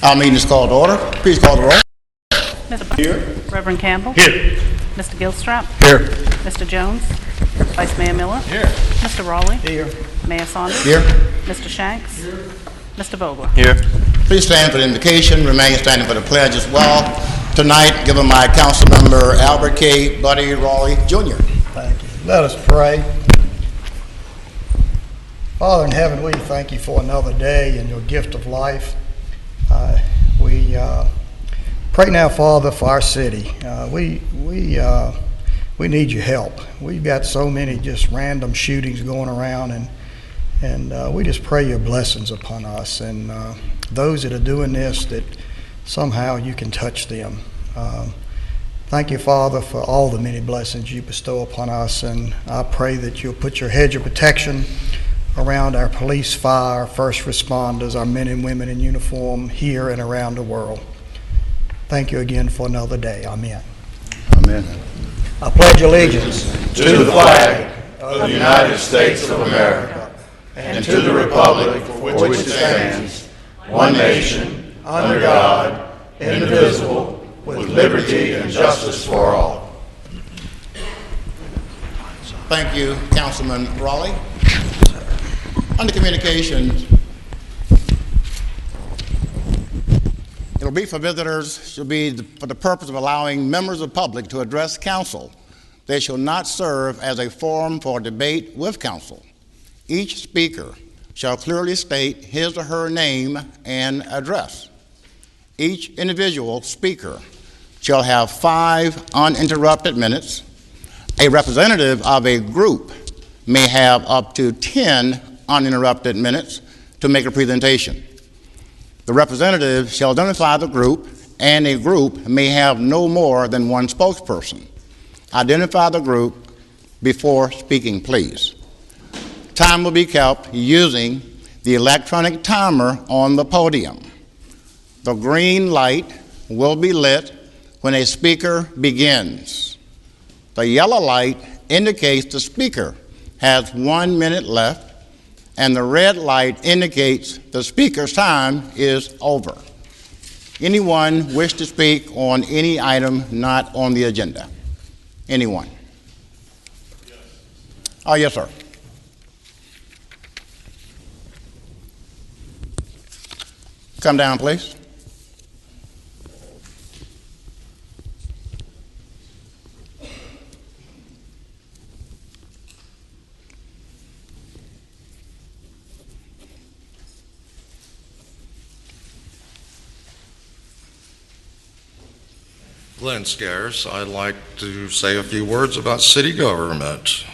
Our meeting is called to order. Please call the roll. Mr. Buck? Here. Reverend Campbell? Here. Mr. Gilstrap? Here. Mr. Jones? Vice Mayor Miller? Here. Mr. Raleigh? Here. Mayor Saunders? Here. Mr. Shanks? Here. Mr. Vogler? Here. Please stand for the invocation. Remain standing for the pledge as well. Tonight, given by Council Member Albert K. Buddy Raleigh, Jr. Thank you. Let us pray. Father in heaven, we thank you for another day and your gift of life. We pray now, Father, for our city. We need your help. We've got so many just random shootings going around, and we just pray your blessings upon us and those that are doing this, that somehow you can touch them. Thank you, Father, for all the many blessings you bestow upon us, and I pray that you'll put your hedge of protection around our police, fire, first responders, our men and women in uniform here and around the world. Thank you again for another day. Amen. Amen. I pledge allegiance to the flag of the United States of America and to the republic for which it stands, one nation, under God, indivisible, with liberty and justice for all. Thank you, Councilman Raleigh. Under communications, it'll be for visitors, shall be for the purpose of allowing members of the public to address council. They shall not serve as a forum for debate with council. Each speaker shall clearly state his or her name and address. Each individual speaker shall have 5 uninterrupted minutes. A representative of a group may have up to 10 uninterrupted minutes to make a presentation. The representative shall identify the group, and a group may have no more than one spokesperson. Identify the group before speaking, please. Time will be kept using the electronic timer on the podium. The green light will be lit when a speaker begins. The yellow light indicates the speaker has 1 minute left, and the red light indicates the speaker's time is over. Anyone wish to speak on any item not on the agenda? Anyone? Yes. Oh, yes, sir. Come down, please. Glenn Scares, I'd like to say a few words about city government.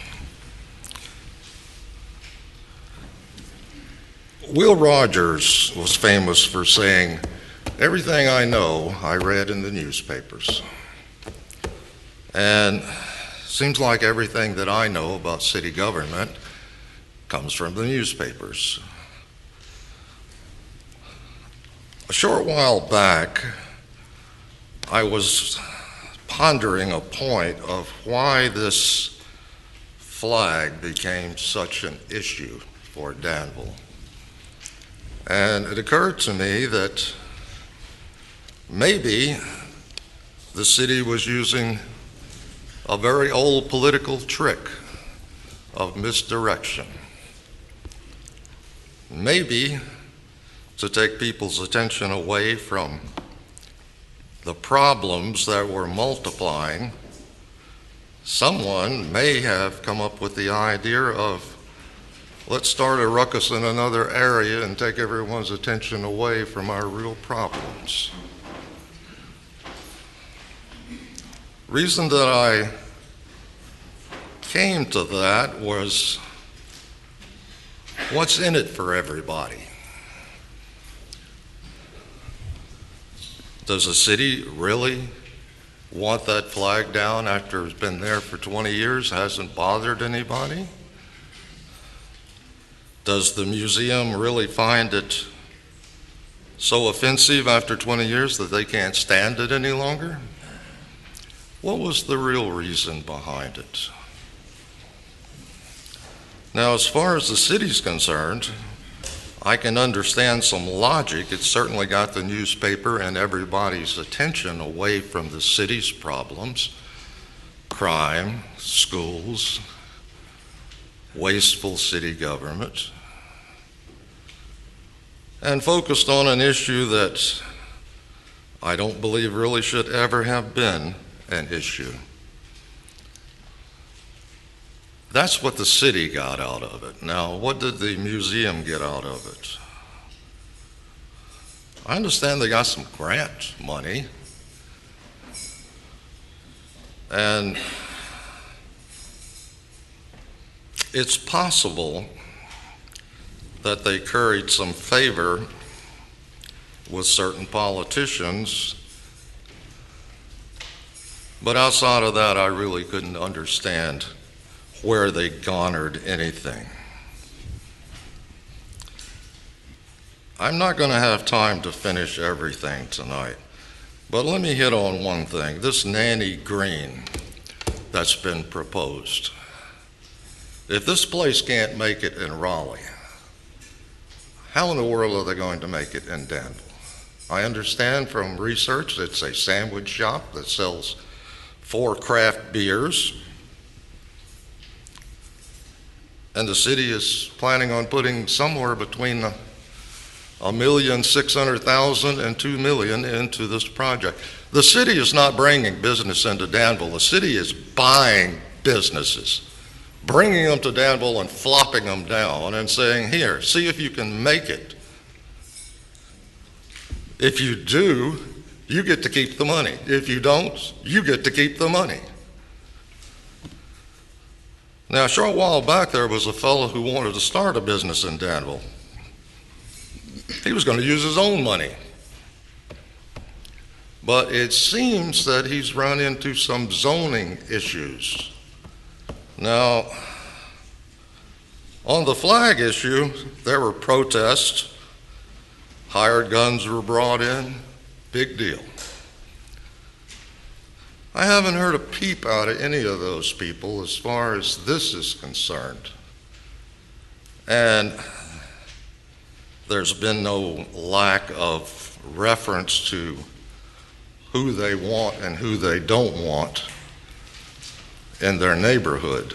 Will Rogers was famous for saying, "Everything I know, I read in the newspapers." And seems like everything that I know about city government comes from the newspapers. A short while back, I was pondering a point of why this flag became such an issue for Danville. And it occurred to me that maybe the city was using a very old political trick of misdirection. Maybe to take people's attention away from the problems that were multiplying, someone may have come up with the idea of, let's start a ruckus in another area and take everyone's attention away from our real problems. Reason that I came to that was, what's in it for everybody? Does the city really want that flag down after it's been there for 20 years, hasn't bothered anybody? Does the museum really find it so offensive after 20 years that they can't stand it any longer? What was the real reason behind it? Now, as far as the city's concerned, I can understand some logic. It certainly got the newspaper and everybody's attention away from the city's problems, crime, schools, wasteful city government, and focused on an issue that I don't believe really should ever have been an issue. That's what the city got out of it. Now, what did the museum get out of it? I understand they got some grant money, and it's possible that they curried some favor with certain politicians, but outside of that, I really couldn't understand where they garnered anything. I'm not going to have time to finish everything tonight, but let me hit on one thing. This Nanny Green that's been proposed. If this place can't make it in Raleigh, how in the world are they going to make it in Danville? I understand from research it's a sandwich shop that sells 4 craft beers, and the city is planning on putting somewhere between $1,600,000 and $2 million into this project. The city is not bringing business into Danville. The city is buying businesses, bringing them to Danville and flopping them down and saying, here, see if you can make it. If you do, you get to keep the money. If you don't, you get to keep the money. Now, a short while back, there was a fellow who wanted to start a business in Danville. He was going to use his own money. But it seems that he's run into some zoning issues. Now, on the flag issue, there were protests. Hired guns were brought in. Big deal. I haven't heard a peep out of any of those people as far as this is concerned. And there's been no lack of reference to who they want and who they don't want in their neighborhood.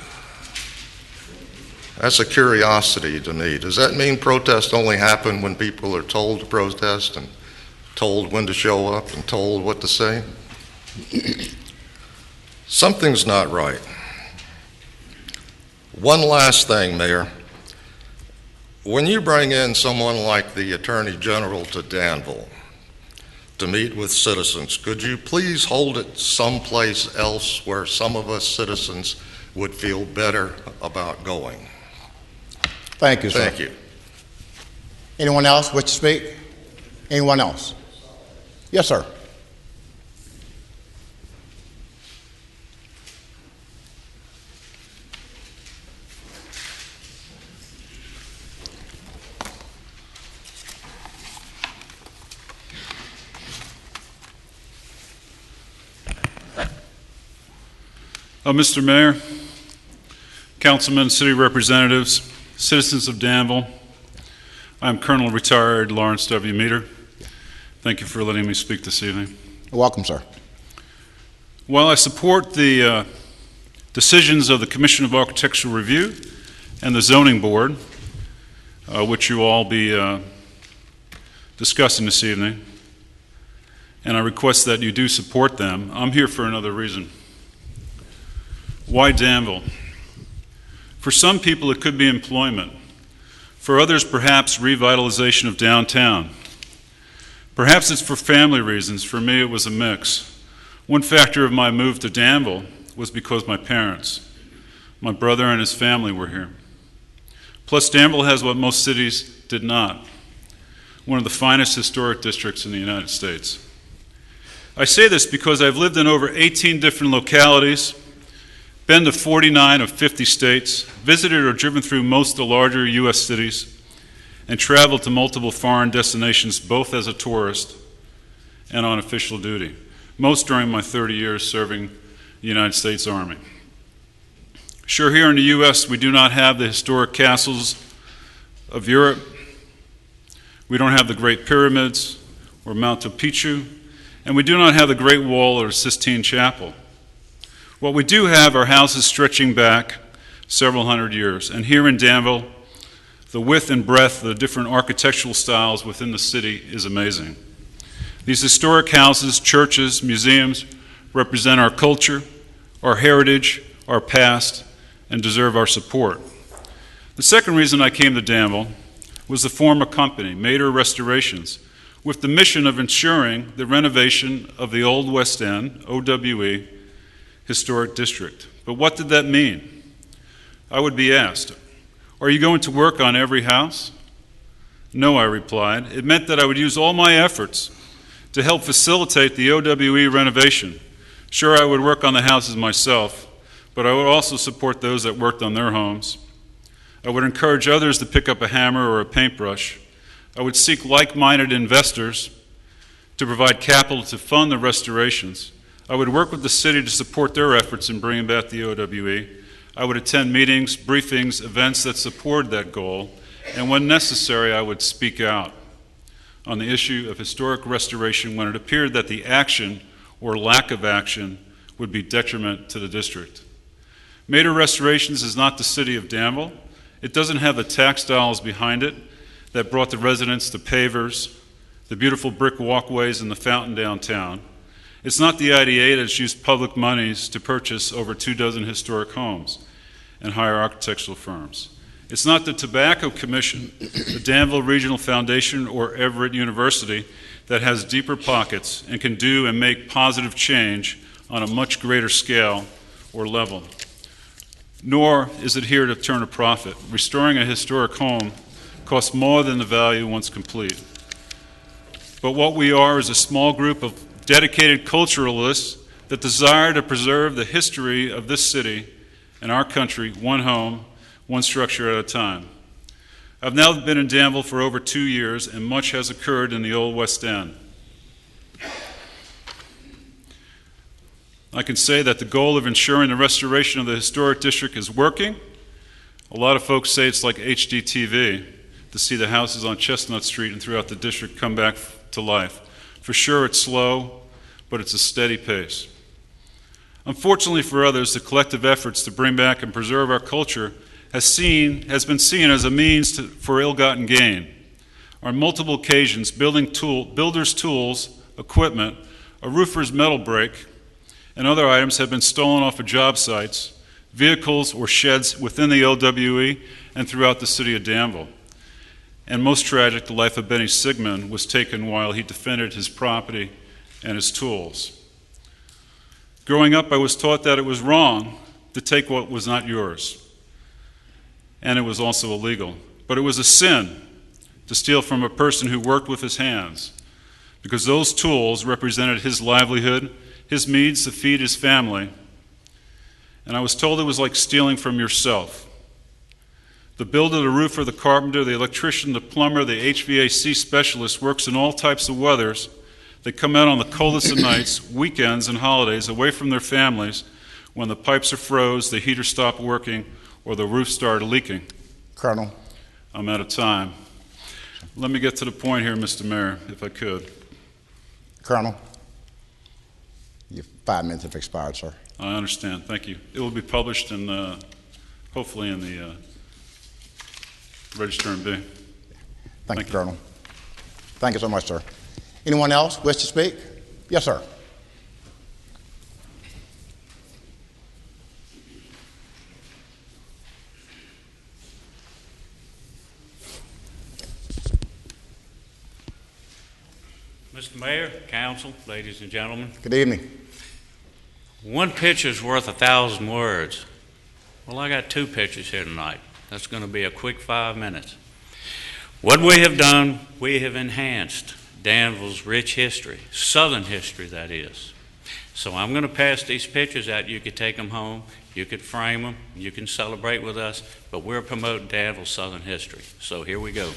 That's a curiosity to me. Does that mean protests only happen when people are told to protest and told when to show up and told what to say? Something's not right. One last thing, Mayor. When you bring in someone like the Attorney General to Danville to meet with citizens, could you please hold it someplace else where some of us citizens would feel better about going? Thank you, sir. Thank you. Anyone else wish to speak? Anyone else? Yes, sir. Mr. Mayor, councilmen, city representatives, citizens of Danville, I'm Colonel Retired Lawrence W. Meter. Thank you for letting me speak this evening. You're welcome, sir. While I support the decisions of the Commission of Architectural Review and the Zoning Board, which you all be discussing this evening, and I request that you do support them, I'm here for another reason. Why Danville? For some people, it could be employment. For others, perhaps revitalization of downtown. Perhaps it's for family reasons. For me, it was a mix. One factor of my move to Danville was because my parents, my brother and his family were here. Plus, Danville has what most cities did not, one of the finest historic districts in the United States. I say this because I've lived in over 18 different localities, been to 49 of 50 states, visited or driven through most of the larger U.S. cities, and traveled to multiple foreign destinations both as a tourist and on official duty, most during my 30 years serving the United States Army. Sure, here in the U.S. we do not have the historic castles of Europe, We don't have the Great Pyramids or Mount Picchu, and we do not have the Great Wall or Sistine Chapel. What we do have are houses stretching back several hundred years, and here in Danville, the width and breadth of the different architectural styles within the city is amazing. These historic houses, churches, museums represent our culture, our heritage, our past, and deserve our support. The second reason I came to Danville was to form a company, Mader Restorations, with the mission of ensuring the renovation of the Old West End, OWE, Historic District. But what did that mean? I would be asked, are you going to work on every house? No, I replied. It meant that I would use all my efforts to help facilitate the OWE renovation. Sure, I would work on the houses myself, but I would also support those that worked on their homes. I would encourage others to pick up a hammer or a paintbrush. I would seek like-minded investors to provide capital to fund the restorations. I would work with the city to support their efforts in bringing back the OWE. I would attend meetings, briefings, events that supported that goal, and when necessary, I would speak out on the issue of historic restoration when it appeared that the action or lack of action would be detriment to the district. Mader Restorations is not the city of Danville. It doesn't have the tax dollars behind it that brought the residents the pavers, the beautiful brick walkways, and the fountain downtown. It's not the IDA that's used public monies to purchase over 24 historic homes and hire architectural firms. It's not the Tobacco Commission, the Danville Regional Foundation, or Everett University that has deeper pockets and can do and make positive change on a much greater scale or level. Nor is it here to turn a profit. Restoring a historic home costs more than the value once complete. But what we are is a small group of dedicated culturalists that desire to preserve the history of this city and our country, one home, one structure at a time. I've now been in Danville for over 2 years, and much has occurred in the Old West End. I can say that the goal of ensuring the restoration of the historic district is working. A lot of folks say it's like HGTV to see the houses on Chestnut Street and throughout the district come back to life. For sure, it's slow, but it's a steady pace. Unfortunately for others, the collective efforts to bring back and preserve our culture has been seen as a means for ill-gotten gain. On multiple occasions, builders' tools, equipment, a roofer's metal brake, and other items have been stolen off of job sites, vehicles or sheds within the OWE and throughout the city of Danville. And most tragic, the life of Benny Sigmund was taken while he defended his property and his tools. Growing up, I was taught that it was wrong to take what was not yours, and it was also illegal. But it was a sin to steal from a person who worked with his hands, because those tools represented his livelihood, his means to feed his family, and I was told it was like stealing from yourself. The builder, the roofer, the carpenter, the electrician, the plumber, the HVAC specialist works in all types of weathers. They come out on the coldest of nights, weekends, and holidays away from their families when the pipes are froze, the heater stopped working, or the roof started leaking. Colonel. I'm out of time. Let me get to the point here, Mr. Mayor, if I could. Colonel. Your 5 minutes have expired, sir. I understand. Thank you. It will be published in, hopefully in the Register and B. Thank you, Colonel. Thank you so much, sir. Anyone else wish to speak? Yes, sir. Mr. Mayor, council, ladies and gentlemen, Good evening. one picture's worth 1,000 words. Well, I got 2 pictures here tonight. That's going to be a quick 5 minutes. What we have done, we have enhanced Danville's rich history, Southern history, that is. So I'm going to pass these pictures out. You could take them home, you could frame them, you can celebrate with us, but we're promoting Danville's Southern history. So here we go.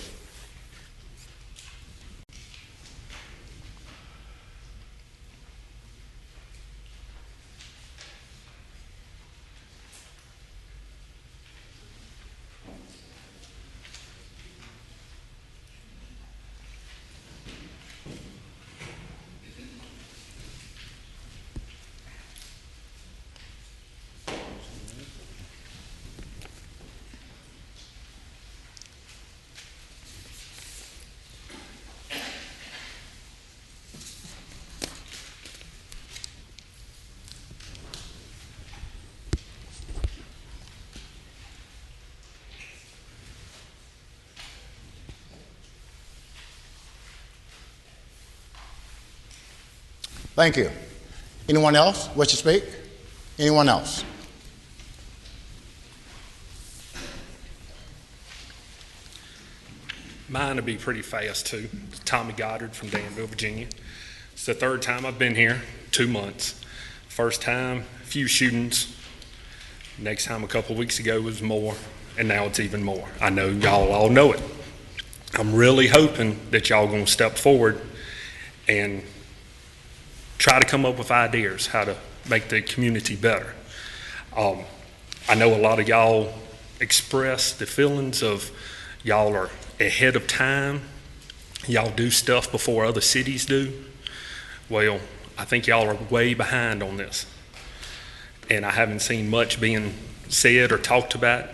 Thank you. Anyone else wish to speak? Anyone else? Mine will be pretty fast, too. Tommy Goddard from Danville, Virginia. It's the third time I've been here, 2 months. First time, a few shootings. Next time, a couple weeks ago, was more, and now it's even more. I know y'all all know it. I'm really hoping that y'all going to step forward and try to come up with ideas how to make the community better. I know a lot of y'all express the feelings of y'all are ahead of time. Y'all do stuff before other cities do. Well, I think y'all are way behind on this. And I haven't seen much being said or talked about.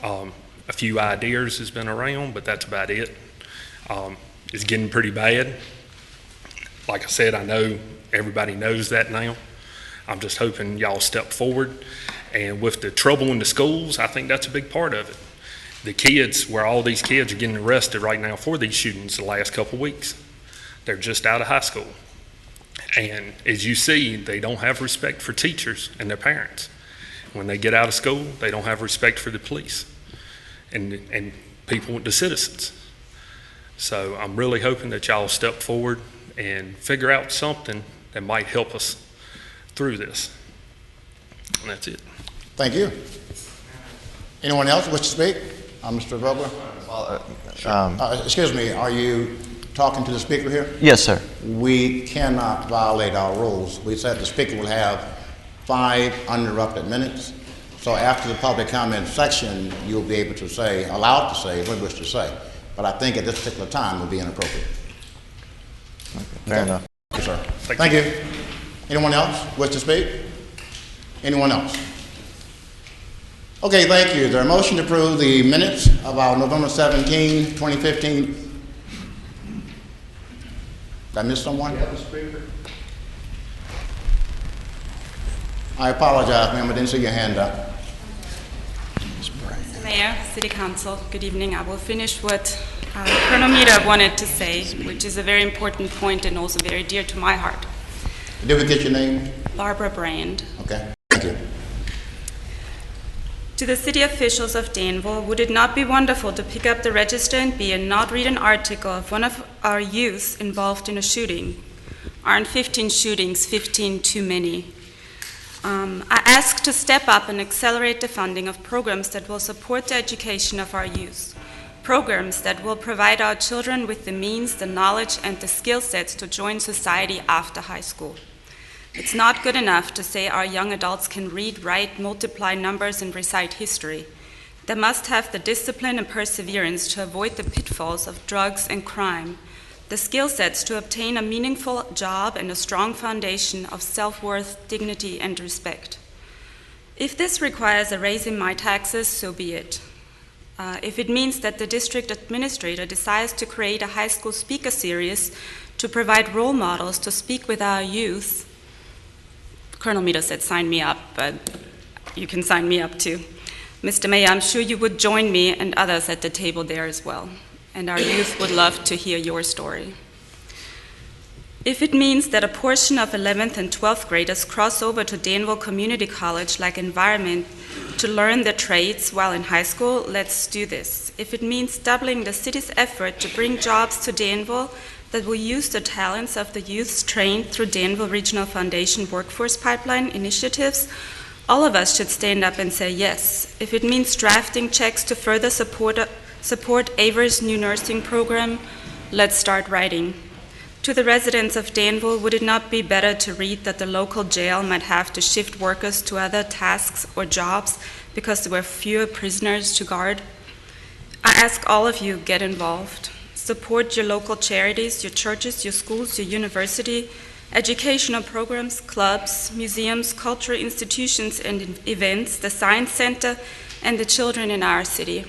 A few ideas has been around, but that's about it. It's getting pretty bad. Like I said, I know everybody knows that now. I'm just hoping y'all step forward. And with the trouble in the schools, I think that's a big part of it. The kids, where all these kids are getting arrested right now for these shootings the last couple of weeks, they're just out of high school. And as you see, they don't have respect for teachers and their parents. When they get out of school, they don't have respect for the police and people, the citizens. So I'm really hoping that y'all step forward and figure out something that might help us through this. And that's it. Thank you. Anyone else wish to speak? Mr. Vogler? Excuse me, are you talking to the speaker here? Yes, sir. We cannot violate our rules. We said the speaker will have 5 uninterrupted minutes. So after the public comment section, you'll be able to say, allowed to say what you wish to say. But I think at this particular time would be inappropriate. Okay, fair enough. Yes, sir. Thank you. Anyone else wish to speak? Anyone else? Okay, thank you. Is there a motion to approve the minutes of our November 17, 2015? Did I miss someone? You have a speaker? I apologize, ma'am, I didn't see your hand up. Mr. Mayor, City Council, good evening. I will finish what Colonel Mita wanted to say, which is a very important point and also very dear to my heart. Did we get your name? Barbara Brand. Okay, thank you. To the city officials of Danville, would it not be wonderful to pick up the register and be and not read an article of one of our youth involved in a shooting? Aren't 15 shootings 15 too many? I ask to step up and accelerate the funding of programs that will support the education of our youth. Programs that will provide our children with the means, the knowledge, and the skill sets to join society after high school. It's not good enough to say our young adults can read, write, multiply numbers, and recite history. They must have the discipline and perseverance to avoid the pitfalls of drugs and crime, the skill sets to obtain a meaningful job, and a strong foundation of self-worth, dignity, and respect. If this requires a raise in my taxes, so be it. If it means that the district administrator decides to create a high school speaker series to provide role models to speak with our youth, Colonel Mita said sign me up, but you can sign me up too. Mr. Mayor, I'm sure you would join me and others at the table there as well, and our youth would love to hear your story. If it means that a portion of 11th and 12th graders cross over to Danville Community College like environment to learn the trades while in high school, let's do this. If it means doubling the city's effort to bring jobs to Danville that will use the talents of the youths trained through Danville Regional Foundation Workforce Pipeline initiatives, all of us should stand up and say yes. If it means drafting checks to further support Aver's new nursing program, let's start writing. To the residents of Danville, would it not be better to read that the local jail might have to shift workers to other tasks or jobs because there were fewer prisoners to guard? I ask all of you, get involved. Support your local charities, your churches, your schools, your university, educational programs, clubs, museums, cultural institutions and events, the Science Center, and the children in our city.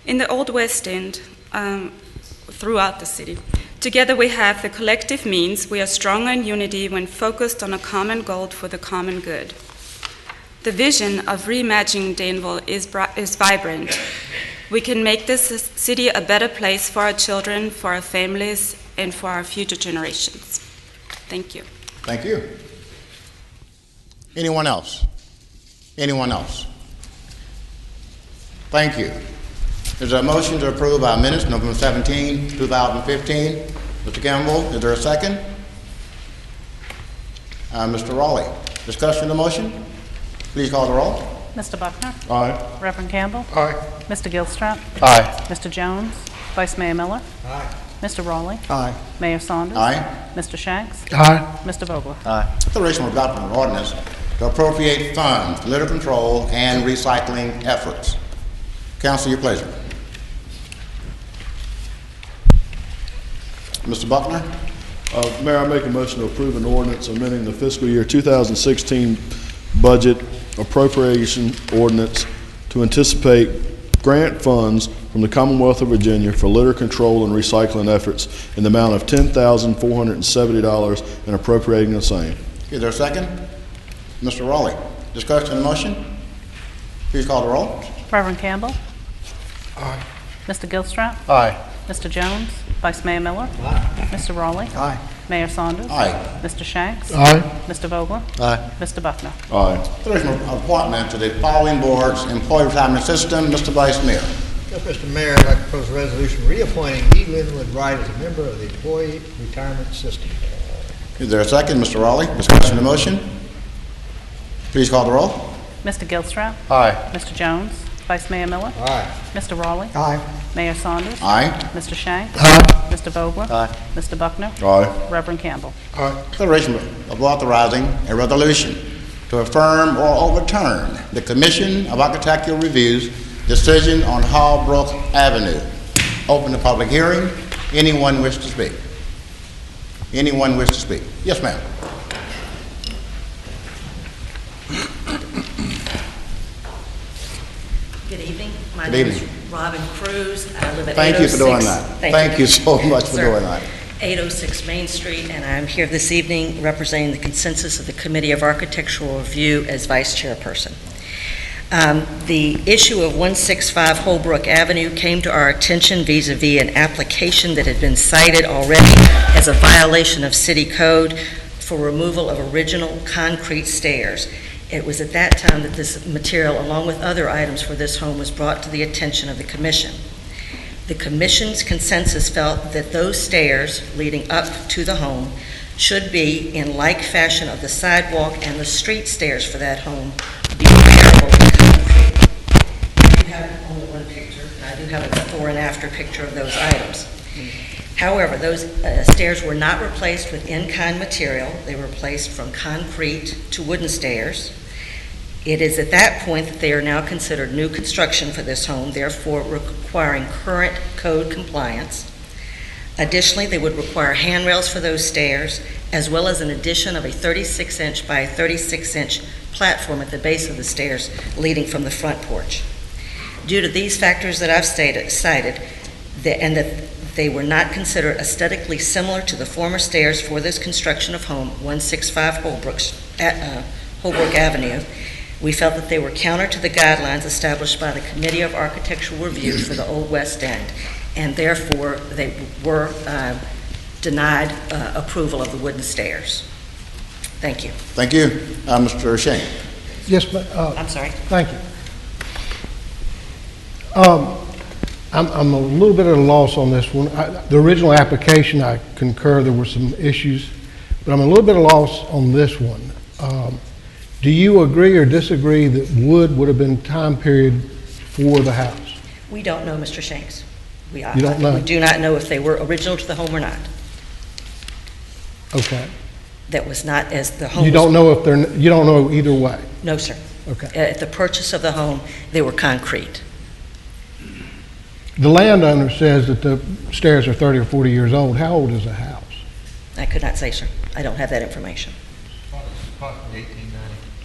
In the Old West End, throughout the city, together we have the collective means. We are stronger in unity when focused on a common goal for the common good. The vision of reimagining Danville is vibrant. We can make this city a better place for our children, for our families, and for our future generations. Thank you. Thank you. Anyone else? Anyone else? Thank you. Is there a motion to approve our minutes, November 17, 2015? Mr. Campbell, is there a second? Mr. Raleigh, discussion of the motion? Please call the roll. Mr. Buckner? Aye. Reverend Campbell? Aye. Mr. Gilstrap? Aye. Mr. Jones? Vice Mayor Miller? Aye. Mr. Raleigh? Aye. Mayor Saunders? Aye. Mr. Shanks? Aye. Mr. Vogler? Aye. Consideration of adopting an ordinance to appropriate funds for litter control and recycling efforts. Council, your pleasure. Mr. Buckner? Mayor, I make a motion to approve an ordinance amending the fiscal year 2016 budget appropriation ordinance to anticipate grant funds from the Commonwealth of Virginia for litter control and recycling efforts in the amount of $10,470 and appropriating the same. Is there a second? Mr. Raleigh, discussion of the motion? Please call the roll. Reverend Campbell? Aye. Mr. Gilstrap? Aye. Mr. Jones? Vice Mayor Miller? Mr. Raleigh? Aye. Mayor Saunders? Aye. Mr. Shanks? Aye. Mr. Vogler? Aye. Mr. Buckner? Aye. Consideration of appointment to the following boards: Employee Retirement System, Mr. Vice Mayor. Yes, Mr. Mayor, I'd like to propose a resolution reappointing E. Linwood Wright as a member of the Employee Retirement System. Is there a second? Mr. Raleigh, discussion of the motion? Please call the roll. Mr. Gilstrap? Aye. Mr. Jones? Vice Mayor Miller? Aye. Mr. Raleigh? Aye. Mayor Saunders? Aye. Mr. Shanks? Aye. Mr. Vogler? Aye. Mr. Buckner? Aye. Reverend Campbell? Consideration of authorizing a resolution to affirm or overturn the Commission of Architectural Review's decision on Hallbrook Avenue. Open the public hearing. Anyone wish to speak? Anyone wish to speak? Yes, ma'am. Good evening. My Good name evening. is Robin Cruz. I live at 806. Thank you for doing that. Thank you so much for Sir. doing that. 806 Main Street, and I'm here this evening representing the consensus of the Committee of Architectural Review as Vice Chairperson. The issue of 165 Holbrook Avenue came to our attention vis-a-vis an application that had been cited already as a violation of city code for removal of original concrete stairs. It was at that time that this material, along with other items for this home, was brought to the attention of the Commission. The Commission's consensus felt that those stairs leading up to the home should be in like fashion of the sidewalk and the street stairs for that home be repairable in concrete. I do have only one picture, and I do have a before and after picture of those items. However, those stairs were not replaced with in-kind material. They were replaced from concrete to wooden stairs. It is at that point that they are now considered new construction for this home, therefore requiring current code compliance. Additionally, they would require handrails for those stairs, as well as an addition of a 36-inch by 36-inch platform at the base of the stairs leading from the front porch. Due to these factors that I've cited, and that they were not considered aesthetically similar to the former stairs for this construction of home, 165 Holbrook Avenue, we felt that they were counter to the guidelines established by the Committee of Architectural Review for the Old West End, and therefore they were denied approval of the wooden stairs. Thank you. Thank you. Mr. Shane. Yes, ma'am. I'm sorry. Thank you. I'm a little bit at a loss on this one. The original application, I concur, there were some issues, but I'm a little bit at a loss on this one. Do you agree or disagree that wood would have been time period for the house? We don't know, Mr. Shanks. You don't know? We do not know if they were original to the home or not. Okay. That was not as the home You was- don't know if you don't know either way? No, sir. Okay. At the purchase of the home, they were concrete. The landowner says that the stairs are 30 or 40 years old. How old is the house? I could not say, sir. I don't have that information.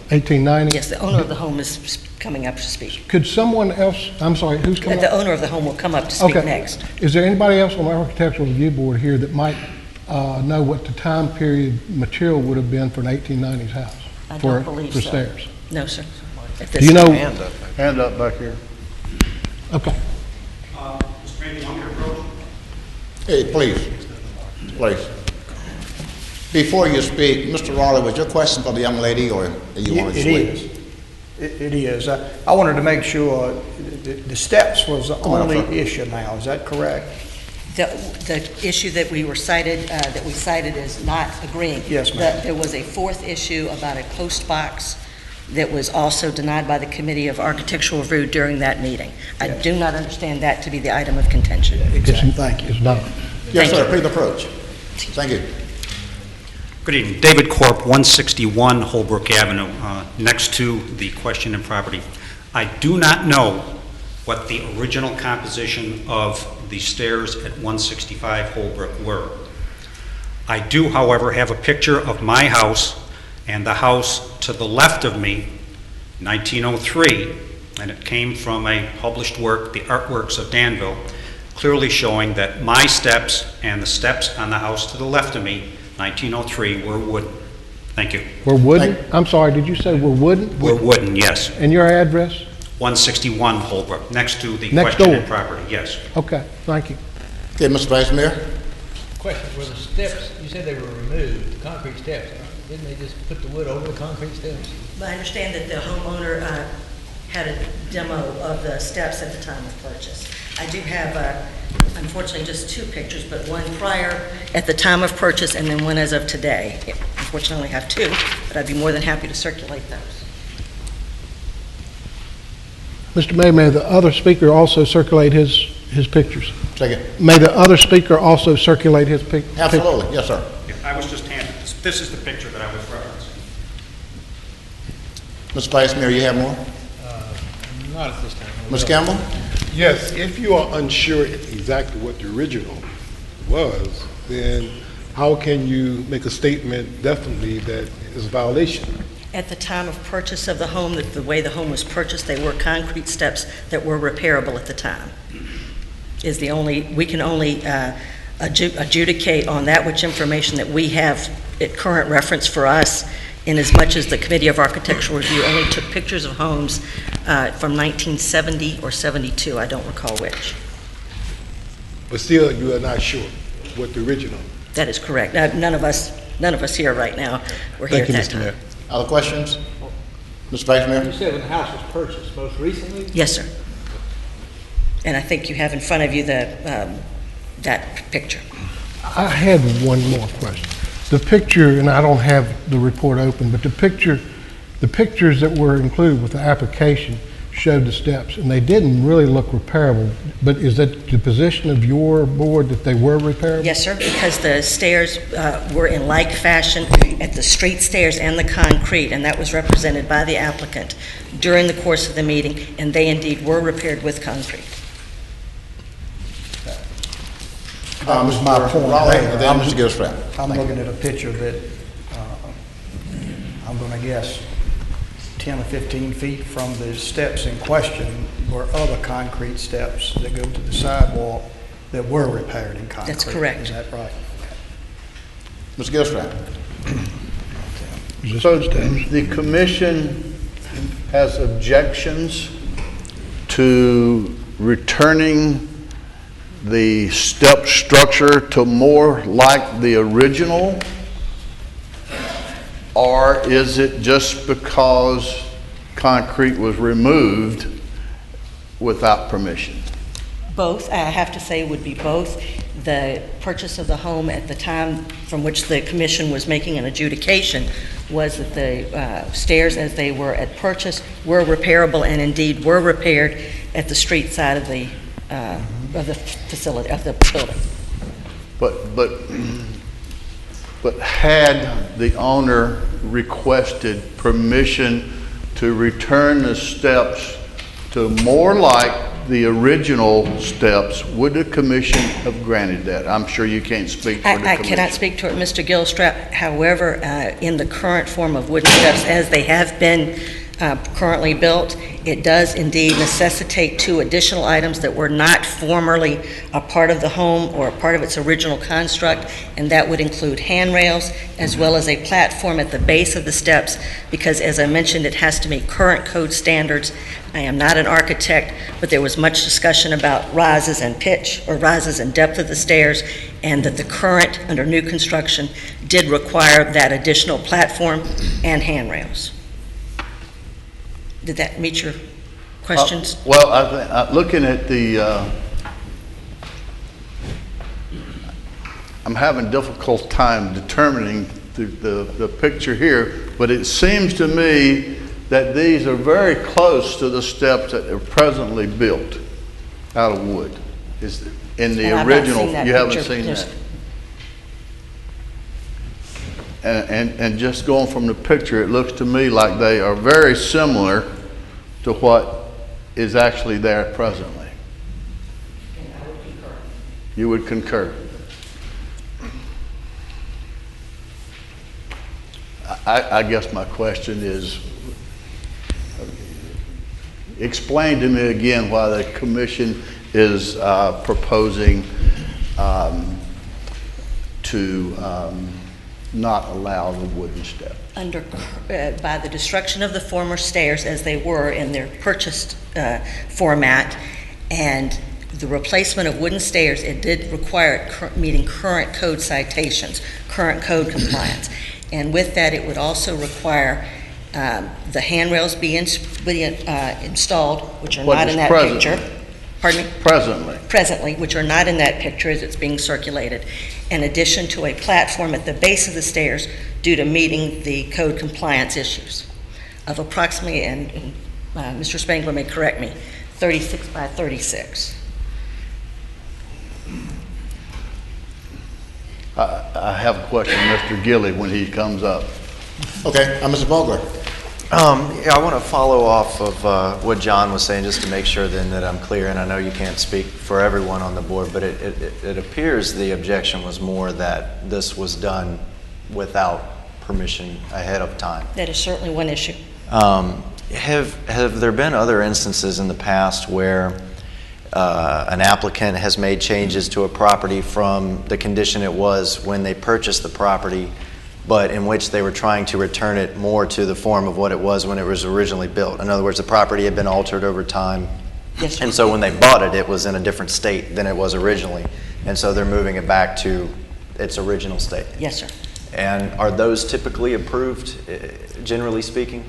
1890? Yes, the owner of the home is coming up to speak. Could someone else, I'm sorry, who's coming The up? owner of the home will come up to speak Okay. next. Is there anybody else on the Architectural Review Board here that might know what the time period material would have been for an 1890s house? I don't believe For so. stairs? No, sir. At Do this you know? time. Hand up back here. Okay. Hey, please. Please. Before you speak, Mr. Raleigh, was your question for the young lady, or you want to It wait? is. It is. I wanted to make sure the steps was the Come on up, only sir. issue now. Is that correct? The issue that we cited is not agreeing. Yes, ma'am. There was a fourth issue about a post box that was also denied by the Committee of Architectural Review during that meeting. I Yes. do not understand that to be the item of contention. Exactly. Thank you. It's not. Yes, Thank sir, you. please approach. Thank you. Good evening. David Corp., 161 Holbrook Avenue, next to the questioned property. I do not know what the original composition of the stairs at 165 Holbrook were. I do, however, have a picture of my house and the house to the left of me, 1903, and it came from a published work, The Artworks of Danville, clearly showing that my steps and the steps on the house to the left of me, 1903, were wooden. Thank you. We're wooden? I'm sorry, did you say we're wooden? Were wooden, yes. And your address? 161 Holbrook, next to the Next questioned door. property, yes. Okay, thank you. Okay, Mr. Vice Mayor? Question, were the steps, you said they were removed, the concrete steps, didn't they just put the wood over the concrete steps? I understand that the homeowner had a demo of the steps at the time of purchase. I do have, unfortunately, just two pictures, but one prior at the time of purchase and then one as of today. Unfortunately, I only have two, but I'd be more than happy to circulate those. Mr. Mayor, may the other speaker also circulate his pictures? Second. May the other speaker also circulate his pictures? Absolutely, yes, sir. I was just handed this. This is the picture that I was referencing. Mr. Vice Mayor, you have more? Not at this time. Ms. Campbell? Yes, if you are unsure exactly what the original was, then how can you make a statement definitely that it's a violation? At the time of purchase of the home, the way the home was purchased, they were concrete steps that were repairable at the time. We can only adjudicate on that which information that we have at current reference for us, in as much as the Committee of Architectural Review only took pictures of homes from 1970 or 72, I don't recall which. But still, you are not sure what the original. That is correct. None of us here right now were here at that time. Other questions? Mr. Vice Mayor? You said when the house was purchased, most recently? Yes, sir. And I think you have in front of you that picture. I had one more question. The picture, and I don't have the report open, but the pictures that were included with the application showed the steps, and they didn't really look repairable. But is that the position of your board that they were repairable? Yes, sir, because the stairs were in like fashion at the street stairs and the concrete, and that was represented by the applicant during the course of the meeting, and they indeed were repaired with concrete. That was my point. Raleigh, there. and then Mr. Gilstrap. I'm looking at a picture that, I'm going to guess 10 or 15 feet from the steps in question were other concrete steps that go to the sidewalk that were repaired in concrete. That's correct. Is that right? Mr. Gilstrap? So the commission has objections to returning the step structure to more like the original? Or is it just because concrete was removed without permission? Both, I have to say, would be both. The purchase of the home at the time from which the commission was making an adjudication was that the stairs, as they were at purchase, were repairable and indeed were repaired at the street side of the facility, of the building. But had the owner requested permission to return the steps to more like the original steps, would the commission have granted that? I'm sure you can't speak for the commission. I cannot speak to it, Mr. Gilstrap. However, in the current form of wooden steps, as they have been currently built. It does indeed necessitate 2 additional items that were not formerly a part of the home or a part of its original construct, and that would include handrails as well as a platform at the base of the steps, because as I mentioned, it has to meet current code standards. I am not an architect, but there was much discussion about rises and pitch, or rises and depth of the stairs, and that the current, under new construction, did require that additional platform and handrails. Did that meet your questions? Well, looking at the, I'm having a difficult time determining the picture here, but it seems to me that these are very close to the steps that are presently built out of wood. Is in the original, you haven't seen that. And just going from the picture, it looks to me like they are very similar to what is actually there presently. And I would concur. You would concur? I guess my question is, explain to me again why the commission is proposing to not allow the wooden steps. By the destruction of the former stairs as they were in their purchased format, and the replacement of wooden stairs, it did require meeting current code citations, current code compliance. And with that, it would also require the handrails be installed, which are not in that picture. Pardon me? Presently, which are not in that picture as it's being circulated, in addition to a platform at the base of the stairs due to meeting the code compliance issues of approximately, and Mr. Spangler may correct me, 36 by 36. I have a question, Mr. Gilly, when he comes up. Okay, Mr. Vogler. Yeah, I want to follow off of what John was saying, just to make sure then that I'm clear, and I know you can't speak for everyone on the board, but it appears the objection was more that this was done without permission ahead of time. That is certainly one issue. Have there been other instances in the past where an applicant has made changes to a property from the condition it was when they purchased the property, but in which they were trying to return it more to the form of what it was when it was originally built? In other words, the property had been altered over time. Yes, sir. And so when they bought it, it was in a different state than it was originally. And so they're moving it back to its original state. Yes, sir. And are those typically approved, generally speaking?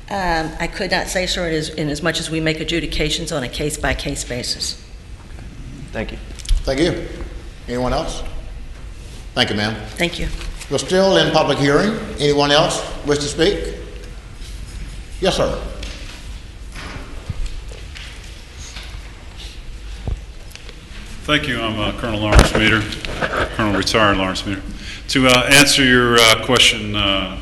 I could not say, sir, in as much as we make adjudications on a case-by-case basis. Thank you. Thank you. Anyone else? Thank you, ma'am. Thank you. We're still in public hearing. Anyone else wish to speak? Yes, sir. Thank you. I'm Colonel Lawrence Meter, Colonel retired Lawrence Meter. To answer your question,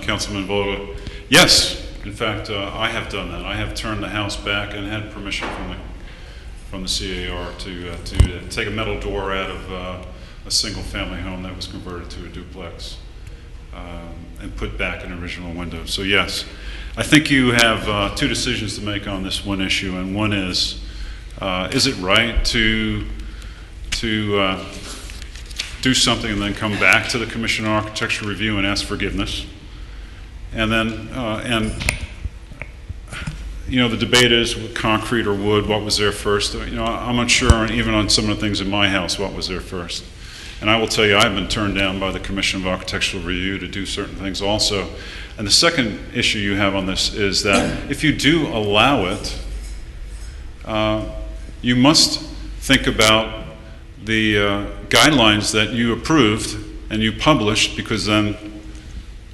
Councilman Vogel, yes, in fact, I have done that. I have turned the house back and had permission from the CAR to take a metal door out of a single-family home that was converted to a duplex and put back an original window. So yes, I think you have 2 decisions to make on this one issue, and one is it right to do something and then come back to the Commission on Architectural Review and ask forgiveness? And then, the debate is concrete or wood, what was there first? I'm unsure, even on some of the things in my house, what was there first. And I will tell you, I've been turned down by the Commission of Architectural Review to do certain things also. And the second issue you have on this is that if you do allow it, you must think about the guidelines that you approved and you published, because then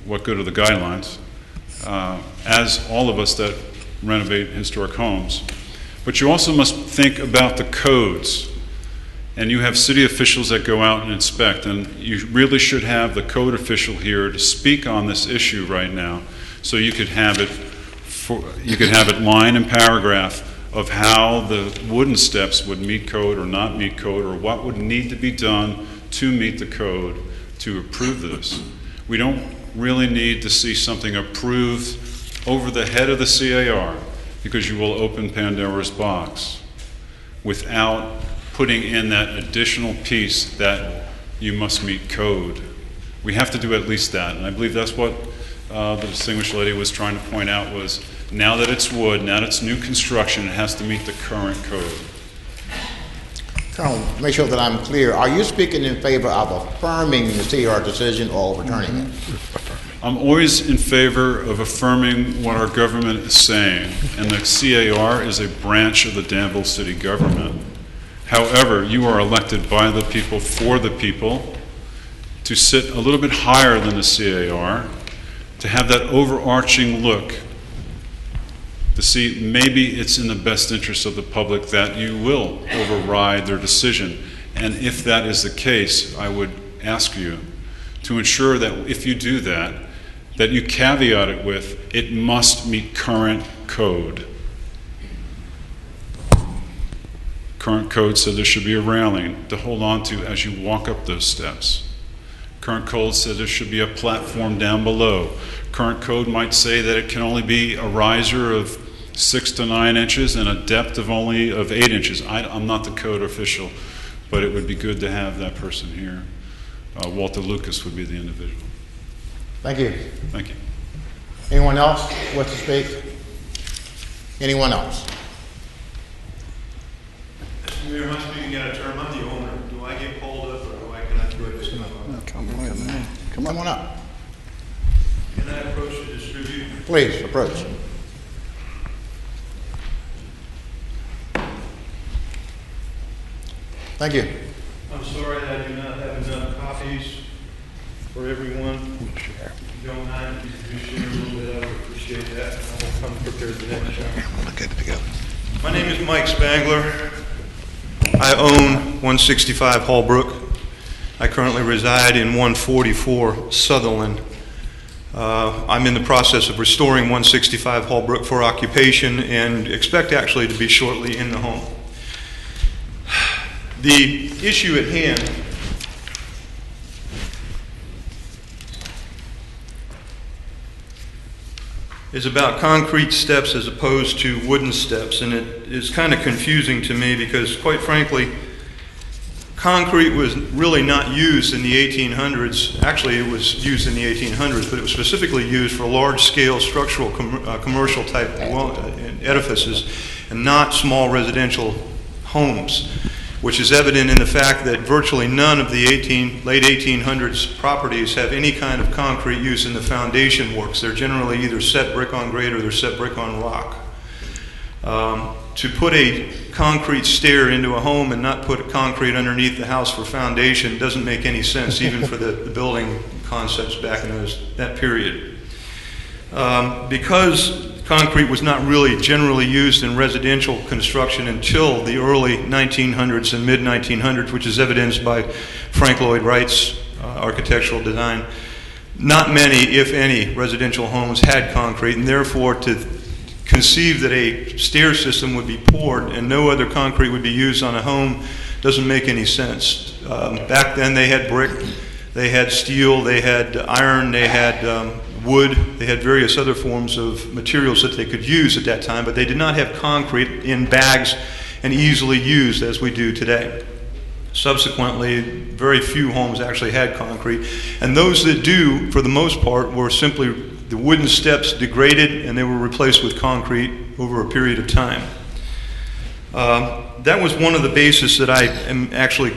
what good are the guidelines? As all of us that renovate historic homes. But you also must think about the codes. And you have city officials that go out and inspect, and you really should have the code official here to speak on this issue right now, so you could have it line and paragraph of how the wooden steps would meet code or not meet code, or what would need to be done to meet the code to approve this. We don't really need to see something approved over the head of the CAR, because you will open Pandora's box without putting in that additional piece that you must meet code. We have to do at least that, and I believe that's what the distinguished lady was trying to point out was, now that it's wood, now that it's new construction, it has to meet the current code. Colonel, make sure that I'm clear. Are you speaking in favor of affirming the CR decision or overturning it? I'm always in favor of affirming what our government is saying, and the CAR is a branch of the Danville city government. However, you are elected by the people, for the people, to sit a little bit higher than the CAR, to have that overarching look, to see maybe it's in the best interest of the public that you will override their decision. And if that is the case, I would ask you to ensure that if you do that, that you caveat it with, it must meet current code. Current code said there should be a railing to hold on to as you walk up those steps. Current code said there should be a platform down below. Current code might say that it can only be a riser of 6 to 9 inches and a depth of only 8 inches. I'm not the code official, but it would be good to have that person here. Walter Lucas would be the individual. Thank you. Thank you. Anyone else wish to speak? Anyone else? Mr. Mayor, am I speaking out of term? I'm the owner. Do I get called up or can I do it this time? Come on up. Can I approach to distribute? Please, approach. Thank you. I'm sorry that I do not have enough copies for everyone. If you don't mind, if you could just share a little bit, I would appreciate that. I will come prepared the next time. We'll look at it together. My name is Mike Spangler. I own 165 Hallbrook. I currently reside in 144 Sutherland. I'm in the process of restoring 165 Hallbrook for occupation and expect actually to be shortly in the home. The issue at hand is about concrete steps as opposed to wooden steps, and it is kind of confusing to me because, quite frankly, concrete was really not used in the 1800s. Actually, it was used in the 1800s, but it was specifically used for large-scale structural commercial type edifices and not small residential homes, which is evident in the fact that virtually none of the late 1800s properties have any kind of concrete use in the foundation works. They're generally either set brick on grade or they're set brick on rock. To put a concrete stair into a home and not put concrete underneath the house for foundation doesn't make any sense, even for the building concepts back in that period. Because concrete was not really generally used in residential construction until the early 1900s and mid-1900s, which is evidenced by Frank Lloyd Wright's architectural design. Not many, if any, residential homes had concrete, and therefore to conceive that a stair system would be poured and no other concrete would be used on a home doesn't make any sense. Back then they had brick, they had steel, they had iron, they had wood, they had various other forms of materials that they could use at that time, but they did not have concrete in bags and easily used as we do today. Subsequently, very few homes actually had concrete, and those that do, for the most part, were simply the wooden steps degraded and they were replaced with concrete over a period of time. That was one of the bases that I am actually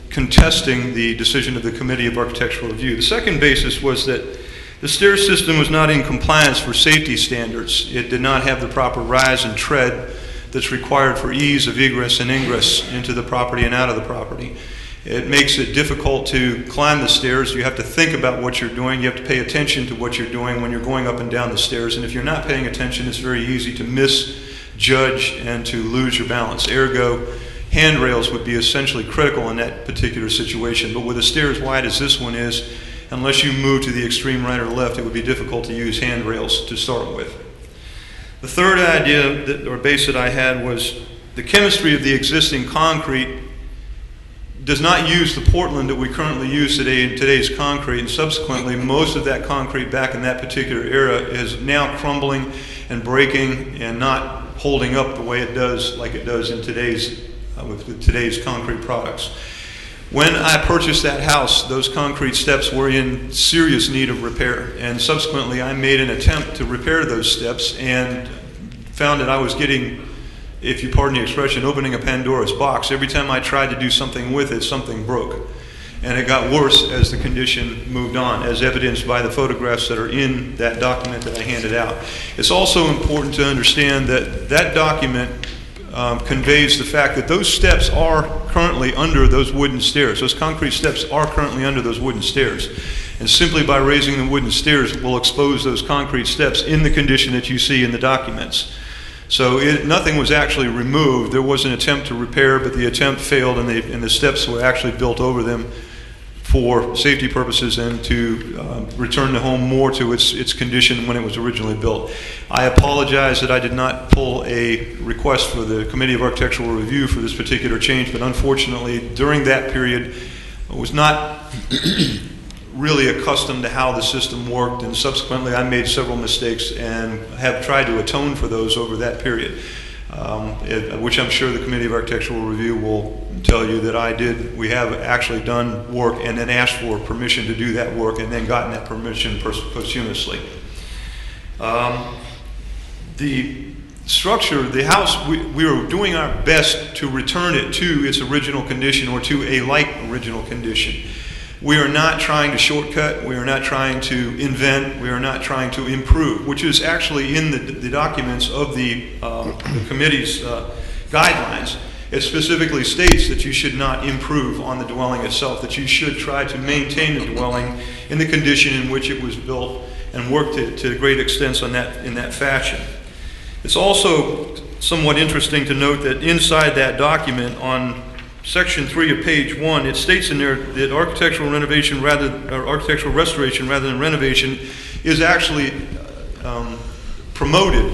contesting the decision of the Committee of Architectural Review. The second basis was that the stair system was not in compliance for safety standards. It did not have the proper rise and tread that's required for ease of egress and ingress into the property and out of the property. It makes it difficult to climb the stairs. You have to think about what you're doing. You have to pay attention to what you're doing when you're going up and down the stairs. And if you're not paying attention, it's very easy to misjudge and to lose your balance. Ergo, handrails would be essentially critical in that particular situation. But with a stair as wide as this one is, unless you move to the extreme right or left, it would be difficult to use handrails to start with. The third idea or base that I had was the chemistry of the existing concrete does not use the Portland that we currently use today in today's concrete, and subsequently most of that concrete back in that particular era is now crumbling and breaking and not holding up the way it does, like it does in today's, with today's concrete products. When I purchased that house, those concrete steps were in serious need of repair, and subsequently I made an attempt to repair those steps and found that I was getting, if you pardon the expression, opening a Pandora's box. Every time I tried to do something with it, something broke. And it got worse as the condition moved on, as evidenced by the photographs that are in that document that I handed out. It's also important to understand that that document conveys the fact that those steps are currently under those wooden stairs. Those concrete steps are currently under those wooden stairs. And simply by raising the wooden stairs will expose those concrete steps in the condition that you see in the documents. So nothing was actually removed. There was an attempt to repair, but the attempt failed, and the steps were actually built over them for safety purposes and to return the home more to its condition when it was originally built. I apologize that I did not pull a request for the Committee of Architectural Review for this particular change, but unfortunately during that period I was not really accustomed to how the system worked, and subsequently I made several mistakes and have tried to atone for those over that period. Which I'm sure the Committee of Architectural Review will tell you that we have actually done work and then asked for permission to do that work and then gotten that permission posthumously. The structure, the house, we were doing our best to return it to its original condition or to a like original condition. We are not trying to shortcut, we are not trying to invent, we are not trying to improve, which is actually in the documents of the committee's guidelines. It specifically states that you should not improve on the dwelling itself, that you should try to maintain the dwelling in the condition in which it was built and work to great extents in that fashion. It's also somewhat interesting to note that inside that document on Section 3 of page 1, it states in there that architectural restoration rather than renovation is actually promoted,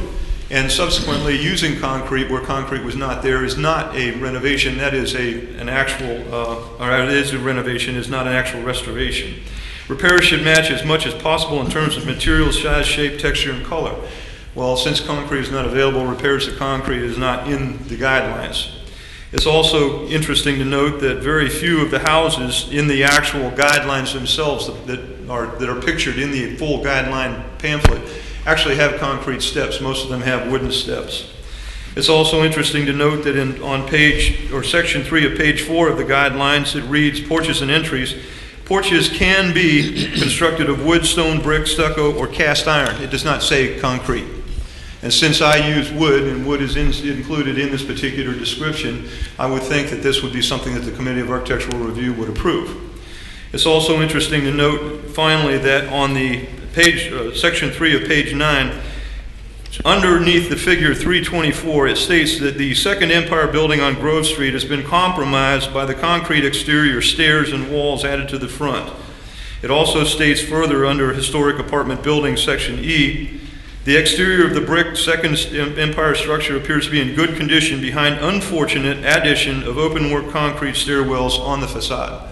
and subsequently using concrete where concrete was not there is not a renovation. That is an actual, or it is a renovation, is not an actual restoration. Repairs should match as much as possible in terms of materials, size, shape, texture, and color. Well, since concrete is not available, repairs to concrete is not in the guidelines. It's also interesting to note that very few of the houses in the actual guidelines themselves that are pictured in the full guideline pamphlet actually have concrete steps. Most of them have wooden steps. It's also interesting to note that on section 3 of page 4 of the guidelines, it reads porches and entries. Porches can be constructed of wood, stone, brick, stucco, or cast iron. It does not say concrete. And since I use wood, and wood is included in this particular description, I would think that this would be something that the Committee of Architectural Review would approve. It's also interesting to note, finally, that on the section 3 of page 9, underneath the figure 324, it states that the Second Empire building on Grove Street has been compromised by the concrete exterior stairs and walls added to the front. It also states further under Historic Apartment Buildings, section E, the exterior of the brick Second Empire structure appears to be in good condition behind unfortunate addition of openwork concrete stairwells on the facade.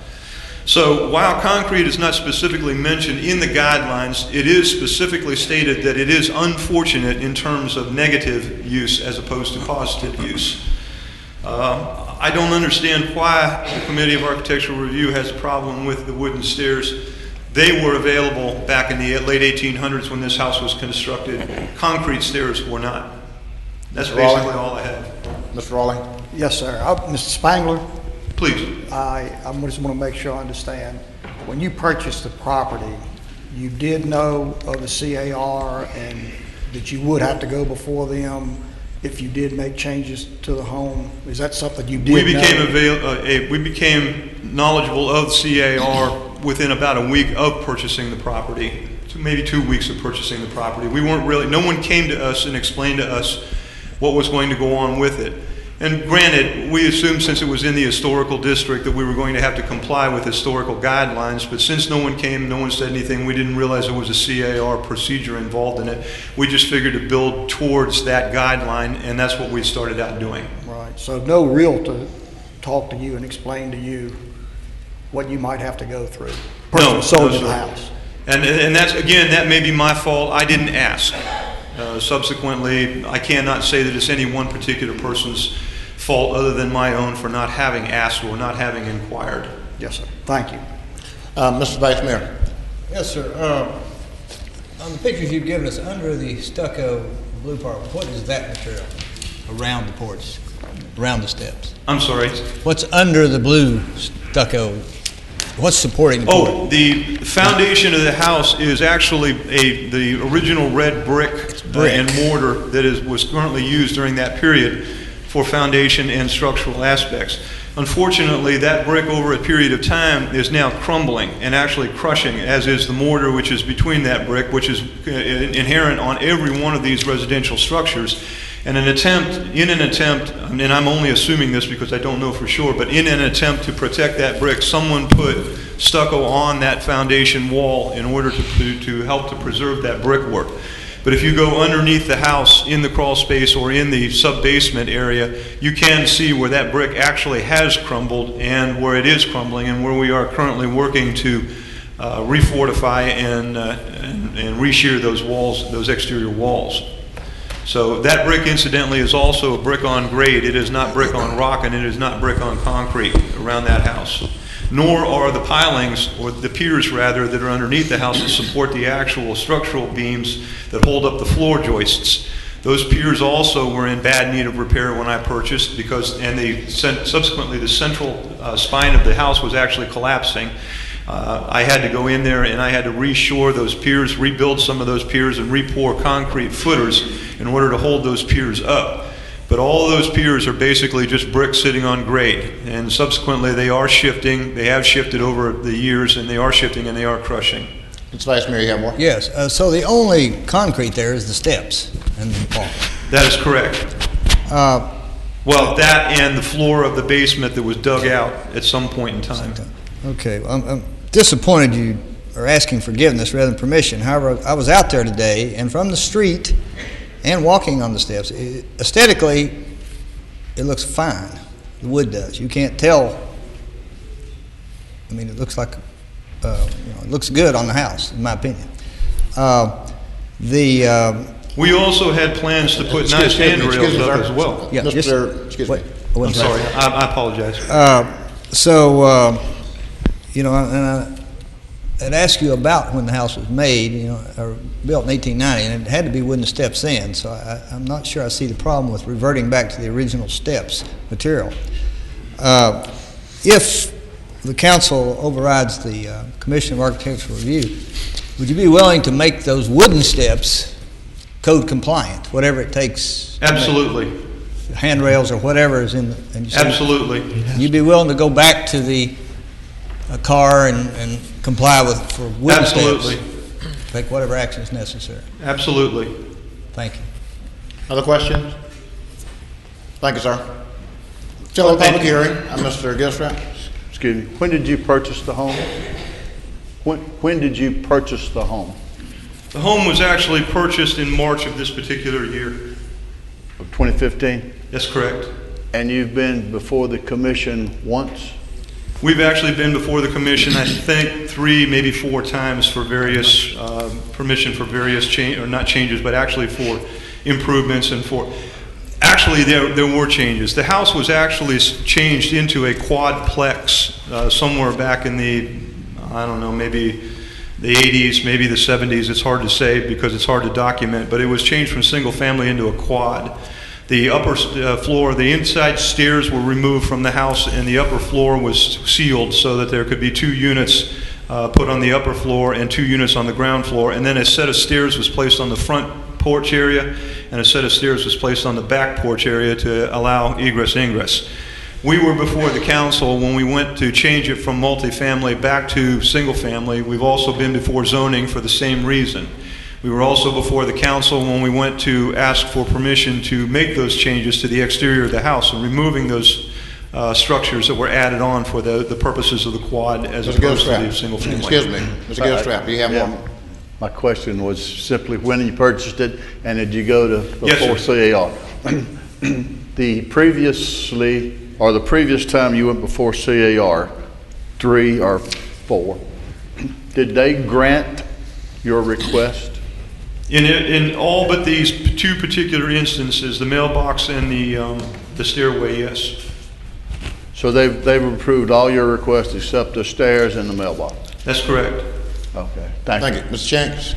So while concrete is not specifically mentioned in the guidelines, it is specifically stated that it is unfortunate in terms of negative use as opposed to positive use. I don't understand why the Committee of Architectural Review has a problem with the wooden stairs. They were available back in the late 1800s when this house was constructed. Concrete stairs were not. That's basically all I have. Mr. Raleigh? Yes, sir. Mr. Spangler? Please. I just want to make sure I understand. When you purchased the property, you did know of the CAR and that you would have to go before them if you did make changes to the home? Is that something you did know? We became knowledgeable of CAR within about a week of purchasing the property, maybe 2 weeks of purchasing the property. No one came to us and explained to us what was going to go on with it. And granted, we assumed since it was in the historical district that we were going to have to comply with historical guidelines, but since no one came, no one said anything, we didn't realize there was a CAR procedure involved in it. We just figured to build towards that guideline, and that's what we started out doing. Right, so no realtor talked to you and explained to you what you might have to go through. No, sold no, the house. And that's, again, that may be my fault. I didn't ask. Subsequently, I cannot say that it's any one particular person's fault other than my own for not having asked or not having inquired. Yes, sir. Thank you. Mr. Vice Mayor. Yes, sir. On the pictures you've given us, under the stucco blue part, what is that material around the porch, around the steps? I'm sorry? What's under the blue stucco? What's supporting the porch? Oh, the foundation of the house is actually the original red brick, and mortar that was currently used during that period for foundation and structural aspects. Unfortunately, that brick over a period of time is now crumbling and actually crushing, as is the mortar which is between that brick, which is inherent on every one of these residential structures. And in an attempt, and I'm only assuming this because I don't know for sure, but in an attempt to protect that brick, someone put stucco on that foundation wall in order to help to preserve that brickwork. But if you go underneath the house in the crawl space or in the sub-basement area, you can see where that brick actually has crumbled and where it is crumbling and where we are currently working to refortify and re-shear those walls, those exterior walls. So that brick, incidentally, is also a brick on grade. It is not brick on rock, and it is not brick on concrete around that house. Nor are the pilings, or the piers rather, that are underneath the house that support the actual structural beams that hold up the floor joists. Those piers also were in bad need of repair when I purchased subsequently the central spine of the house was actually collapsing. I had to go in there and I had to reshore those piers, rebuild some of those piers, and re-pour concrete footers in order to hold those piers up. But all those piers are basically just bricks sitting on grade, and subsequently they are shifting. They have shifted over the years, and they are shifting and they are crushing. Mr. Vice Mayor, you have more? Yes. So the only concrete there is the steps and the wall. That is correct. Well, that and the floor of the basement that was dug out at some point in time. Okay. I'm disappointed you are asking forgiveness rather than permission. However, I was out there today, and from the street and walking on the steps, aesthetically, it looks fine. The wood does. You can't tell. I mean, it looks like, it looks good on the house, in my opinion. We also had plans to put nice handrails up as well. Yeah, Excuse me. I'm sorry. I apologize. And I'd ask you about when the house was made, or built in 1890, and it had to be wooden steps in, so I'm not sure I see the problem with reverting back to the original steps material. If the council overrides the Commission of Architectural Review, would you be willing to make those wooden steps code compliant, whatever it takes? Absolutely. Handrails or whatever is in Absolutely. You'd be willing to go back to the car and comply for wooden Absolutely. steps? Take whatever action is necessary. Absolutely. Thank you. Other questions? Thank you, sir. Still in public hearing. Mr. Gilstrap. Excuse me. When did you purchase the home? When did you purchase the home? The home was actually purchased in March of this particular year. Of 2015? That's correct. And you've been before the commission once? We've actually been before the commission, I think, 3, maybe 4 times for various permission for various not changes, but actually for improvements and for. Actually, there were changes. The house was actually changed into a quadplex somewhere back in the, I don't know, maybe the 80s, maybe the 70s. It's hard to say because it's hard to document, but it was changed from single family into a quad. The upper floor, the inside stairs were removed from the house, and the upper floor was sealed so that there could be 2 units put on the upper floor and 2 units on the ground floor. And then a set of stairs was placed on the front porch area, and a set of stairs was placed on the back porch area to allow egress-ingress. We were before the council when we went to change it from multifamily back to single family. We've also been before zoning for the same reason. We were also before the council when we went to ask for permission to make those changes to the exterior of the house and removing those structures that were added on for the purposes of the quad as opposed to the single family. Excuse me, Mr. Gilstrap, do you have more? My question was simply when you purchased it, and did you go to before CAR? The previous time you went before CAR, 3 or 4, did they grant your request? In all but these two particular instances, the mailbox and the stairway, yes. So they've approved all your requests except the stairs and the mailbox? That's correct. Okay, thank you. Thank you. Mr. Shanks?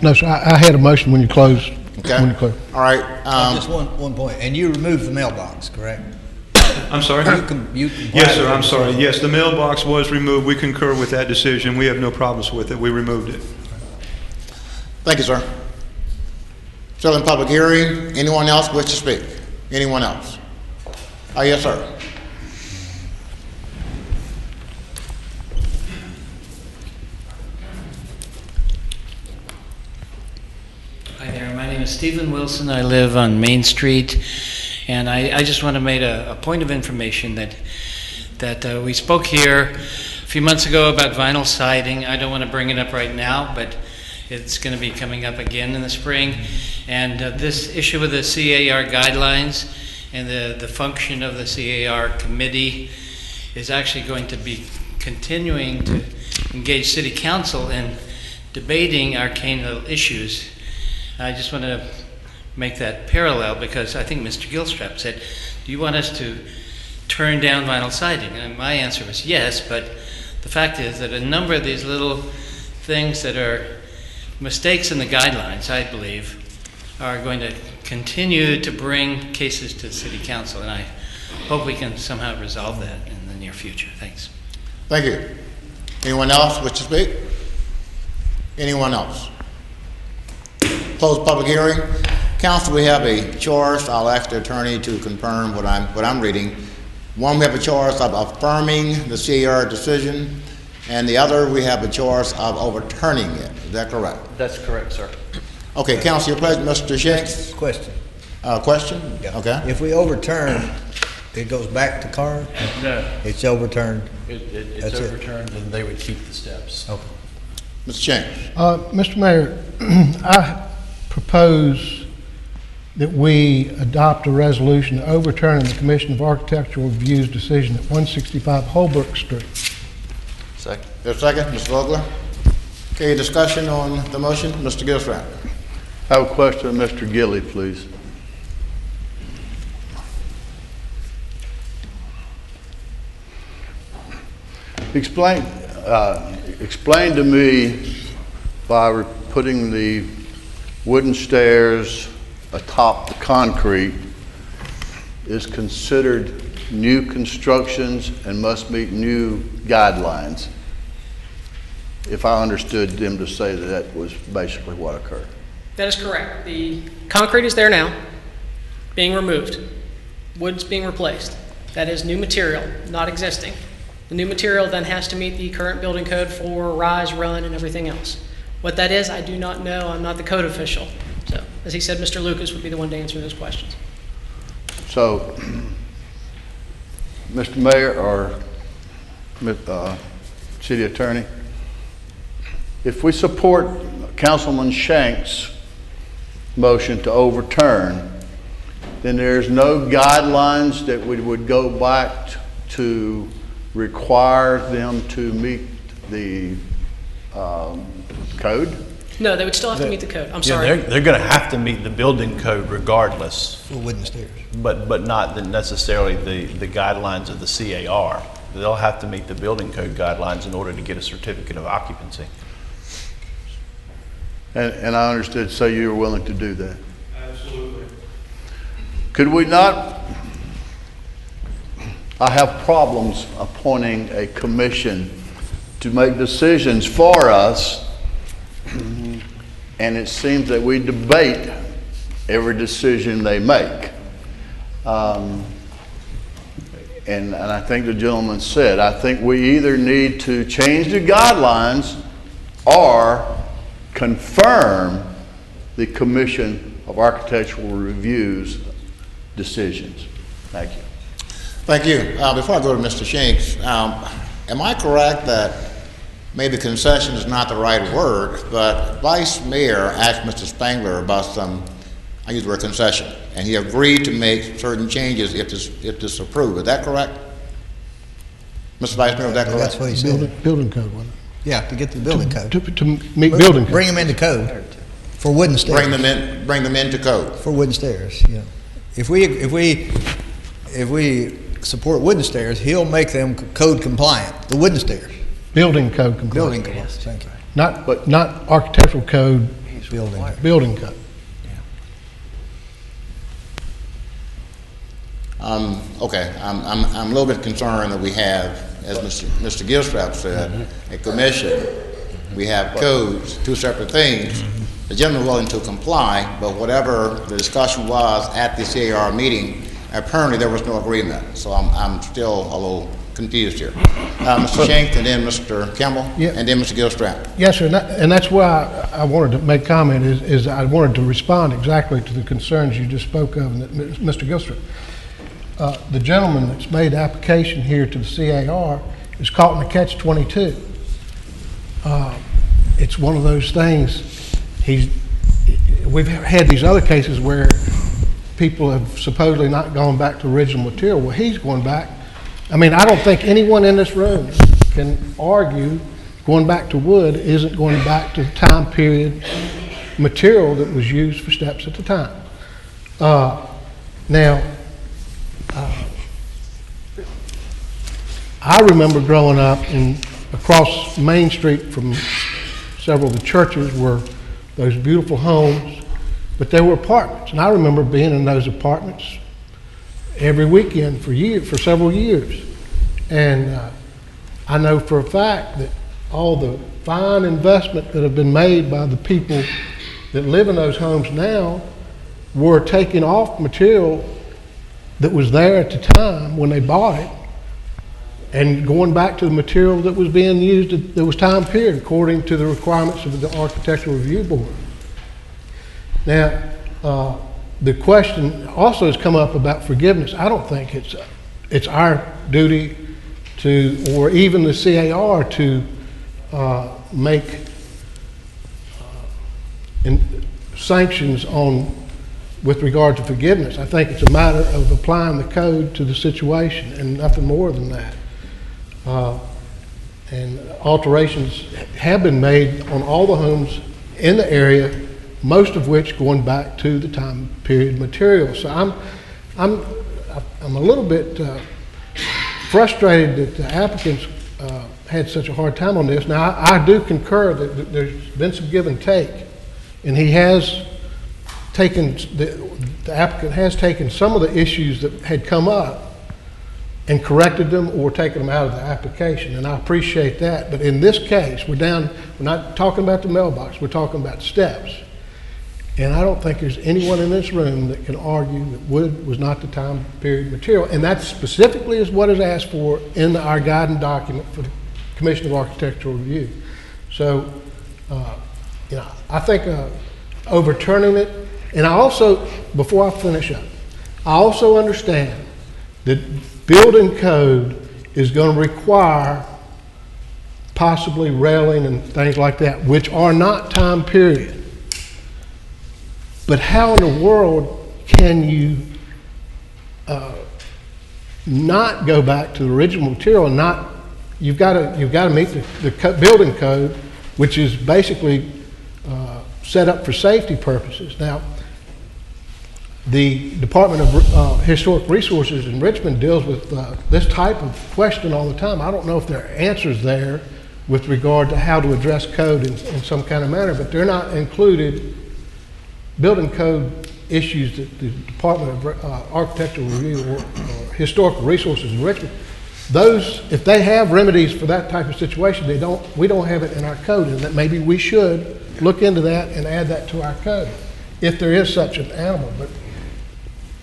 No, sir, I had a motion when you closed. Okay. When you closed. All right. Just one point, and you removed the mailbox, correct? I'm sorry? You Yes, sir, I'm sorry. Yes, the mailbox was removed. We concur with that decision. We have no problems with it. We removed it. Thank you, sir. Still in public hearing. Anyone else wish to speak? Anyone else? Yes, sir. Hi there, my name is Stephen Wilson. I live on Main Street, and I just want to make a point of information that we spoke here a few months ago about vinyl siding. I don't want to bring it up right now, but it's going to be coming up again in the spring. And this issue with the CAR guidelines and the function of the CAR committee is actually going to be continuing to engage City Council in debating arcane little issues. I just want to make that parallel because I think Mr. Gilstrap said, do you want us to turn down vinyl siding? And my answer was yes, but the fact is that a number of these little things that are mistakes in the guidelines, I believe, are going to continue to bring cases to the City Council, and I hope we can somehow resolve that in the near future. Thanks. Thank you. Anyone else wish to speak? Anyone else? Close public hearing. Council, we have a choice. I'll ask the attorney to confirm what I'm reading. One, we have a choice of affirming the CAR decision, and the other, we have a choice of overturning it. Is that correct? That's correct, sir. Okay, Council, your pleasure. Mr. Shanks? Question. Question? Yeah. Okay. If we overturn, it goes back to CAR? No. It's overturned? It's That's it. overturned, and they would keep the steps. Okay. Mr. Shanks? Mr. Mayor, I propose that we adopt a resolution overturning the Commission of Architectural Review's decision at 165 Holbrook Street. Second. There's a second, Mr. Vogler. Okay, discussion on the motion, Mr. Gilstrap. I have a question of Mr. Gilly, please. Explain to me by putting the wooden stairs atop the concrete is considered new constructions and must meet new guidelines. If I understood them to say that that was basically what occurred. That is correct. The concrete is there now, being removed. Wood's being replaced. That is new material, not existing. The new material then has to meet the current building code for rise, run, and everything else. What that is, I do not know. I'm not the code official. So, as he said, Mr. Lucas would be the one to answer those questions. So, Mr. Mayor or City Attorney, if we support Councilman Shanks' motion to overturn, then there's no guidelines that we would go back to require them to meet the code? No, they would still have to meet the code. I'm Yeah, sorry. they're going to have to meet the building code regardless. For wooden stairs. But not necessarily the guidelines of the CAR. They'll have to meet the building code guidelines in order to get a certificate of occupancy. And I understood, so you were willing to do that. Absolutely. Could we not, I have problems appointing a commission to make decisions for us, and it seems that we debate every decision they make. And I think the gentleman said, I think we either need to change the guidelines or confirm the Commission of Architectural Review's decisions. Thank you. Thank you. Before I go to Mr. Shanks, am I correct that maybe concession is not the right word, but Vice Mayor asked Mr. Spangler about some, I use the word concession, and he agreed to make certain changes if this approved. Is that correct? Mr. Vice Mayor, is that correct? That's what he said. Building code, wasn't it? Yeah, to get the building code. To meet building code. Bring them into code. For wooden stairs. bring them into code. For wooden stairs, yeah. If we support wooden stairs, he'll make them code compliant, the wooden stairs. Building code compliant. Building code, thank you. Not architectural code, building code. Okay, I'm a little bit concerned that we have, as Mr. Gilstrap said, a commission. We have codes, two separate things. The gentleman willing to comply, but whatever the discussion was at the CAR meeting, apparently there was no agreement. So I'm still a little confused here. Mr. Schenck, and then Mr. Campbell, and then Mr. Gilstrap. Yes, sir, and that's why I wanted to make comment, is I wanted to respond exactly to the concerns you just spoke of, Mr. Gilstrap. The gentleman that's made the application here to the CAR is caught in a catch-22. It's one of those things, we've had these other cases where people have supposedly not gone back to original material. Well, he's going back. I mean, I don't think anyone in this room can argue going back to wood isn't going back to the time period material that was used for steps at the time. Now, I remember growing up across Main Street from several of the churches were those beautiful homes, but they were apartments. And I remember being in those apartments every weekend for several years. And I know for a fact that all the fine investment that have been made by the people that live in those homes now were taking off material that was there at the time when they bought it and going back to the material that was being used that was time period according to the requirements of the Architectural Review Board. Now, the question also has come up about forgiveness. I don't think it's our duty to, or even the CAR to make sanctions with regard to forgiveness. I think it's a matter of applying the code to the situation and nothing more than that. And alterations have been made on all the homes in the area, most of which going back to the time period material. So I'm a little bit frustrated that the applicants had such a hard time on this. Now I do concur that there's been some give and take, and he has taken the applicant has taken some of the issues that had come up and corrected them or taken them out of the application, and I appreciate that. But in this case, we're not talking about the mailbox, we're talking about steps. And I don't think there's anyone in this room that can argue that wood was not the time period material, and that specifically is what is asked for in our guiding document for the Commission of Architectural Review. So, I think overturning it, and I also, before I finish up, I also understand that building code is going to require possibly railing and things like that, which are not time period. But how in the world can you not go back to the original material and not? You've got to meet the building code, which is basically set up for safety purposes. Now, the Department of Historic Resources in Richmond deals with this type of question all the time. I don't know if there are answers there with regard to how to address code in some kind of manner, but they're not included. Building code issues that the Department of Architectural Review or Historical Resources in Richmond, those, if they have remedies for that type of situation, we don't have it in our code, and that maybe we should look into that and add that to our code, if there is such an animal. But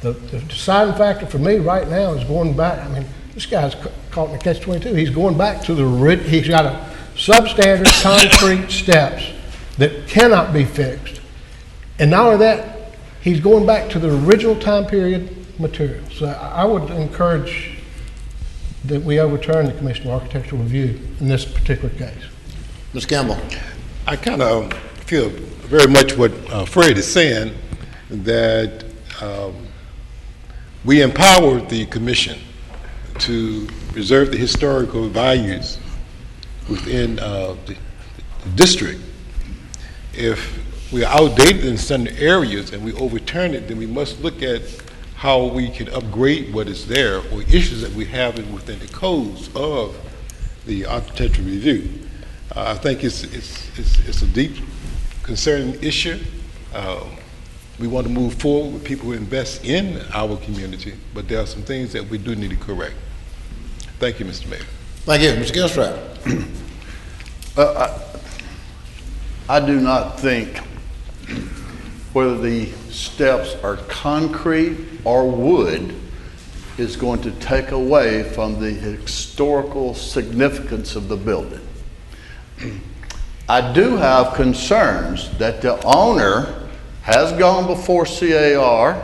the deciding factor for me right now is going back. I mean, this guy's caught in a catch-22. He's going back to he's got a substandard concrete steps that cannot be fixed. And not only that, he's going back to the original time period material. So I would encourage that we overturn the Commission of Architectural Review in this particular case. Ms. Campbell. I kind of feel very much what Fred is saying, that we empowered the commission to preserve the historical values within the district. If we are outdated in certain areas and we overturn it, then we must look at how we can upgrade what is there or issues that we have within the codes of the architectural review. I think it's a deep concerning issue. We want to move forward with people who invest in our community, but there are some things that we do need to correct. Thank you, Mr. Mayor. Thank you. Mr. Gilstrap. I do not think whether the steps are concrete or wood is going to take away from the historical significance of the building. I do have concerns that the owner has gone before CAR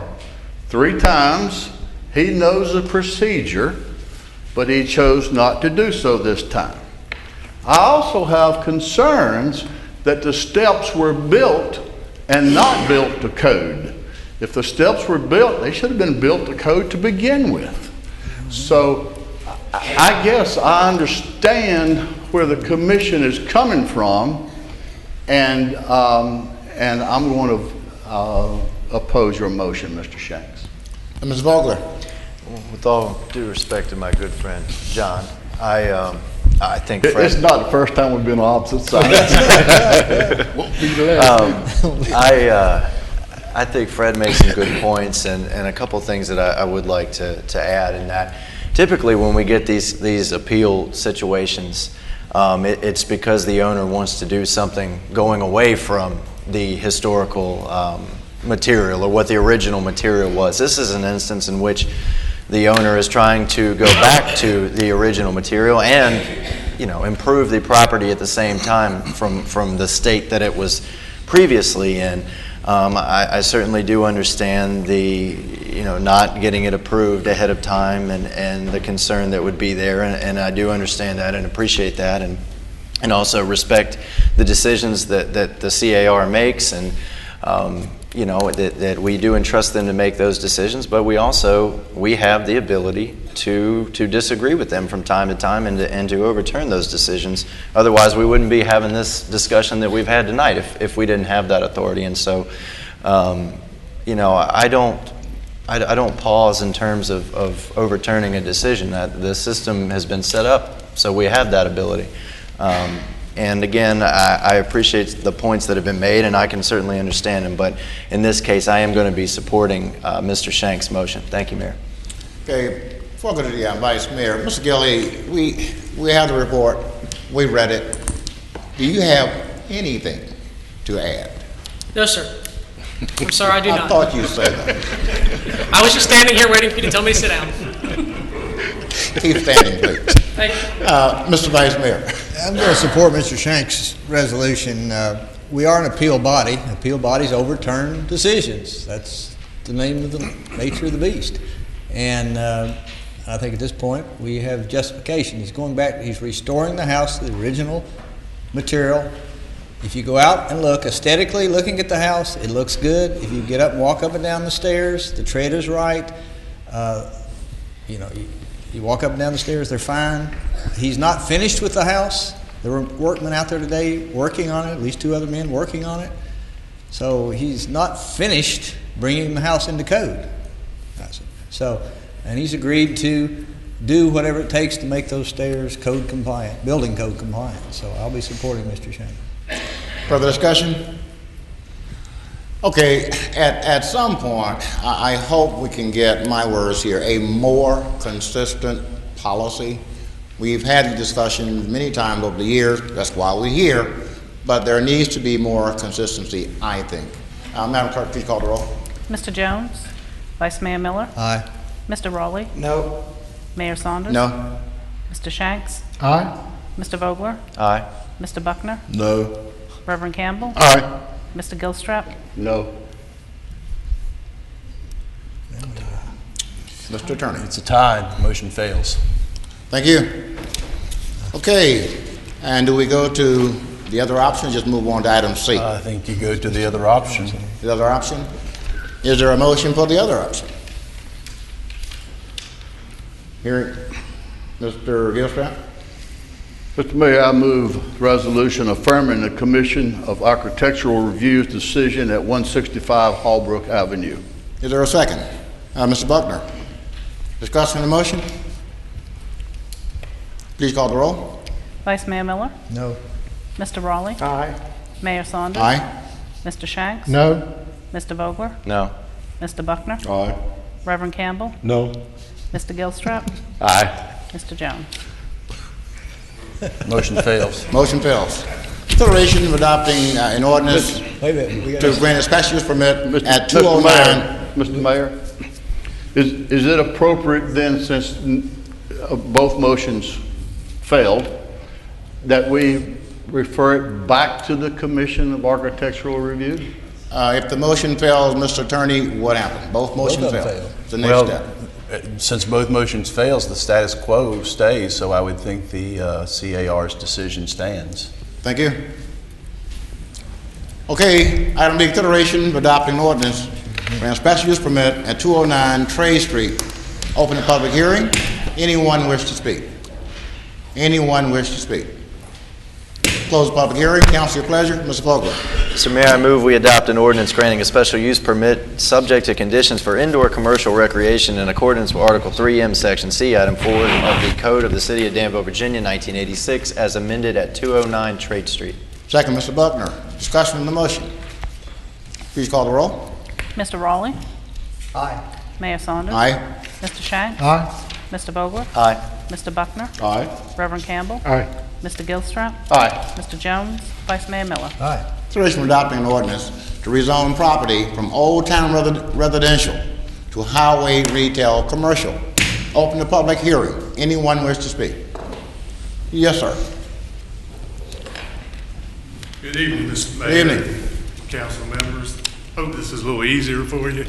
3 times. He knows the procedure, but he chose not to do so this time. I also have concerns that the steps were built and not built to code. If the steps were built, they should have been built to code to begin with. So I guess I understand where the commission is coming from, and I'm going to oppose your motion, Mr. Shanks. Ms. Vogler. With all due respect to my good friend, John, I think Fred... It's not the first time we've been on opposite sides. Won't be the last. I think Fred makes some good points, and a couple things that I would like to add in that. Typically, when we get these appeal situations, it's because the owner wants to do something going away from the historical material or what the original material was. This is an instance in which the owner is trying to go back to the original material and, improve the property at the same time from the state that it was previously in. I certainly do understand the, not getting it approved ahead of time and the concern that would be there, and I do understand that and appreciate that, and also respect the decisions that the CAR makes, and that we do entrust them to make those decisions, but we have the ability to disagree with them from time to time and to overturn those decisions. Otherwise, we wouldn't be having this discussion that we've had tonight if we didn't have that authority. And so, I don't pause in terms of overturning a decision. The system has been set up, so we have that ability. And again, I appreciate the points that have been made, and I can certainly understand them. But in this case, I am going to be supporting Mr. Shank's motion. Thank you, Mayor. Okay, before I go to the Vice Mayor, Mr. Gilley, we have the report. We read it. Do you have anything to add? No, sir. I'm sorry, I do not. I thought you said that. I was just standing here waiting for you to tell me to sit down. Keep standing, please. Thank you. Mr. Vice Mayor. I'm going to support Mr. Shank's resolution. We are an appeal body. Appeal bodies overturn decisions. That's the name of the nature of the beast. And I think at this point we have justification. He's going back, he's restoring the house to the original material. If you go out and look, aesthetically looking at the house, it looks good. If you get up and walk up and down the stairs, the tread is right. You walk up and down the stairs, they're fine. He's not finished with the house. There were workmen out there today working on it, at least 2 other men working on it. So he's not finished bringing the house into code. So, and he's agreed to do whatever it takes to make those stairs code compliant, building code compliant. So I'll be supporting Mr. Shank. Further discussion? Okay, at some point, I hope we can get, my words here, a more consistent policy. We've had the discussion many times over the years, that's why we're here, but there needs to be more consistency, I think. Madam Clerk, please call the roll. Mr. Jones? Vice Mayor Miller? Aye. Mr. Rowley? No. Mayor Saunders? No. Mr. Shanks? Aye. Mr. Vogler? Aye. Mr. Buckner? No. Reverend Campbell? Aye. Mr. Gilstrap? No. Mr. Attorney. It's a tie. Motion fails. Thank you. Okay, and do we go to the other option, just move on to item C? I think you go to the other option. The other option? Is there a motion for the other option? Hearing, Mr. Gilstrap? Mr. Mayor, I move resolution affirming the Commission of Architectural Review's decision at 165 Holbrook Avenue. Is there a second? Mr. Buckner. Discussing the motion? Please call the roll. Vice Mayor Miller, No. Mr. Raleigh, Aye. Mayor Saunders. Aye. Mr. Shanks. No. Mr. Vogler, No. Mr. Buckner, Aye. Reverend Campbell, No. Mr. Gilstrap, Aye. Mr. Jones. Motion fails. Motion fails. Consideration of adopting an ordinance Wait a minute. We to got grant a special use permit at Mr. 209. Mr. Mayor, is it appropriate then, since both motions failed, that we refer it back to the Commission of Architectural Review? If the motion fails, Mr. Attorney, what happened? Both motions of them fail. fail. It's the next Well, step. since both motions fails, the status quo stays, so I would think the CAR's decision stands. Thank you. Okay, item B, consideration of adopting an ordinance grant special use permit at 209 Trade Street. Open the public hearing. Anyone wish to speak? Anyone wish to speak? Close the public hearing. Council, your pleasure. Mr. Vogler. Mr. Mayor, I move we adopt an ordinance granting a special use permit subject to conditions for indoor commercial recreation in accordance with Article 3M, Section C, Item 4 of the Code of the City of Danville, Virginia, 1986, as amended at 209 Trade Street. Second, Mr. Buckner. Discussion on the motion. Please call the roll. Mr. Raleigh, Aye. Mayor Saunders. Aye. Mr. Shanks. Aye. Mr. Vogler, Aye. Mr. Buckner, Aye. Reverend Campbell, Aye. Mr. Gilstrap, Aye. Mr. Jones, Vice Mayor Miller. Aye. Consideration of adopting an ordinance to rezone property from Old Town Residential to Highway Retail Commercial. Open the public hearing. Anyone wish to speak? Yes, sir. Good evening, Mr. Mayor. Good evening. Council members. Hope this is a little easier for you.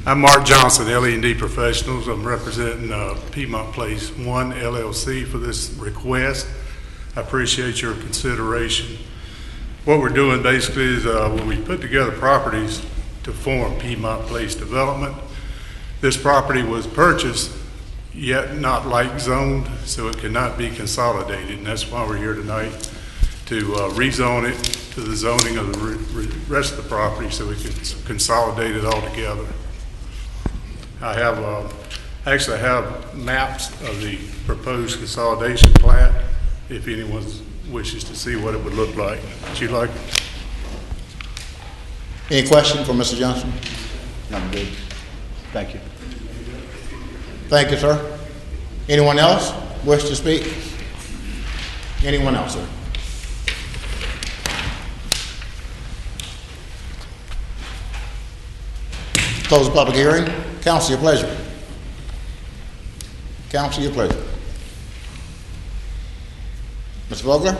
I'm Mark Johnson, L&D Professionals. I'm representing Piedmont Place 1 LLC for this request. I appreciate your consideration. What we're doing basically is when we put together properties to form Piedmont Place Development, this property was purchased yet not like zoned, so it cannot be consolidated, and that's why we're here tonight, to rezone it to the zoning of the rest of the property so we can consolidate it all together. I have, actually I have maps of the proposed consolidation plat if anyone wishes to see what it would look like. Would you like? Any question for Mr. Johnson? I'm good. Thank you. Thank you, sir. Anyone else wish to speak? Anyone else, sir? Close the public hearing. Council, your pleasure. Council, your pleasure. Mr. Vogler?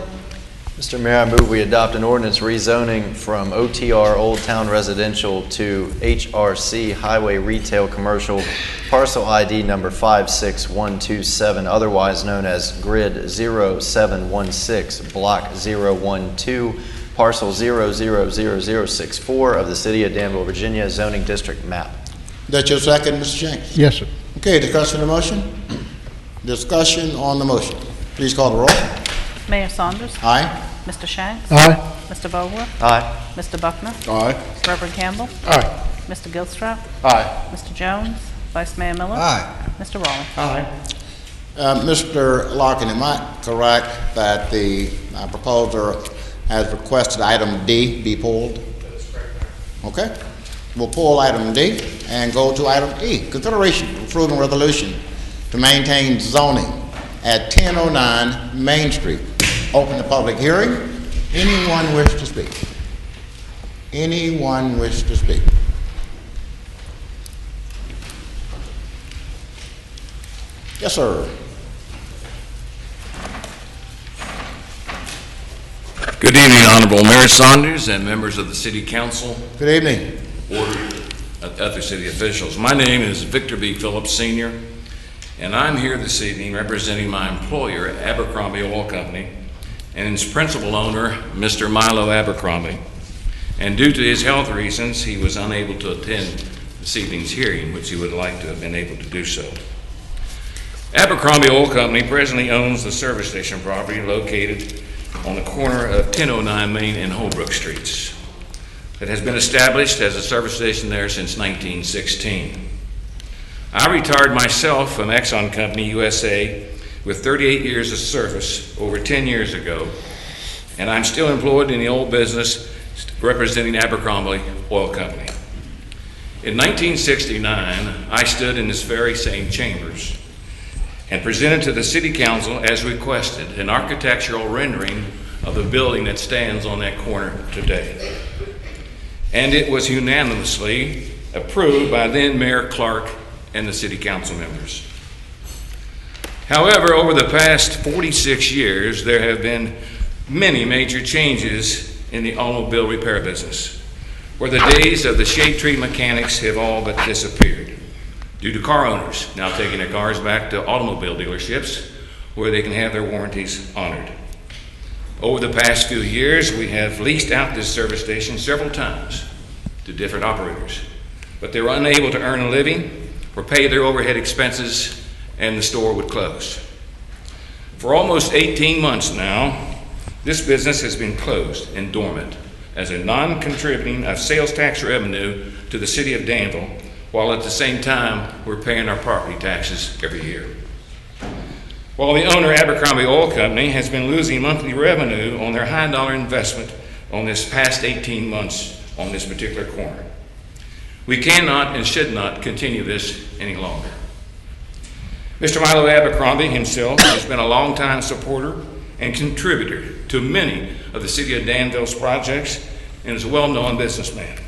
Mr. Mayor, I move we adopt an ordinance rezoning from OTR Old Town Residential to HRC Highway Retail Commercial, parcel ID number 56127, otherwise known as Grid 0716, Block 012, parcel 000064 of the City of Danville, Virginia, zoning district map. That's your second, Mr. Shanks? Yes, sir. Okay, discussion on the motion? Discussion on the motion. Please call the roll. Mayor Saunders. Aye. Mr. Shanks. Aye. Mr. Vogler, Aye. Mr. Buckner, Aye. Reverend Campbell, Aye. Mr. Gilstrap, Aye. Mr. Jones, Vice Mayor Miller. Aye. Mr. Raleigh. Aye. Mr. Larkin, am I correct that the proposer has requested item D be pulled? That's correct. Okay. We'll pull item D and go to item E. Consideration of approving resolution to maintain zoning at 1009 Main Street. Open the public hearing. Anyone wish to speak? Anyone wish to speak? Yes, sir. Good evening, Honorable Mayor Saunders and members of the City Council, Good evening. Board of other city officials. My name is Victor B. Phillips Sr., and I'm here this evening representing my employer, Abercrombie Oil Company, and its principal owner, Mr. Milo Abercrombie. And due to his health reasons, he was unable to attend this evening's hearing, which he would like to have been able to do so. Abercrombie Oil Company presently owns the service station property located on the corner of 1009 Main and Holbrook Streets. It has been established as a service station there since 1916. I retired myself from Exxon Company USA with 38 years of service over 10 years ago, and I'm still employed in the old business representing Abercrombie Oil Company. In 1969, I stood in this very same chambers and presented to the City Council as requested an architectural rendering of the building that stands on that corner today. And it was unanimously approved by then Mayor Clark and the City Council members. However, over the past 46 years, there have been many major changes in the automobile repair business, where the days of the shade tree mechanics have all but disappeared, due to car owners now taking their cars back to automobile dealerships where they can have their warranties honored. Over the past few years, we have leased out this service station several times to different operators, but they were unable to earn a living or pay their overhead expenses, and the store would close. For almost 18 months now, this business has been closed and dormant as a non-contributing of sales tax revenue to the city of Danville, while at the same time we're paying our property taxes every year. While the owner, Abercrombie Oil Company, has been losing monthly revenue on their high dollar investment on this past 18 months on this particular corner. We cannot and should not continue this any longer. Mr. Milo Abercrombie himself has been a longtime supporter and contributor to many of the City of Danville's projects and is a well-known businessman,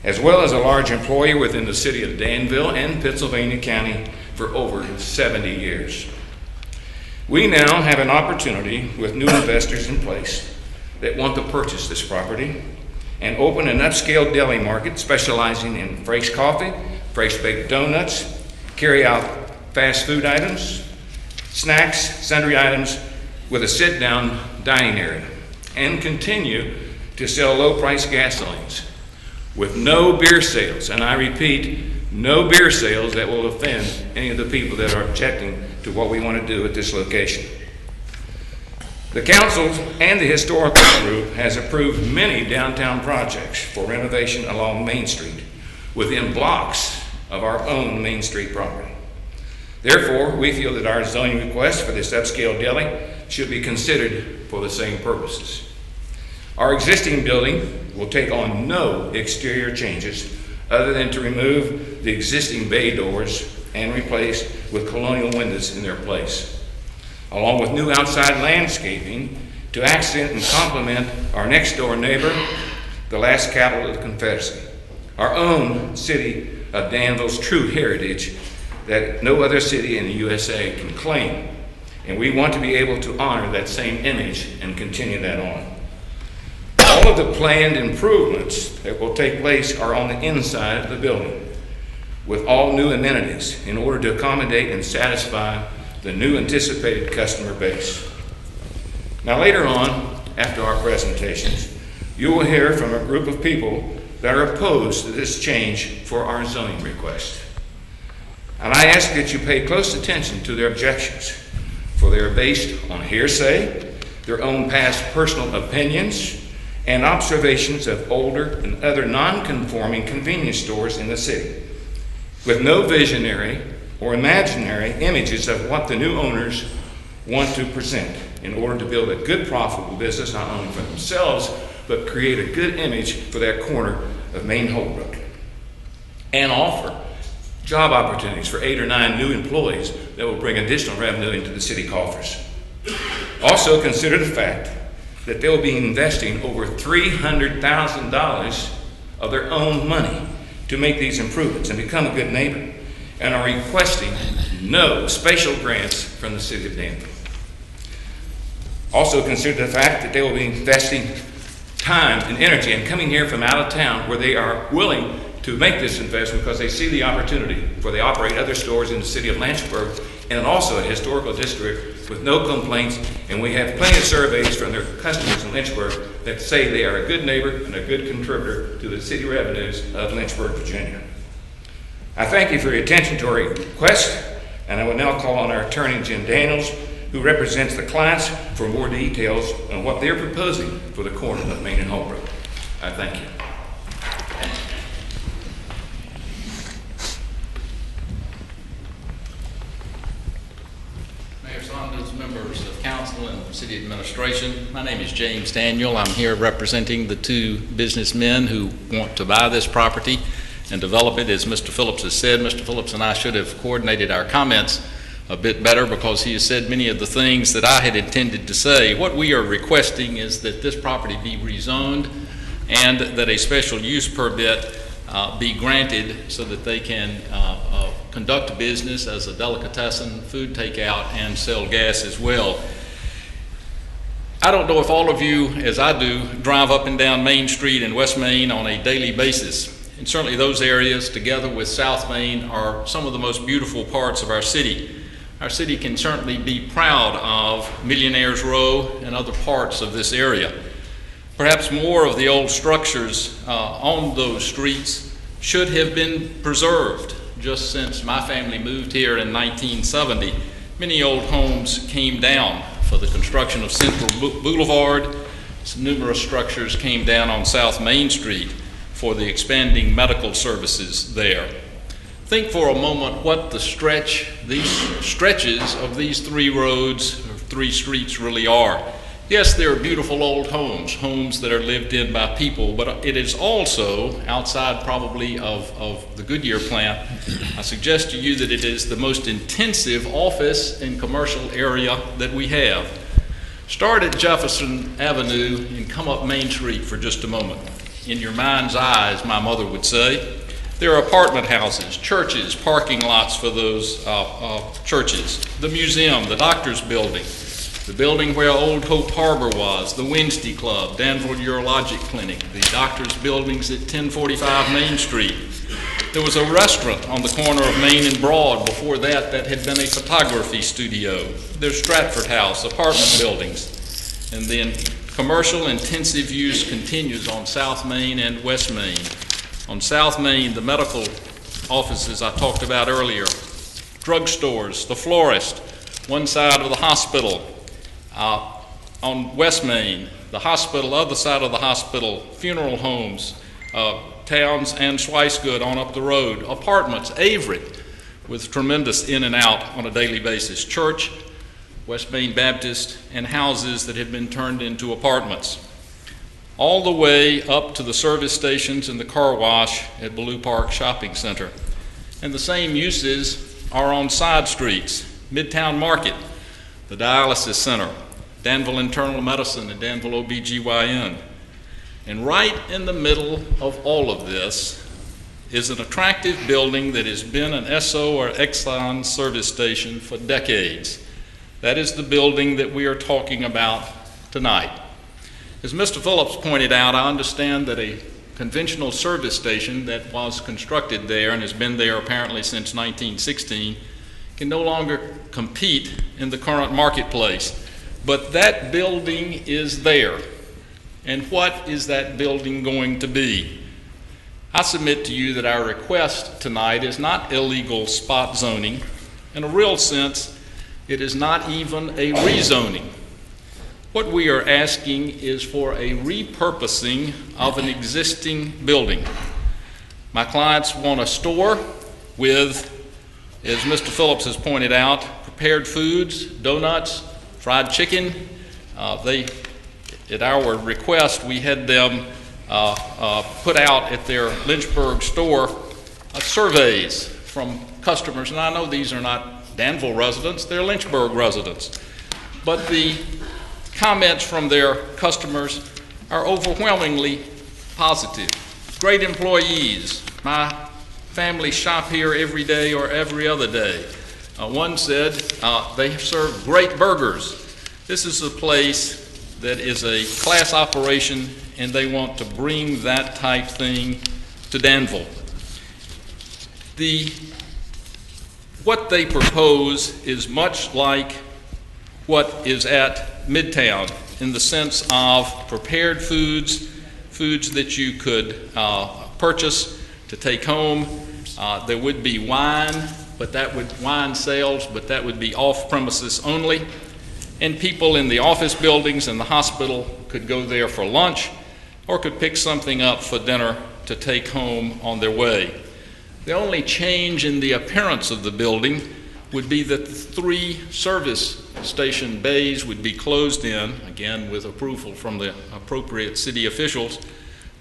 as well as a large employer within the City of Danville and Pittsylvania County for over 70 years. We now have an opportunity with new investors in place that want to purchase this property and open an upscale deli market specializing in fresh coffee, fresh baked donuts, carry out fast food items, snacks, sundry items with a sit-down dining area, and continue to sell low-priced gasolines with no beer sales, and I repeat, no beer sales that will offend any of the people that are objecting to what we want to do at this location. The council and the historical group has approved many downtown projects for renovation along Main Street within blocks of our own Main Street property. Therefore, we feel that our zoning request for this upscale deli should be considered for the same purposes. Our existing building will take on no exterior changes other than to remove the existing bay doors and replace with colonial windows in their place, along with new outside landscaping to accent and complement our next door neighbor, the last capital of the Confederacy, our own city of Danville's true heritage that no other city in the USA can claim. And we want to be able to honor that same image and continue that on. All of the planned improvements that will take place are on the inside of the building, with all new amenities in order to accommodate and satisfy the new anticipated customer base. Now later on, after our presentations, you will hear from a group of people that are opposed to this change for our zoning request. And I ask that you pay close attention to their objections, for they are based on hearsay, their own past personal opinions, and observations of older and other non-conforming convenience stores in the city, with no visionary or imaginary images of what the new owners want to present in order to build a good, profitable business, not only for themselves, but create a good image for that corner of Main Holbrook, and offer job opportunities for 8 or 9 new employees that will bring additional revenue into the city coffers. Also consider the fact that they'll be investing over $300,000 of their own money to make these improvements and become a good neighbor, and are requesting no special grants from the city of Danville. Also consider the fact that they will be investing time and energy and coming here from out of town where they are willing to make this investment because they see the opportunity, for they operate other stores in the city of Lynchburg and also a historical district with no complaints, and we have plenty of surveys from their customers in Lynchburg that say they are a good neighbor and a good contributor to the city revenues of Lynchburg, Virginia. I thank you for your attention to our request And I will now call on our attorney, Jim Daniels, who represents the clients, for more details on what they're proposing for the corner of Main and Holbrook. I thank you. Mayor Saunders, members of council and city administration, my name is James Daniel. I'm here representing the two businessmen who want to buy this property and develop it. As Mr. Phillips has said, Mr. Phillips and I should have coordinated our comments a bit better because he has said many of the things that I had intended to say. What we are requesting is that this property be rezoned and that a special use permit be granted so that they can conduct business as a delicatessen, food takeout, and sell gas as well. I don't know if all of you, as I do, drive up and down Main Street in West Main on a daily basis. And certainly those areas, together with South Main, are some of the most beautiful parts of our city. Our city can certainly be proud of Millionaire's Row and other parts of this area. Perhaps more of the old structures on those streets should have been preserved. Just since my family moved here in 1970, many old homes came down for the construction of Central Boulevard. Numerous structures came down on South Main Street for the expanding medical services there. Think for a moment what these stretches of these three roads, or three streets really are. Yes, there are beautiful old homes that are lived in by people, but it is also, outside probably of the Goodyear plant, I suggest to you that it is the most intensive office and commercial area that we have. Start at Jefferson Avenue and come up Main Street for just a moment. In your mind's eye, as my mother would say, there are apartment houses, churches, parking lots for those churches, the museum, the doctor's building, the building where Old Hope Harbor was, the Wednesday Club, Danville Urologic Clinic, the doctor's buildings at 1045 Main Street. There was a restaurant on the corner of Main and Broad before that had been a photography studio. There's Stratford House, apartment buildings, and then commercial intensive use continues on South Main and West Main. On South Main, the medical offices I talked about earlier, drugstores, the florist, one side of the hospital. On West Main, the hospital, other side of the hospital, funeral homes, Towns and Schweissgood on up the road, apartments, Avery, with tremendous in and out on a daily basis, church, West Main Baptist, and houses that have been turned into apartments, all the way up to the service stations and the car wash at Blue Park Shopping Center. And the same uses are on side streets, Midtown Market, the dialysis center, Danville Internal Medicine and Danville OBGYN. And right in the middle of all of this is an attractive building that has been an Esso or Exxon service station for decades. That is the building that we are talking about tonight. As Mr. Phillips pointed out, I understand that a conventional service station that was constructed there and has been there apparently since 1916 can no longer compete in the current marketplace. But that building is there. And what is that building going to be? I submit to you that our request tonight is not illegal spot zoning. In a real sense, it is not even a rezoning. What we are asking is for a repurposing of an existing building. My clients want a store with, as Mr. Phillips has pointed out, prepared foods, donuts, fried chicken. At our request, we had them put out at their Lynchburg store surveys from customers, and I know these are not Danville residents, they're Lynchburg residents. But the comments from their customers are overwhelmingly positive. Great employees. My family shop here every day or every other day. One said they serve great burgers. This is a place that is a class operation, and they want to bring that type thing to Danville. What they propose is much like what is at Midtown in the sense of prepared foods that you could purchase to take home. There would be wine, but wine sales, but that would be off premises only. And people in the office buildings and the hospital could go there for lunch or could pick something up for dinner to take home on their way. The only change in the appearance of the building would be that the 3 service station bays would be closed in, again with approval from the appropriate city officials,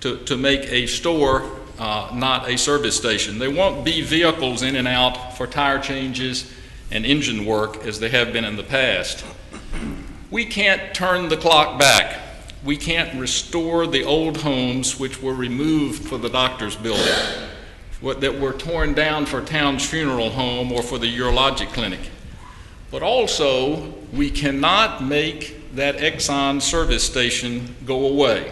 to make a store, not a service station. There won't be vehicles in and out for tire changes and engine work as they have been in the past. We can't turn the clock back. We can't restore the old homes which were removed for the doctor's building, that were torn down for Town's funeral home or for the urologic clinic. But also, we cannot make that Exxon service station go away.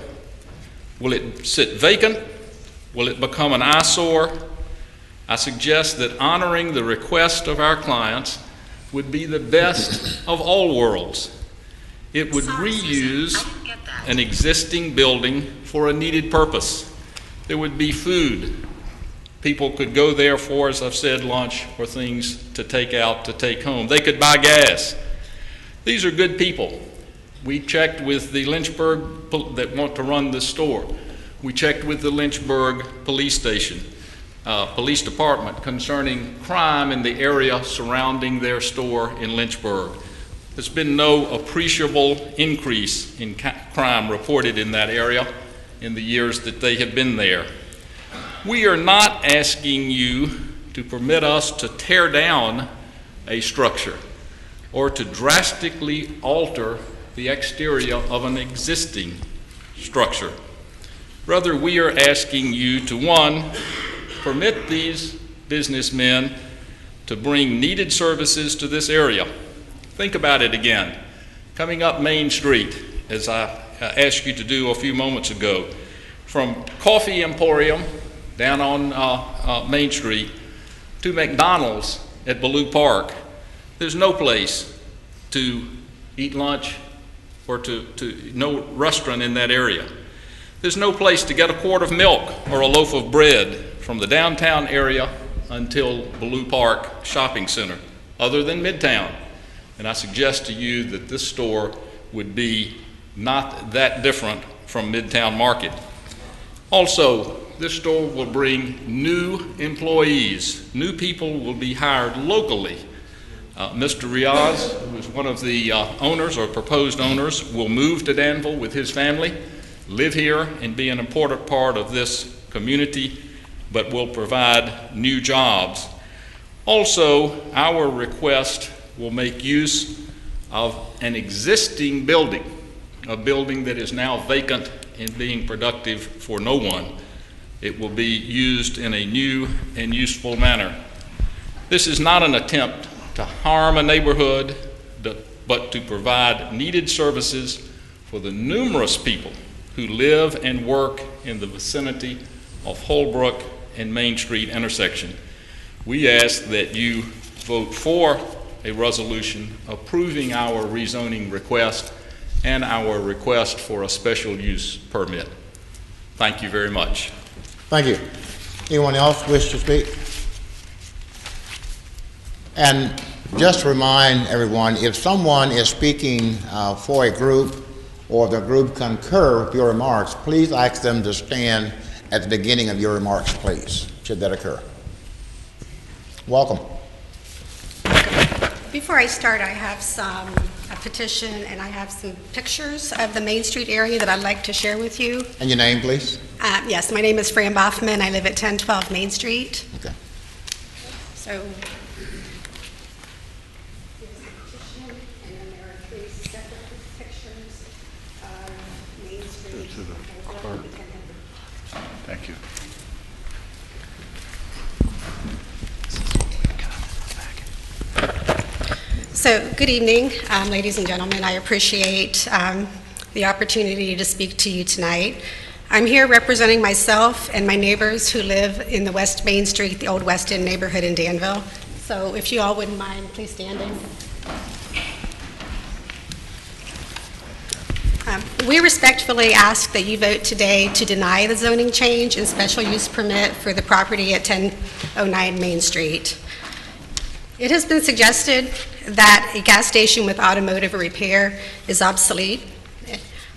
Will it sit vacant? Will it become an eyesore? I suggest that honoring the request of our clients would be the best of all worlds. It would reuse an existing building for a needed purpose. There would be food. People could go there for, as I've said, lunch or things to take out, to take home. They could buy gas. These are good people. We checked with the Lynchburg that want to run this store. We checked with the Lynchburg police station, police department concerning crime in the area surrounding their store in Lynchburg. There's been no appreciable increase in crime reported in that area in the years that they have been there. We are not asking you to permit us to tear down a structure or to drastically alter the exterior of an existing structure. Rather, we are asking you to, 1, permit these businessmen to bring needed services to this area. Think about it again. Coming up Main Street, as I asked you to do a few moments ago, from Coffee Emporium down on Main Street to McDonald's at Ballou Park, there's no place to eat lunch or no restaurant in that area. There's no place to get a quart of milk or a loaf of bread from the downtown area until Ballou Park Shopping Center, other than Midtown. And I suggest to you that this store would be not that different from Midtown Market. Also, this store will bring new employees. New people will be hired locally. Mr. Riaz, who is one of the owners or proposed owners, will move to Danville with his family, live here and be an important part of this community, but will provide new jobs. Also, our request will make use of an existing building, a building that is now vacant and being productive for no one. It will be used in a new and useful manner. This is not an attempt to harm a neighborhood, but to provide needed services for the numerous people who live and work in the vicinity of Holbrook and Main Street intersection. We ask that you vote for a resolution approving our rezoning request and our request for a special use permit. Thank you very much. Thank you. Anyone else wish to speak? And just to remind everyone, if someone is speaking for a group or the group concur with your remarks, please ask them to stand at the beginning of your remarks, please, should that occur. Welcome. Before I start, I have a petition and I have some pictures of the Main Street area that I'd like to share with you. And your name, please? Yes, my name is Fran Boffman. I live at 1012 Main Street. Okay. So, here's the petition, and then there are 3 separate pictures of Main Street. To the clerk. Thank you. So, good evening, ladies and gentlemen. I appreciate the opportunity to speak to you tonight. I'm here representing myself and my neighbors who live in the West Main Street, the old West End neighborhood in Danville. So if you all wouldn't mind, please standing. We respectfully ask that you vote today to deny the zoning change and special use permit for the property at 1009 Main Street. It has been suggested that a gas station with automotive repair is obsolete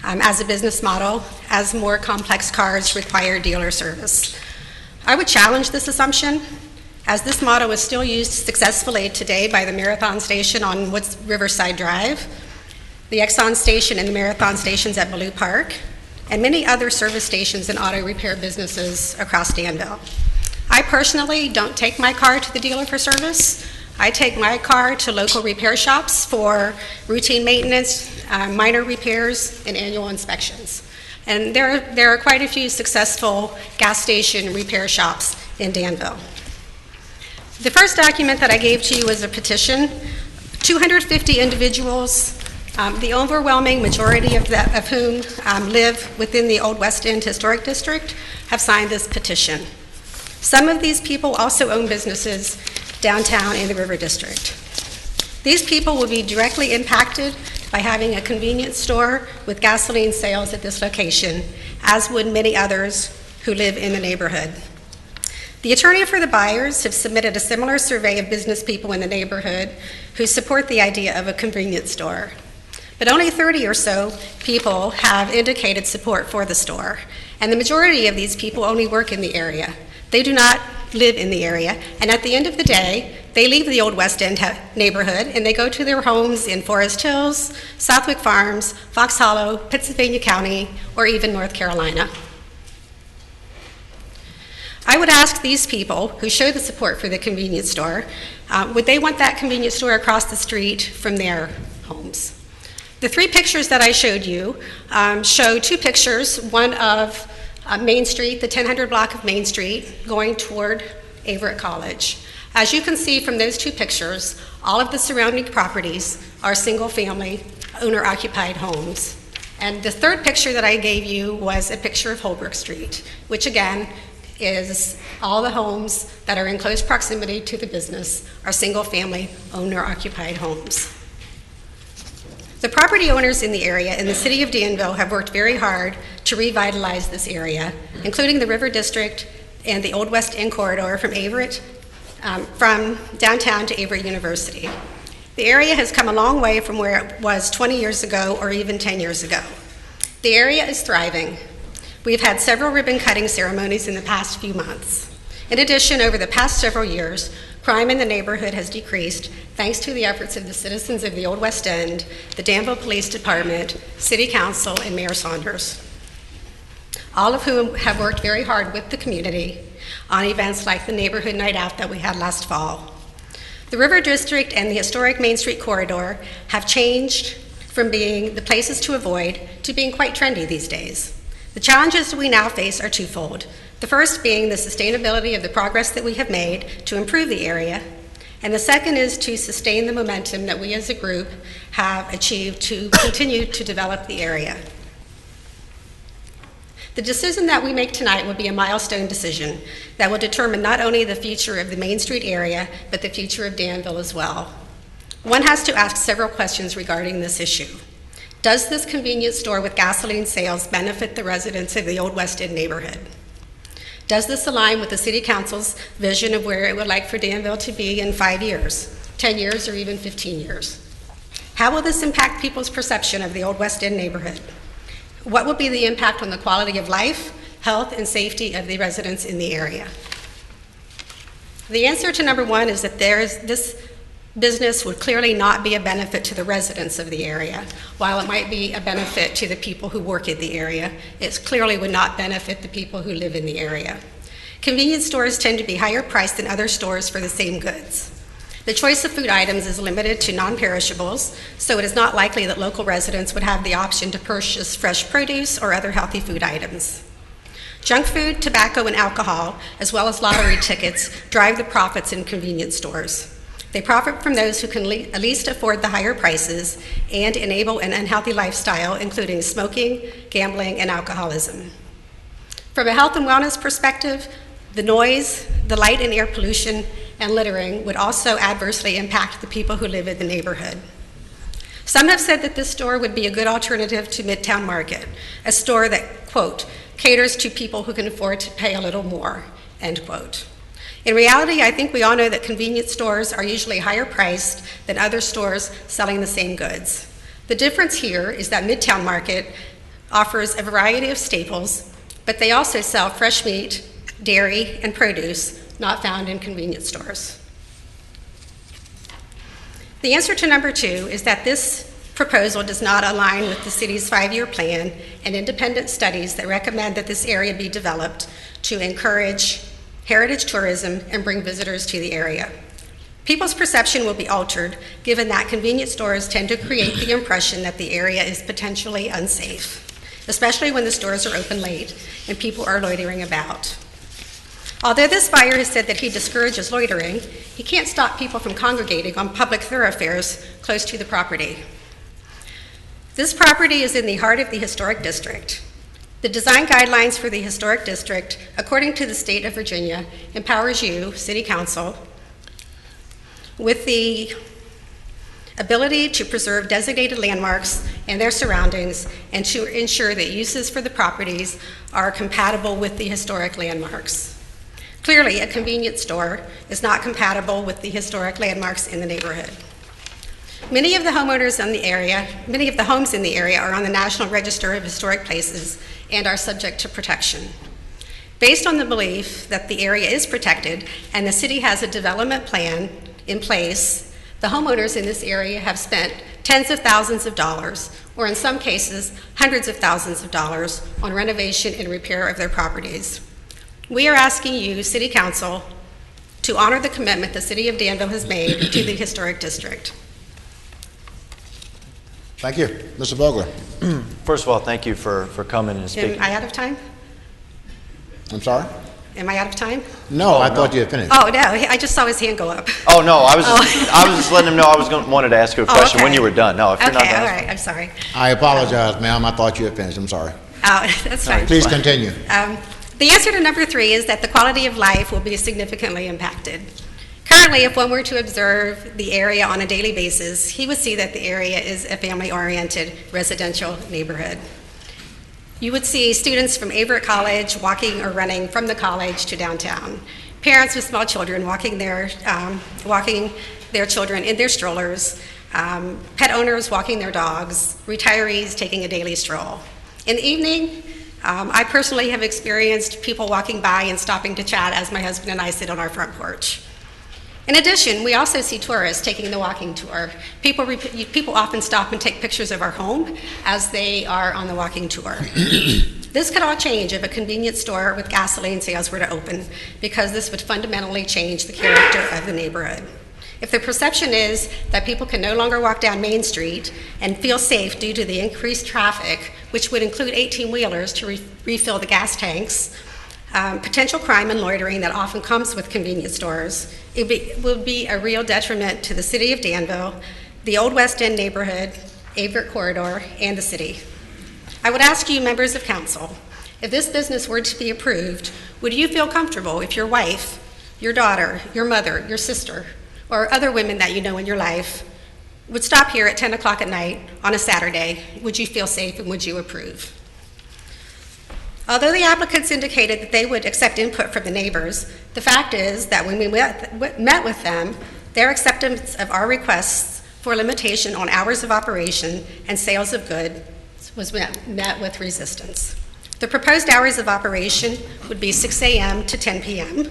as a business model, as more complex cars require dealer service. I would challenge this assumption, as this model is still used successfully today by the Marathon Station on Riverside Drive, the Exxon Station and the Marathon Stations at Ballou Park, and many other service stations and auto repair businesses across Danville. I personally don't take my car to the dealer for service. I take my car to local repair shops for routine maintenance, minor repairs, and annual inspections. And there are quite a few successful gas station repair shops in Danville. The first document that I gave to you was a petition. 250 individuals, the overwhelming majority of whom live within the Old West End Historic District, have signed this petition. Some of these people also own businesses downtown in the River District. These people will be directly impacted by having a convenience store with gasoline sales at this location, as would many others who live in the neighborhood. The attorney for the buyers have submitted a similar survey of business people in the neighborhood who support the idea of a convenience store. But only 30 or so people have indicated support for the store, and the majority of these people only work in the area. They do not live in the area, and at the end of the day, they leave the Old West End neighborhood and they go to their homes in Forest Hills, Southwick Farms, Fox Hollow, Pittsylvania County, or even North Carolina. I would ask these people who show the support for the convenience store, would they want that convenience store across the street from their homes? The three pictures that I showed you show two pictures, one of Main Street, the 1000 block of Main Street, going toward Averett College. As you can see from those two pictures, all of the surrounding properties are single-family, owner-occupied homes. And the third picture that I gave you was a picture of Holbrook Street, which again is all the homes that are in close proximity to the business are single-family, owner-occupied homes. The property owners in the area in the city of Danville have worked very hard to revitalize this area, including the River District and the Old West End corridor from Averett, from downtown to Averett University. The area has come a long way from where it was 20 years ago or even 10 years ago. The area is thriving. We've had several ribbon-cutting ceremonies in the past few months. In addition, over the past several years, crime in the neighborhood has decreased thanks to the efforts of the citizens of the Old West End, the Danville Police Department, City Council, and Mayor Saunders, all of whom have worked very hard with the community on events like the Neighborhood Night Out that we had last fall. The River District and the historic Main Street corridor have changed from being the places to avoid to being quite trendy these days. The challenges we now face are twofold. The first being the sustainability of the progress that we have made to improve the area, and the second is to sustain the momentum that we as a group have achieved to continue to develop the area. The decision that we make tonight will be a milestone decision that will determine not only the future of the Main Street area, but the future of Danville as well. One has to ask several questions regarding this issue. Does this convenience store with gasoline sales benefit the residents of the Old West End neighborhood? Does this align with the City Council's vision of where it would like for Danville to be in 5 years, 10 years, or even 15 years? How will this impact people's perception of the Old West End neighborhood? What will be the impact on the quality of life, health, and safety of the residents in the area? The answer to number one is that this business would clearly not be a benefit to the residents of the area. While it might be a benefit to the people who work in the area, it clearly would not benefit the people who live in the area. Convenience stores tend to be higher priced than other stores for the same goods. The choice of food items is limited to non-perishables, so it is not likely that local residents would have the option to purchase fresh produce or other healthy food items. Junk food, tobacco, and alcohol, as well as lottery tickets, drive the profits in convenience stores. They profit from those who can at least afford the higher prices and enable an unhealthy lifestyle, including smoking, gambling, and alcoholism. From a health and wellness perspective, the noise, the light and air pollution, and littering would also adversely impact the people who live in the neighborhood. Some have said that this store would be a good alternative to Midtown Market, a store that, quote, caters to people who can afford to pay a little more, end quote. In reality, I think we all know that convenience stores are usually higher priced than other stores selling the same goods. The difference here is that Midtown Market offers a variety of staples, but they also sell fresh meat, dairy, and produce not found in convenience stores. The answer to number 2 is that this proposal does not align with the city's 5-year plan and independent studies that recommend that this area be developed to encourage heritage tourism and bring visitors to the area. People's perception will be altered given that convenience stores tend to create the impression that the area is potentially unsafe, especially when the stores are open late and people are loitering about. Although this buyer has said that he discourages loitering, he can't stop people from congregating on public thoroughfares close to the property. This property is in the heart of the historic district. The design guidelines for the historic district, according to the state of Virginia, empowers you, City Council, with the ability to preserve designated landmarks and their surroundings and to ensure that uses for the properties are compatible with the historic landmarks. Clearly, a convenience store is not compatible with the historic landmarks in the neighborhood. Many of the homes in the area are on the National Register of Historic Places and are subject to protection. Based on the belief that the area is protected and the city has a development plan in place, the homeowners in this area have spent tens of thousands of dollars, or in some cases, hundreds of thousands of dollars on renovation and repair of their properties. We are asking you, City Council, to honor the commitment the City of Danville has made to the historic district. Thank you. Mr. Vogler. First of all, thank you for coming and speaking. Am I out of time? I'm sorry? Am I out of time? No, I thought you had finished. Oh, no, I just saw his hand go up. Oh, no, I was just letting him know wanted to ask you a question when you were done. No, if you're not done. Okay, all right, I'm sorry. I apologize, ma'am. I thought you had finished. I'm sorry. Oh, that's fine. Please continue. The answer to number 3 is that the quality of life will be significantly impacted. Currently, if one were to observe the area on a daily basis, he would see that the area is a family-oriented residential neighborhood. You would see students from Averett College walking or running from the college to downtown, parents with small children walking their children in their strollers, pet owners walking their dogs, retirees taking a daily stroll. In the evening, I personally have experienced people walking by and stopping to chat as my husband and I sit on our front porch. In addition, we also see tourists taking the walking tour. People often stop and take pictures of our home as they are on the walking tour. This could all change if a convenience store with gasoline sales were to open, because this would fundamentally change the character of the neighborhood. If the perception is that people can no longer walk down Main Street and feel safe due to the increased traffic, which would include 18-wheelers to refill the gas tanks, potential crime and loitering that often comes with convenience stores, it will be a real detriment to the city of Danville, the Old West End neighborhood, Averett Corridor, and the city. I would ask you, members of council, if this business were to be approved, would you feel comfortable if your wife, your daughter, your mother, your sister, or other women that you know in your life would stop here at 10 o'clock at night on a Saturday? Would you feel safe and would you approve? Although the applicants indicated that they would accept input from the neighbors, the fact is that when we met with them, their acceptance of our requests for limitation on hours of operation and sales of goods was met with resistance. The proposed hours of operation would be 6 a.m. to 10 p.m.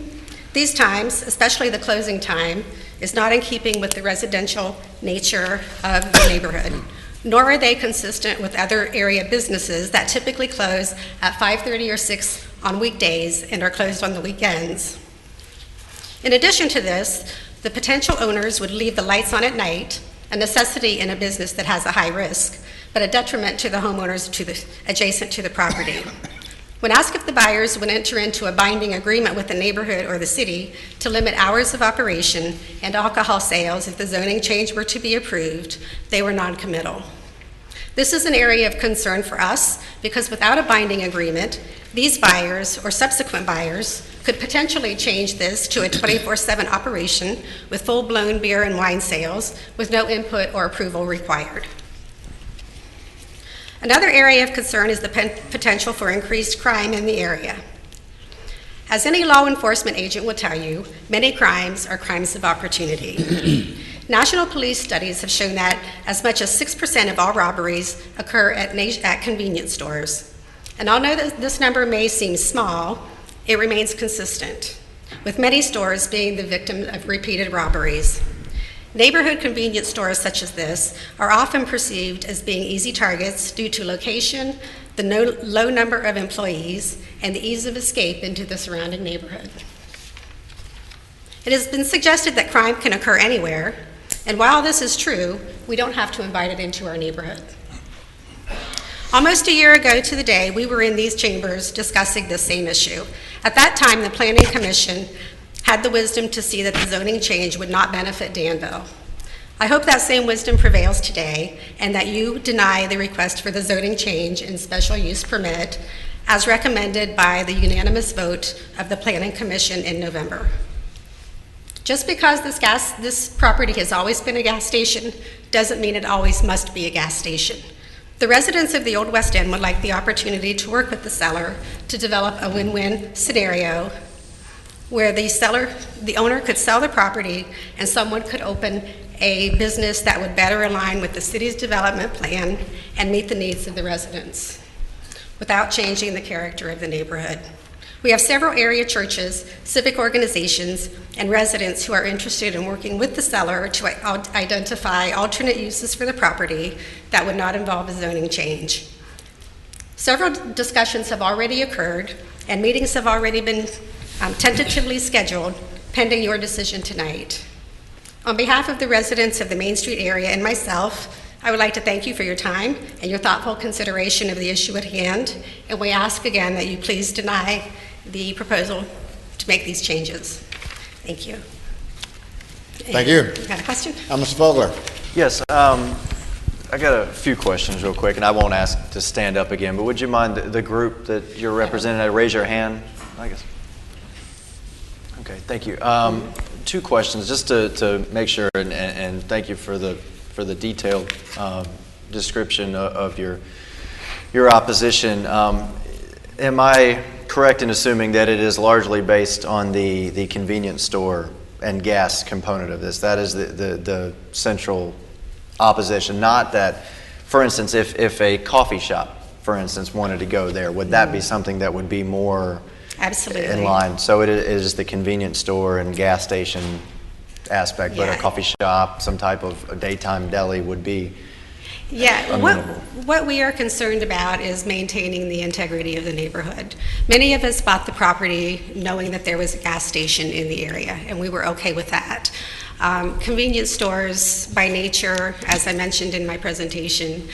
These times, especially the closing time, is not in keeping with the residential nature of the neighborhood, nor are they consistent with other area businesses that typically close at 5:30 or 6 on weekdays and are closed on the weekends. In addition to this, the potential owners would leave the lights on at night, a necessity in a business that has a high risk, but a detriment to the homeowners adjacent to the property. When asked if the buyers would enter into a binding agreement with the neighborhood or the city to limit hours of operation and alcohol sales if the zoning change were to be approved, they were non-committal. This is an area of concern for us because without a binding agreement, these buyers or subsequent buyers could potentially change this to a 24/7 operation with full-blown beer and wine sales with no input or approval required. Another area of concern is the potential for increased crime in the area. As any law enforcement agent will tell you, many crimes are crimes of opportunity. National police studies have shown that as much as 6% of all robberies occur at convenience stores. And although this number may seem small, it remains consistent, with many stores being the victim of repeated robberies. Neighborhood convenience stores such as this are often perceived as being easy targets due to location, the low number of employees, and the ease of escape into the surrounding neighborhood. It has been suggested that crime can occur anywhere, and while this is true, we don't have to invite it into our neighborhood. Almost a year ago to the day, we were in these chambers discussing this same issue. At that time, the Planning Commission had the wisdom to see that the zoning change would not benefit Danville. I hope that same wisdom prevails today and that you deny the request for the zoning change and special use permit as recommended by the unanimous vote of the Planning Commission in November. Just because this property has always been a gas station doesn't mean it always must be a gas station. The residents of the Old West End would like the opportunity to work with the seller to develop a win-win scenario where the owner could sell the property and someone could open a business that would better align with the city's development plan and meet the needs of the residents without changing the character of the neighborhood. We have several area churches, civic organizations, and residents who are interested in working with the seller to identify alternate uses for the property that would not involve a zoning change. Several discussions have already occurred, and meetings have already been tentatively scheduled pending your decision tonight. On behalf of the residents of the Main Street area and myself, I would like to thank you for your time and your thoughtful consideration of the issue at hand, and we ask again that you please deny the proposal to make these changes. Thank you. Thank you. Got a question? Mr. Vogler. Yes, I got a few questions real quick, and I won't ask to stand up again, but would you mind the group that you're representing, raise your hand, I guess. Okay, thank you. Two questions, just to make sure, and thank you for the detailed description of your opposition. Am I correct in assuming that it is largely based on the convenience store and gas component of this? That is the central opposition, not that, for instance, if a coffee shop, for instance, wanted to go there, would that be something that would be more absolutely in line? So it is the convenience store and gas station aspect, but a coffee shop, some type of a daytime deli would be what we are concerned about is maintaining the integrity of the neighborhood. Many of us bought the property knowing that there was a gas station in the area, and we were okay with that. Convenience stores, by nature, as I mentioned in my presentation,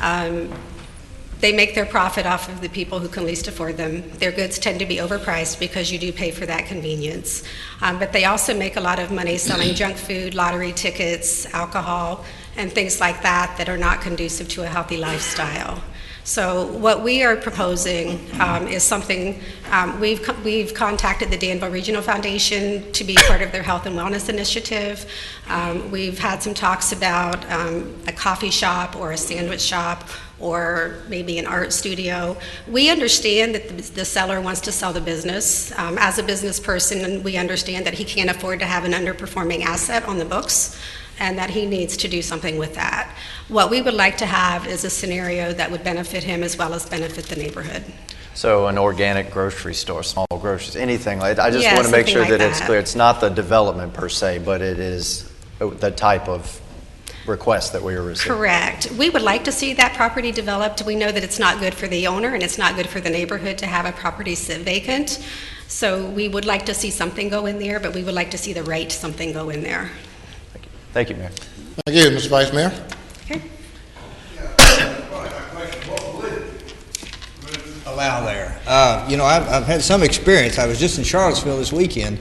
they make their profit off of the people who can least afford them. Their goods tend to be overpriced because you do pay for that convenience. But they also make a lot of money selling junk food, lottery tickets, alcohol, and things like that that are not conducive to a healthy lifestyle. So what we are proposing is something, we've contacted the Danville Regional Foundation to be part of their health and wellness initiative. We've had some talks about a coffee shop or a sandwich shop or maybe an art studio. We understand that the seller wants to sell the business. As a business person, we understand that he can't afford to have an underperforming asset on the books, and that he needs to do something with that. What we would like to have is a scenario that would benefit him as well as benefit the neighborhood. So an organic grocery store, small groceries, anything like that. I just want to make sure that it's clear. It's not the development per se, but it is the type of request that we are receiving. Correct. We would like to see that property developed. We know that it's not good for the owner and it's not good for the neighborhood to have a property sit vacant. So we would like to see something go in there, but we would like to see the right something go in there. Thank you, Mayor. Thank you, Mr. Vice Mayor. Okay. Allow there. I've had some experience. I was just in Charlottesville this weekend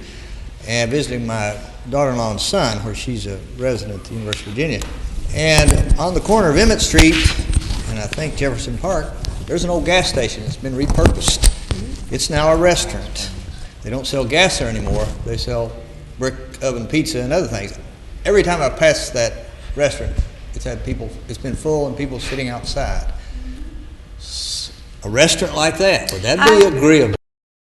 and visiting my daughter-in-law and son, where she's a resident at the University of Virginia. And on the corner of Emmett Street and I think Jefferson Park, there's an old gas station that's been repurposed. It's now a restaurant. They don't sell gas there anymore. They sell brick oven pizza and other things. Every time I pass that restaurant, it's been full and people sitting outside. A restaurant like that, would that be agreeable?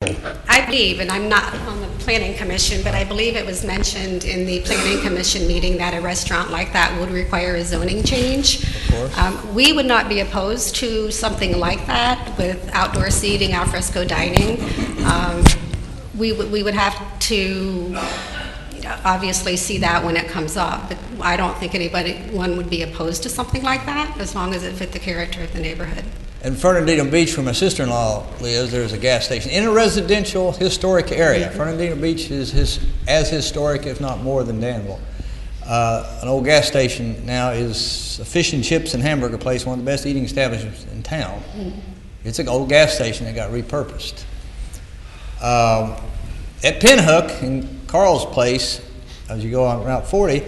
I believe, and I'm not on the planning commission, but I believe it was mentioned in the planning commission meeting that a restaurant like that would require a zoning change. Of course. We would not be opposed to something like that with outdoor seating, alfresco dining. We would have to obviously see that when it comes up, but I don't think anyone would be opposed to something like that as long as it fit the character of the neighborhood. In Fernandina Beach, where my sister-in-law lives, there's a gas station in a residential historic area. Fernandina Beach is as historic, if not more, than Danville. An old gas station now is a fish and chips and hamburger place, one of the best eating establishments in town. It's an old gas station that got repurposed. At Pinhook, in Carl's place, as you go on Route 40,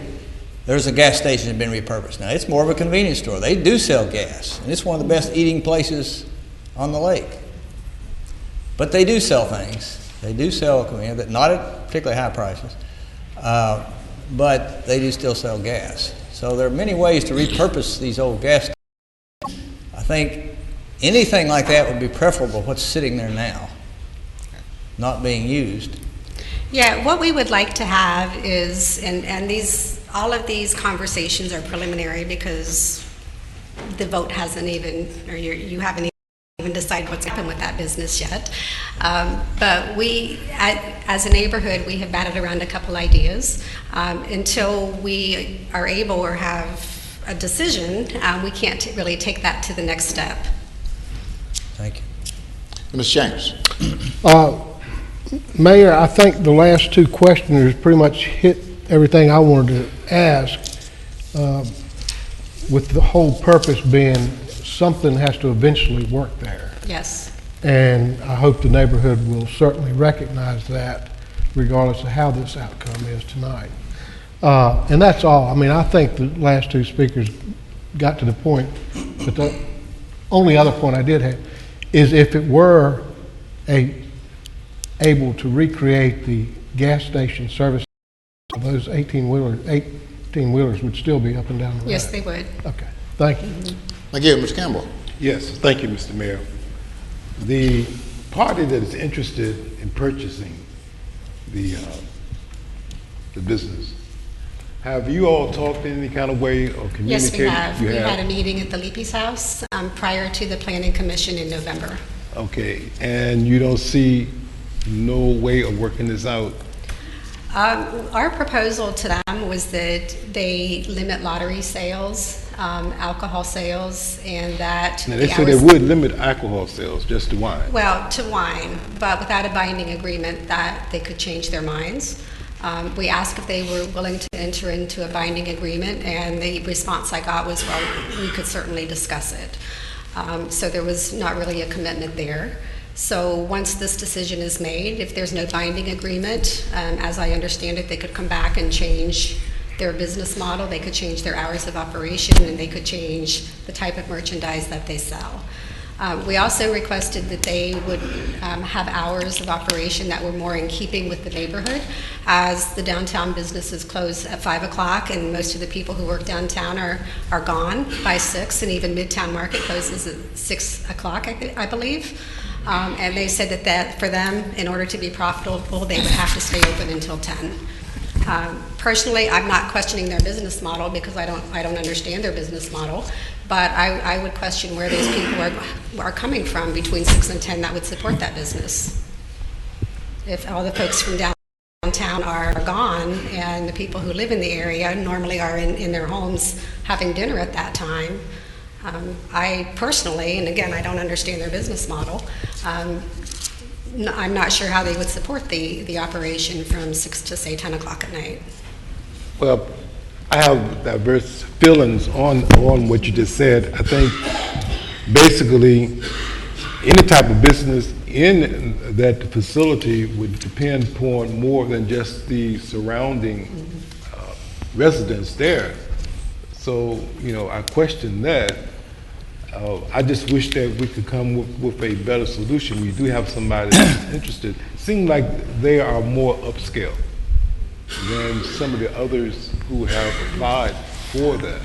there's a gas station that's been repurposed. Now, it's more of a convenience store. They do sell gas, and it's one of the best eating places on the lake. But they do sell things. They do sell, not at particularly high prices, but they do still sell gas. So there are many ways to repurpose these old gas stations. I think anything like that would be preferable to what's sitting there now, not being used. Yeah, what we would like to have is, and all of these conversations are preliminary because the vote hasn't even, or you haven't even decided what's happened with that business yet. But we, as a neighborhood, we have batted around a couple ideas. Until we are able or have a decision, we can't really take that to the next step. Thank you. Ms. James. Mayor, I think the last two questioners pretty much hit everything I wanted to ask, with the whole purpose being something has to eventually work there. Yes. And I hope the neighborhood will certainly recognize that regardless of how this outcome is tonight. And that's all. I mean, I think the last two speakers got to the point, but the only other point I did have is if it were able to recreate the gas station service, those 18-wheelers would still be up and down the road. Yes, they would. Okay, thank you. Thank you, Mr. Campbell. Yes, thank you, Mr. Mayor. The party that is interested in purchasing the business, have you all talked in any kind of way or communicated? Yes, we have. We had a meeting at the Leapy's house prior to the Planning Commission in November. Okay, and you don't see no way of working this out? Our proposal to them was that they limit lottery sales, alcohol sales, and that Now, they said they would limit alcohol sales just to wine. Well, to wine, but without a binding agreement that they could change their minds. We asked if they were willing to enter into a binding agreement, and the response I got was, well, we could certainly discuss it. So there was not really a commitment there. So once this decision is made, if there's no binding agreement, as I understand it, they could come back and change their business model, they could change their hours of operation, and they could change the type of merchandise that they sell. We also requested that they would have hours of operation that were more in keeping with the neighborhood, as the downtown businesses close at 5 o'clock, and most of the people who work downtown are gone by 6, and even Midtown Market closes at 6 o'clock, I believe. And they said that for them, in order to be profitable, they would have to stay open until 10. Personally, I'm not questioning their business model because I don't understand their business model, but I would question where those people are coming from between 6 and 10 that would support that business. If all the folks from downtown are gone and the people who live in the area normally are in their homes having dinner at that time, I personally, and again, I don't understand their business model, I'm not sure how they would support the operation from 6 to, say, 10 o'clock at night. Well, I have diverse feelings on what you just said. I think basically any type of business in that facility would depend upon more than just the surrounding residents there. So, I question that. I just wish that we could come with a better solution. We do have somebody that's interested. It seems like they are more upscale than some of the others who have applied for that.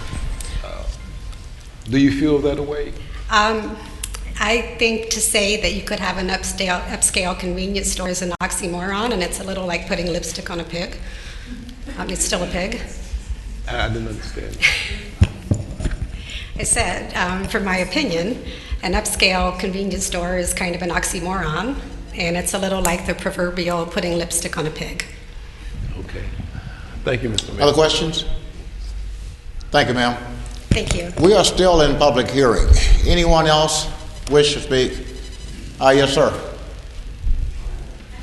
Do you feel that way? I think to say that you could have an upscale convenience store is an oxymoron, and it's a little like putting lipstick on a pig. It's still a pig. I didn't understand. I said, for my opinion, an upscale convenience store is kind of an oxymoron, and it's a little like the proverbial putting lipstick on a pig. Okay. Thank you, Mr. Mayor. Other questions? Thank you, ma'am. Thank you. We are still in public hearing. Anyone else wish to speak? Yes, sir.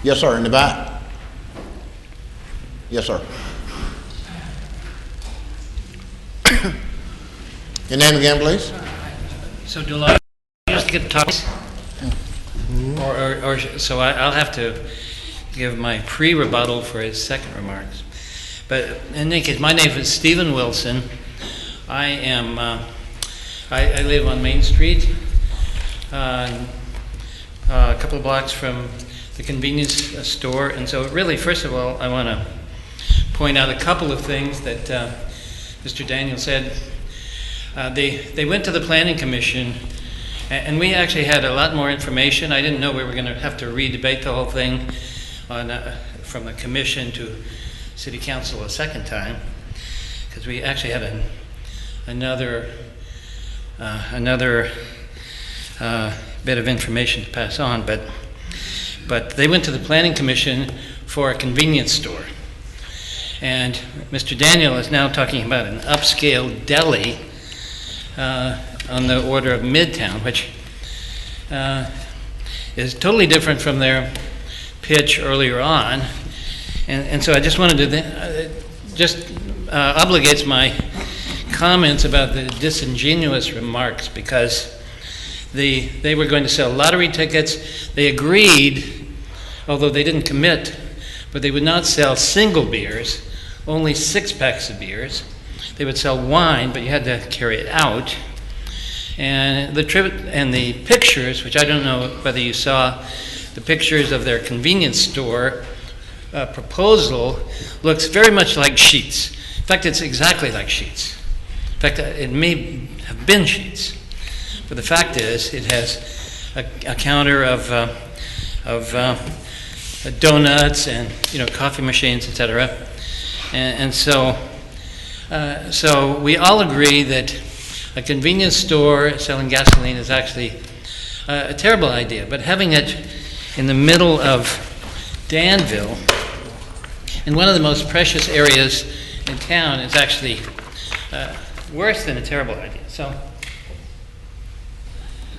Yes, sir, in the back. Yes, sir. Your name again, please? So do I just get to talk? So I'll have to give my pre-rebuttal for his second remarks. But in any case, my name is Stephen Wilson. I am, I live on Main Street, a couple of blocks from the convenience store. And so really, first of all, I want to point out a couple of things that Mr. Daniel said. They went to the Planning Commission, and we actually had a lot more information. I didn't know we were going to have to re-debate the whole thing on, from the commission to City Council a second time, because we actually had another bit of information to pass on. But they went to the Planning Commission for a convenience store. And Mr. Daniel is now talking about an upscale deli on the order of Midtown, which is totally different from their pitch earlier on. And so I just wanted to obligates my comments about the disingenuous remarks, because they were going to sell lottery tickets. They agreed, although they didn't commit, but they would not sell single beers, only 6-packs of beers. They would sell wine, but you had to carry it out. And the pictures, which I don't know whether you saw, the pictures of their convenience store proposal looks very much like Sheetz. In fact, it's exactly like Sheetz. In fact, it may have been Sheetz. But the fact is, it has a counter of donuts and coffee machines, etc. And so we all agree that a convenience store selling gasoline is actually a terrible idea. But having it in the middle of Danville, in one of the most precious areas in town, is actually worse than a terrible idea. So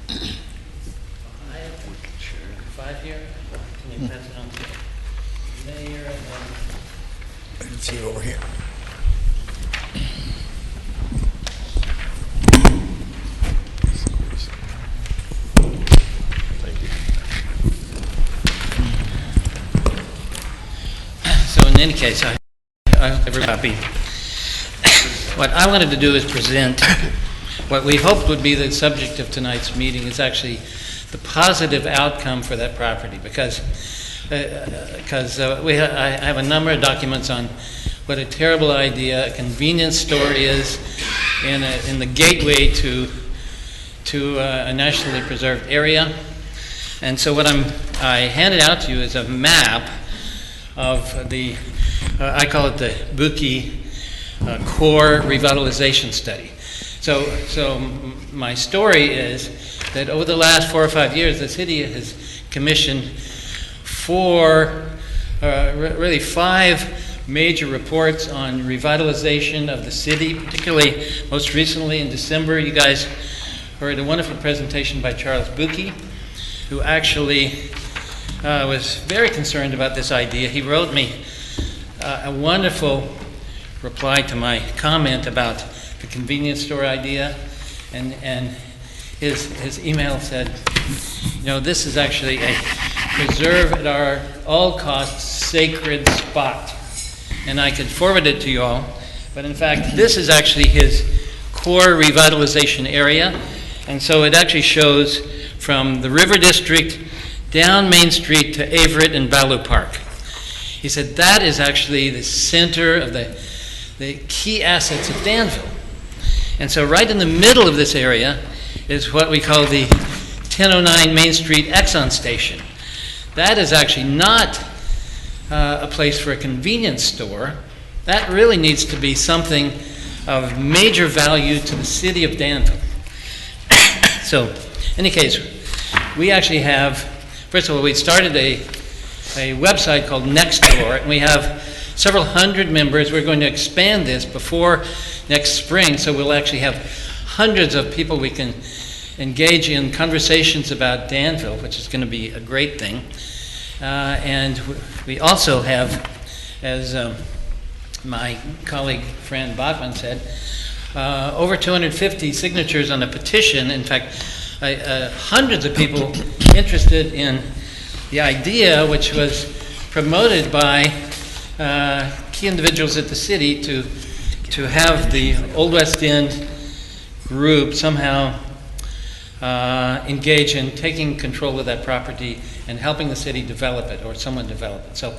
I have 5 here. Can you pass it on to the mayor? Let's see over here. So in any case, I have a copy. What I wanted to do is present what we hoped would be the subject of tonight's meeting is actually the positive outcome for that property, because I have a number of documents on what a terrible idea a convenience store is in the gateway to a nationally preserved area. And so what I handed out to you is a map of the, I call it the Buki Core Revitalization Study. So my story is that over the last 4 or 5 years, the city has commissioned really 5 major reports on revitalization of the city, particularly most recently in December. You guys heard a wonderful presentation by Charles Buki, who actually was very concerned about this idea. He wrote me a wonderful reply to my comment about the convenience store idea, and his email said, this is actually a preserve at our all costs sacred spot. And I could forward it to you all, but in fact, this is actually his core revitalization area, and so it actually shows from the River District down Main Street to Averett and Ballou Park. He said that is actually the center of the key assets of Danville. And so right in the middle of this area is what we call the 1009 Main Street Exxon Station. That is actually not a place for a convenience store. That really needs to be something of major value to the city of Danville. So, in any case, we actually have, first of all, we started a website called Nextdoor, and we have several hundred members. We're going to expand this before next spring, so we'll actually have hundreds of people we can engage in conversations about Danville, which is going to be a great thing. And we also have, as my colleague Fran Bachman said, over 250 signatures on a petition. In fact, hundreds of people interested in the idea, which was promoted by key individuals at the city, to have the Old West End group somehow engage in taking control of that property and helping the city develop it, or someone develop it. So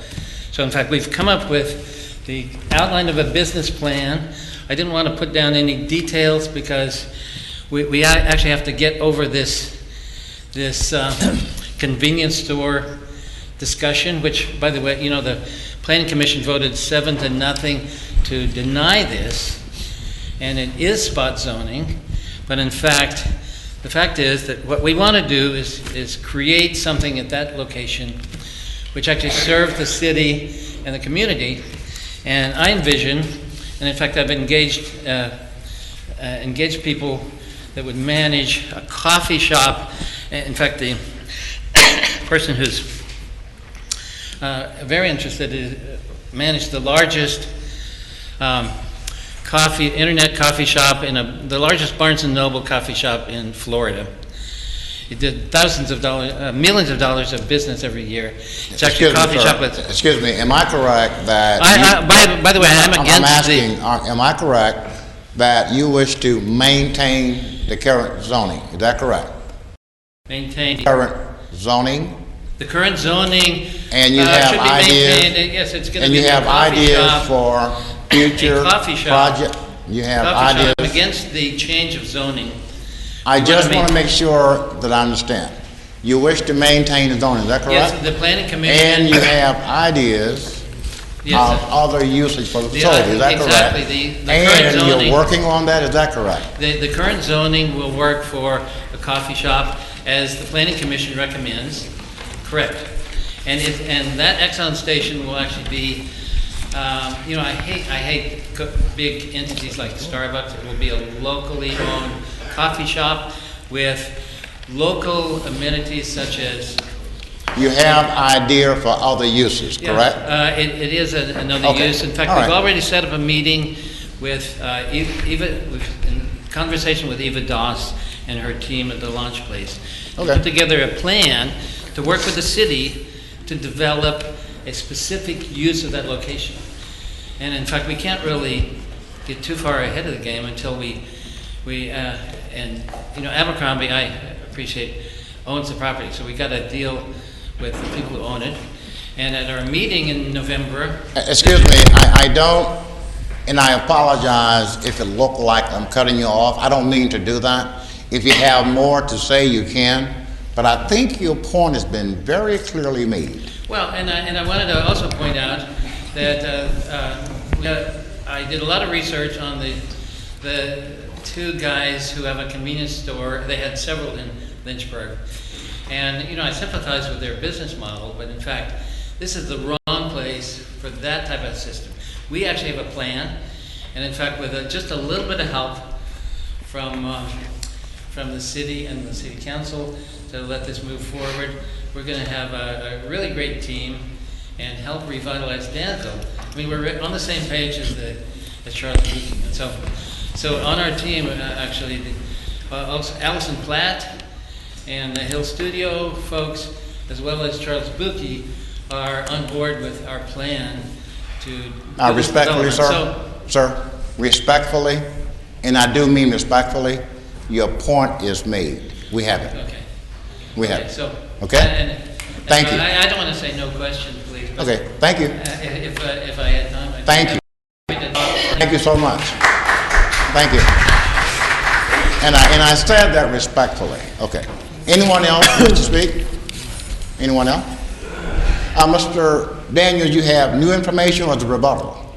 in fact, we've come up with the outline of a business plan. I didn't want to put down any details because we actually have to get over this convenience store discussion, which, by the way, the Planning Commission voted 7-0 to deny this, and it is spot zoning. But in fact, the fact is that what we want to do is create something at that location which actually serves the city and the community. And I envision, and in fact I've engaged people that would manage a coffee shop. In fact, the person who's very interested is managed the largest internet coffee shop the largest Barnes & Noble coffee shop in Florida. He did thousands of dollars, millions of dollars of business every year. It's actually a coffee shop with... Excuse me, am I correct that... by the way, I'm against am I correct that you wish to maintain the current zoning? Is that correct? Maintain... Current zoning? The current zoning and you have should be ideas, maintained. Yes, it's going to and be you have ideas for future project. You have ideas. I'm against the change of zoning. I just want to make sure that I understand. You wish to maintain the zoning, is that correct? Yes, the Planning Commission. And you have ideas of other usage for the facility, is that correct? Exactly. The current zoning. And you're working on that, is that correct? The current zoning will work for a coffee shop as the Planning Commission recommends. Correct. And that Exxon station will actually be, I hate big entities like Starbucks. It will be a locally owned coffee shop with local amenities such as... You have idea for other uses, correct? It is another use. In fact, we've already set up a meeting with in conversation with Eva Doss and her team at the Launch Place. We put together a plan to work with the city to develop a specific use of that location. And in fact, we can't really get too far ahead of the game until Abercrombie, I appreciate, owns the property, so we got to deal with the people who own it. And at our meeting in November... Excuse me, I don't, and I apologize if it looked like I'm cutting you off. I don't mean to do that. If you have more to say, you can. But I think your point has been very clearly made. Well, and I wanted to also point out that I did a lot of research on the two guys who have a convenience store. They had several in Lynchburg. And, I sympathize with their business model, but in fact, this is the wrong place for that type of system. We actually have a plan, and in fact, with just a little bit of help from the city and the city council to let this move forward, we're going to have a really great team and help revitalize Danville. I mean, we're on the same page as Charles Booking. And so on our team, actually, also Allison Platt and the Hill Studio folks, as well as Charles Bookie, are on board with our plan to... Respectfully, sir, respectfully, and I do mean respectfully, your point is made. We have it. Okay. We have it. Okay? Thank you. I don't want to say no questions, please. Okay, thank you. If I had time. Thank you. Thank you so much. Thank you. And I said that respectfully. Okay. Anyone else wish to speak? Anyone else? Mr. Daniels, you have new information or the rebuttal?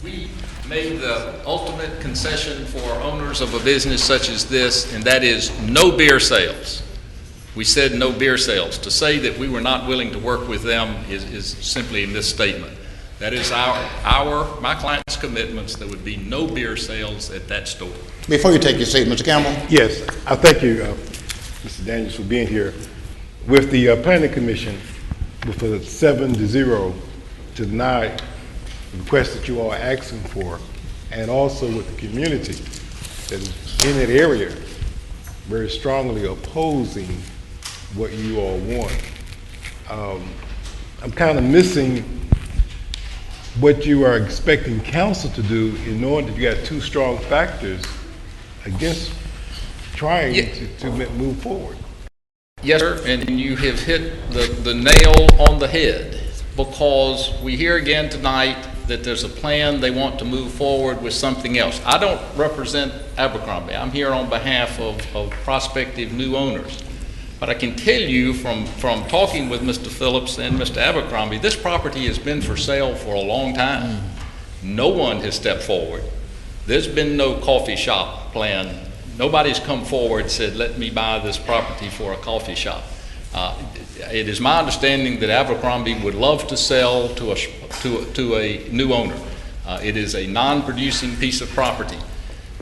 We made the ultimate concession for owners of a business such as this, and that is no beer sales. We said no beer sales. To say that we were not willing to work with them is simply a misstatement. That is my client's commitments. There would be no beer sales at that store. Before you take your seat, Mr. Campbell. Yes, I thank you, Mr. Daniels, for being here. With the Planning Commission, with a 7-0 to deny the request that you all are asking for, and also with the community that is in that area very strongly opposing what you all want. I'm kind of missing what you are expecting council to do in knowing that you got two strong factors against trying to move forward. Yes, sir, and you have hit the nail on the head, because we hear again tonight that there's a plan, they want to move forward with something else. I don't represent Abercrombie. I'm here on behalf of prospective new owners. But I can tell you from talking with Mr. Phillips and Mr. Abercrombie, this property has been for sale for a long time. No one has stepped forward. There's been no coffee shop plan. Nobody's come forward and said, let me buy this property for a coffee shop. It is my understanding that Abercrombie would love to sell to a new owner. It is a non-producing piece of property.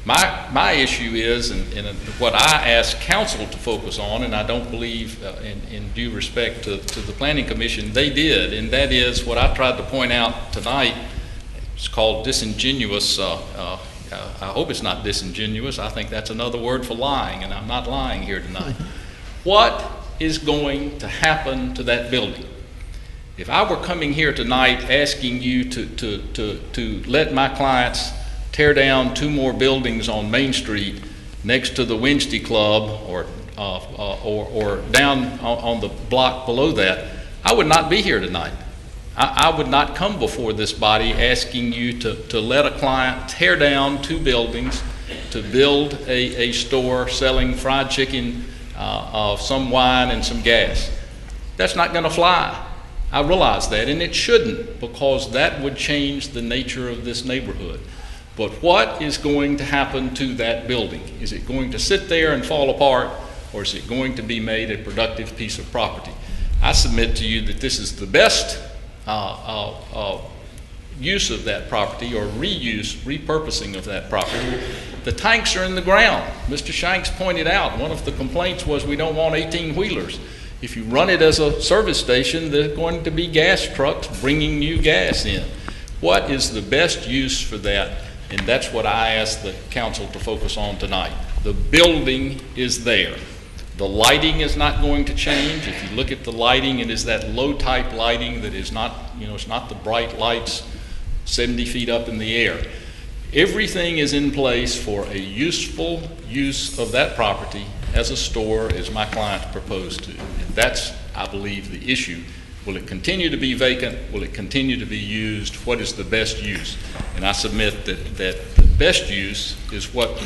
My issue is, and what I ask council to focus on, and I don't believe in due respect to the Planning Commission, they did, and that is what I tried to point out tonight. It's called disingenuous. I hope it's not disingenuous. I think that's another word for lying, and I'm not lying here tonight. What is going to happen to that building? If I were coming here tonight asking you to let my clients tear down 2 more buildings on Main Street next to the Wednesday Club or down on the block below that, I would not be here tonight. I would not come before this body asking you to let a client tear down 2 buildings to build a store selling fried chicken, some wine, and some gas. That's not going to fly. I realize that, and it shouldn't, because that would change the nature of this neighborhood. But what is going to happen to that building? Is it going to sit there and fall apart, or is it going to be made a productive piece of property? I submit to you that this is the best use of that property, or repurposing of that property. The tanks are in the ground. Mr. Shanks pointed out one of the complaints was we don't want 18-wheelers. If you run it as a service station, there's going to be gas trucks bringing new gas in. What is the best use for that? And that's what I asked the council to focus on tonight. The building is there. The lighting is not going to change. If you look at the lighting, it is that low-type lighting that is not, it's not the bright lights 70 feet up in the air. Everything is in place for a useful use of that property as a store, as my client proposed to. And that's, I believe, the issue. Will it continue to be vacant? Will it continue to be used? What is the best use? And I submit that the best use is what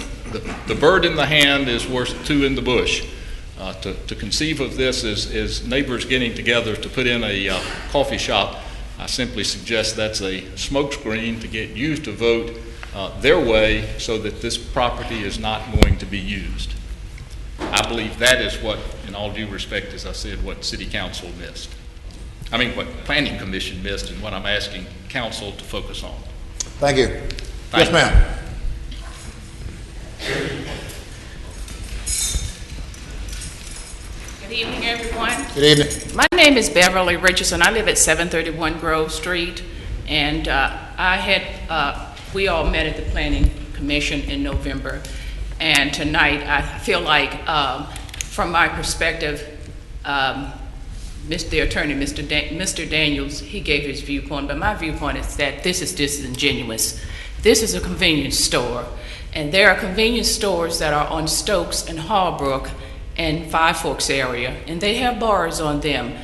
the bird in the hand is worth 2 in the bush. To conceive of this as neighbors getting together to put in a coffee shop, I simply suggest that's a smokescreen to get you to vote their way so that this property is not going to be used. I believe that is what, in all due respect, as I said, what City Council missed. I mean, what Planning Commission missed, and what I'm asking council to focus on. Thank you. Thank yes, you. ma'am. Good evening, everyone. Good evening. My name is Beverly Richardson. I live at 731 Grove Street, and we all met at the Planning Commission in November, and tonight I feel like, from my perspective, the attorney, Mr. Daniels, he gave his viewpoint, but my viewpoint is that this is disingenuous. This is a convenience store, and there are convenience stores that are on Stokes and Harbrook and Five Forks area, and they have bars on them.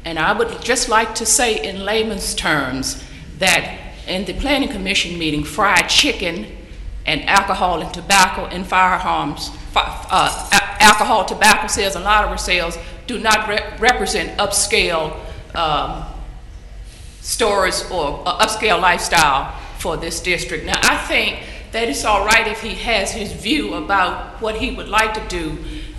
And I would just like to say in layman's terms that in the Planning Commission meeting, fried chicken and alcohol and tobacco and firearms, alcohol, tobacco sales, and lottery sales do not represent upscale stores or upscale lifestyle for this district. Now, I think that it's all right if he has his view about what he would like to do,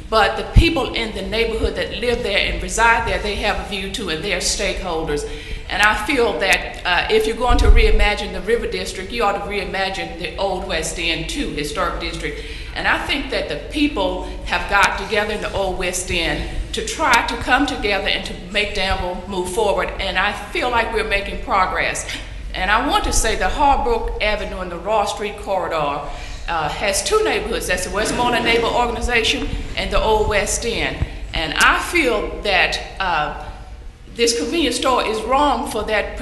but the people in the neighborhood that live there and reside there, they have a view too, and they're stakeholders. And I feel that if you're going to reimagine the River District, you ought to reimagine the Old West End too, historic district. And I think that the people have got together in the Old West End to try to come together and to make Danville move forward. And I feel like we're making progress. And I want to say that Harbrook Avenue and the Ross Street corridor has two neighborhoods. That's the Westmoreland Neighbor Organization and the Old West End. And I feel that this convenience store is wrong for that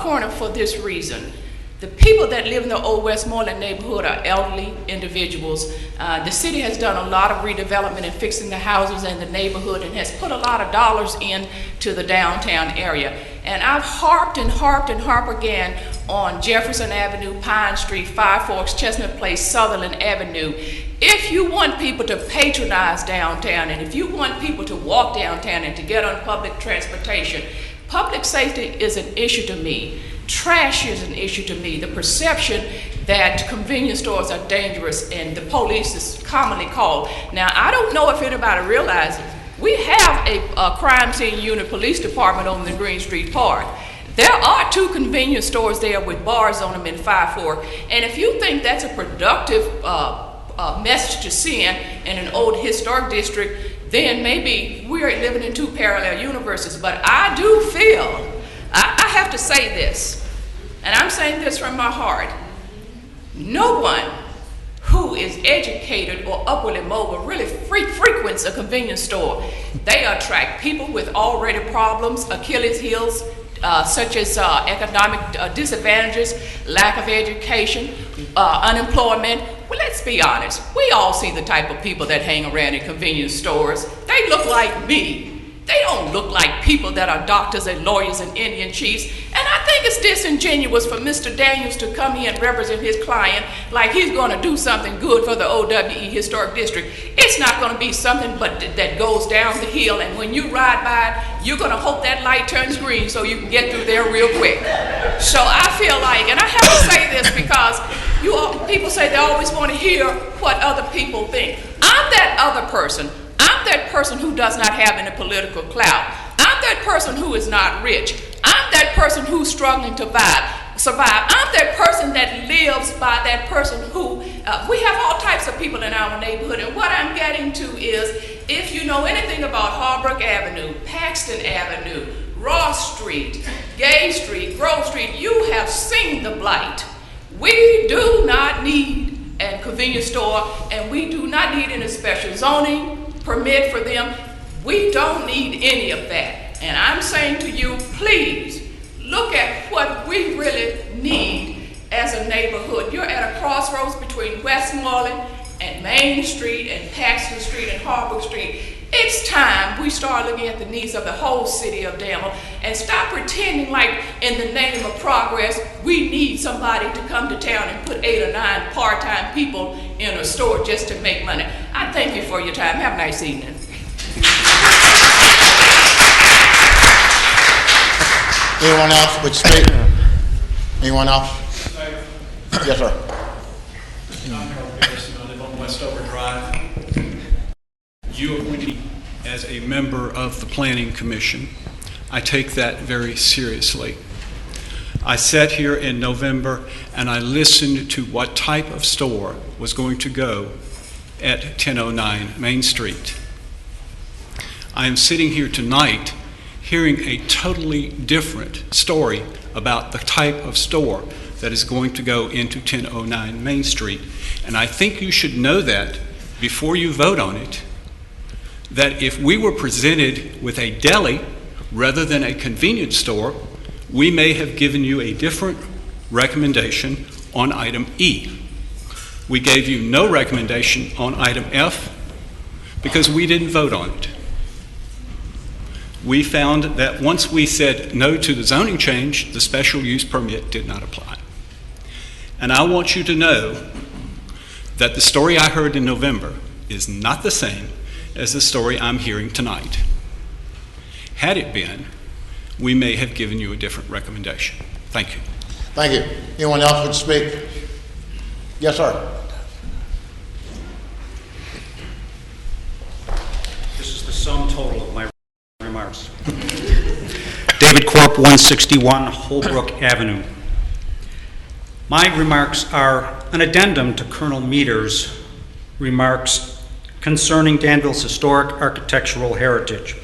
corner for this reason. The people that live in the Old Westmoreland neighborhood are elderly individuals. The city has done a lot of redevelopment and fixing the houses in the neighborhood and has put a lot of dollars into the downtown area. And I've harped and harped and harped again on Jefferson Avenue, Pine Street, Five Forks, Chestnut Place, Sutherland Avenue. If you want people to patronize downtown, and if you want people to walk downtown and to get on public transportation, public safety is an issue to me. Trash is an issue to me. The perception that convenience stores are dangerous and the police is commonly called. Now, I don't know if anybody realizes we have a crime scene unit police department on the Green Street Park. There are two convenience stores there with bars on them in Five Forks. And if you think that's a productive message to send in an old historic district, then maybe we're living in two parallel universes. But I do feel, I have to say this, and I'm saying this from my heart, no one who is educated or upwardly mobile really frequents a convenience store. They attract people with already problems, Achilles heels, such as economic disadvantages, lack of education, unemployment. Well, let's be honest. We all see the type of people that hang around in convenience stores. They look like me. They don't look like people that are doctors and lawyers and Indian chiefs. And I think it's disingenuous for Mr. Daniels to come here and represent his client like he's going to do something good for the OWE Historic District. It's not going to be something but that goes down the hill, and when you ride by it, you're going to hope that light turns green so you can get through there real quick. So I feel like, and I have to say this because people say they always want to hear what other people think. I'm that other person. I'm that person who does not have any political clout. I'm that person who is not rich. I'm that person who's struggling to survive. I'm that person that lives by that person who, we have all types of people in our neighborhood. And what I'm getting to is, if you know anything about Harbrook Avenue, Paxton Avenue, Ross Street, Gay Street, Grove Street, you have seen the blight. We do not need a convenience store, and we do not need any special zoning permit for them. We don't need any of that. And I'm saying to you, please look at what we really need as a neighborhood. You're at a crossroads between Westmoreland and Main Street and Paxton Street and Harbrook Street. It's time we start looking at the needs of the whole city of Danville and stop pretending like in the name of progress we need somebody to come to town and put 8 or 9 part-time people in a store just to make money. I thank you for your time. Have a nice evening. Anyone else would speak? Anyone else? Yes, sir. I'm Harold Garrison. I live on Westover Drive. You appointed me as a member of the Planning Commission. I take that very seriously. I sat here in November and I listened to what type of store was going to go at 1009 Main Street. I am sitting here tonight hearing a totally different story about the type of store that is going to go into 1009 Main Street. And I think you should know that before you vote on it, that if we were presented with a deli rather than a convenience store, we may have given you a different recommendation on item E. We gave you no recommendation on item F because we didn't vote on it. We found that once we said no to the zoning change, the special use permit did not apply. And I want you to know that the story I heard in November is not the same as the story I'm hearing tonight. Had it been, we may have given you a different recommendation. Thank you. Thank you. Anyone else would speak? Yes, sir. This is the sum total of my remarks. David Corp, 161 Holbrook Avenue. My remarks are an addendum to Colonel Meader's remarks concerning Danville's historic architectural heritage.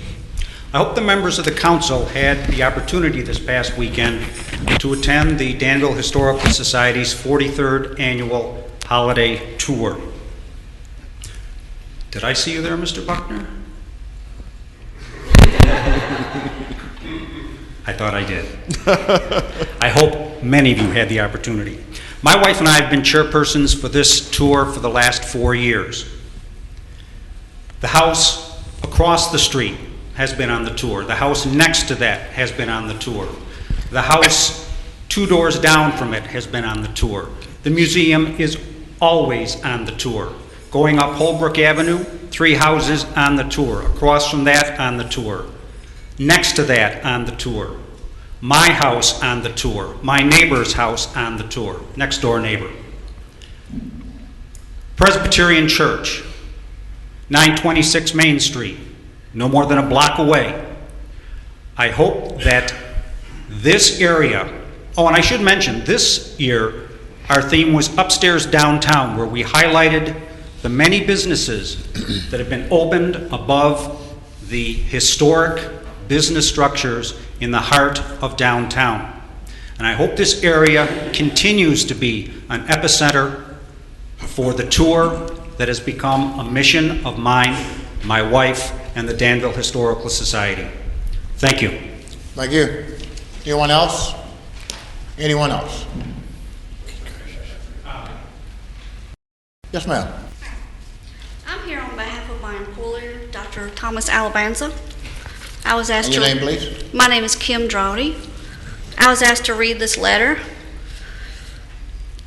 I hope the members of the council had the opportunity this past weekend to attend the Danville Historical Society's 43rd annual holiday tour. Did I see you there, Mr. Buckner? I thought I did. I hope many of you had the opportunity. My wife and I have been chairpersons for this tour for the last 4 years. The house across the street has been on the tour. The house next to that has been on the tour. The house 2 doors down from it has been on the tour. The museum is always on the tour. Going up Holbrook Avenue, 3 houses on the tour. Across from that, on the tour. Next to that, on the tour. My house on the tour. My neighbor's house on the tour. Next door neighbor. Presbyterian Church, 926 Main Street, no more than a block away. I hope that this area, oh, and I should mention, this year, our theme was Upstairs Downtown, where we highlighted the many businesses that have been opened above the historic business structures in the heart of downtown. And I hope this area continues to be an epicenter for the tour that has become a mission of mine, my wife, and the Danville Historical Society. Thank you. Thank you. Anyone else? Anyone else? Yes, ma'am. I'm here on behalf of my employer, Dr. Thomas Alabanza. I was asked And your to... name, please? My name is Kim Drawdy. I was asked to read this letter.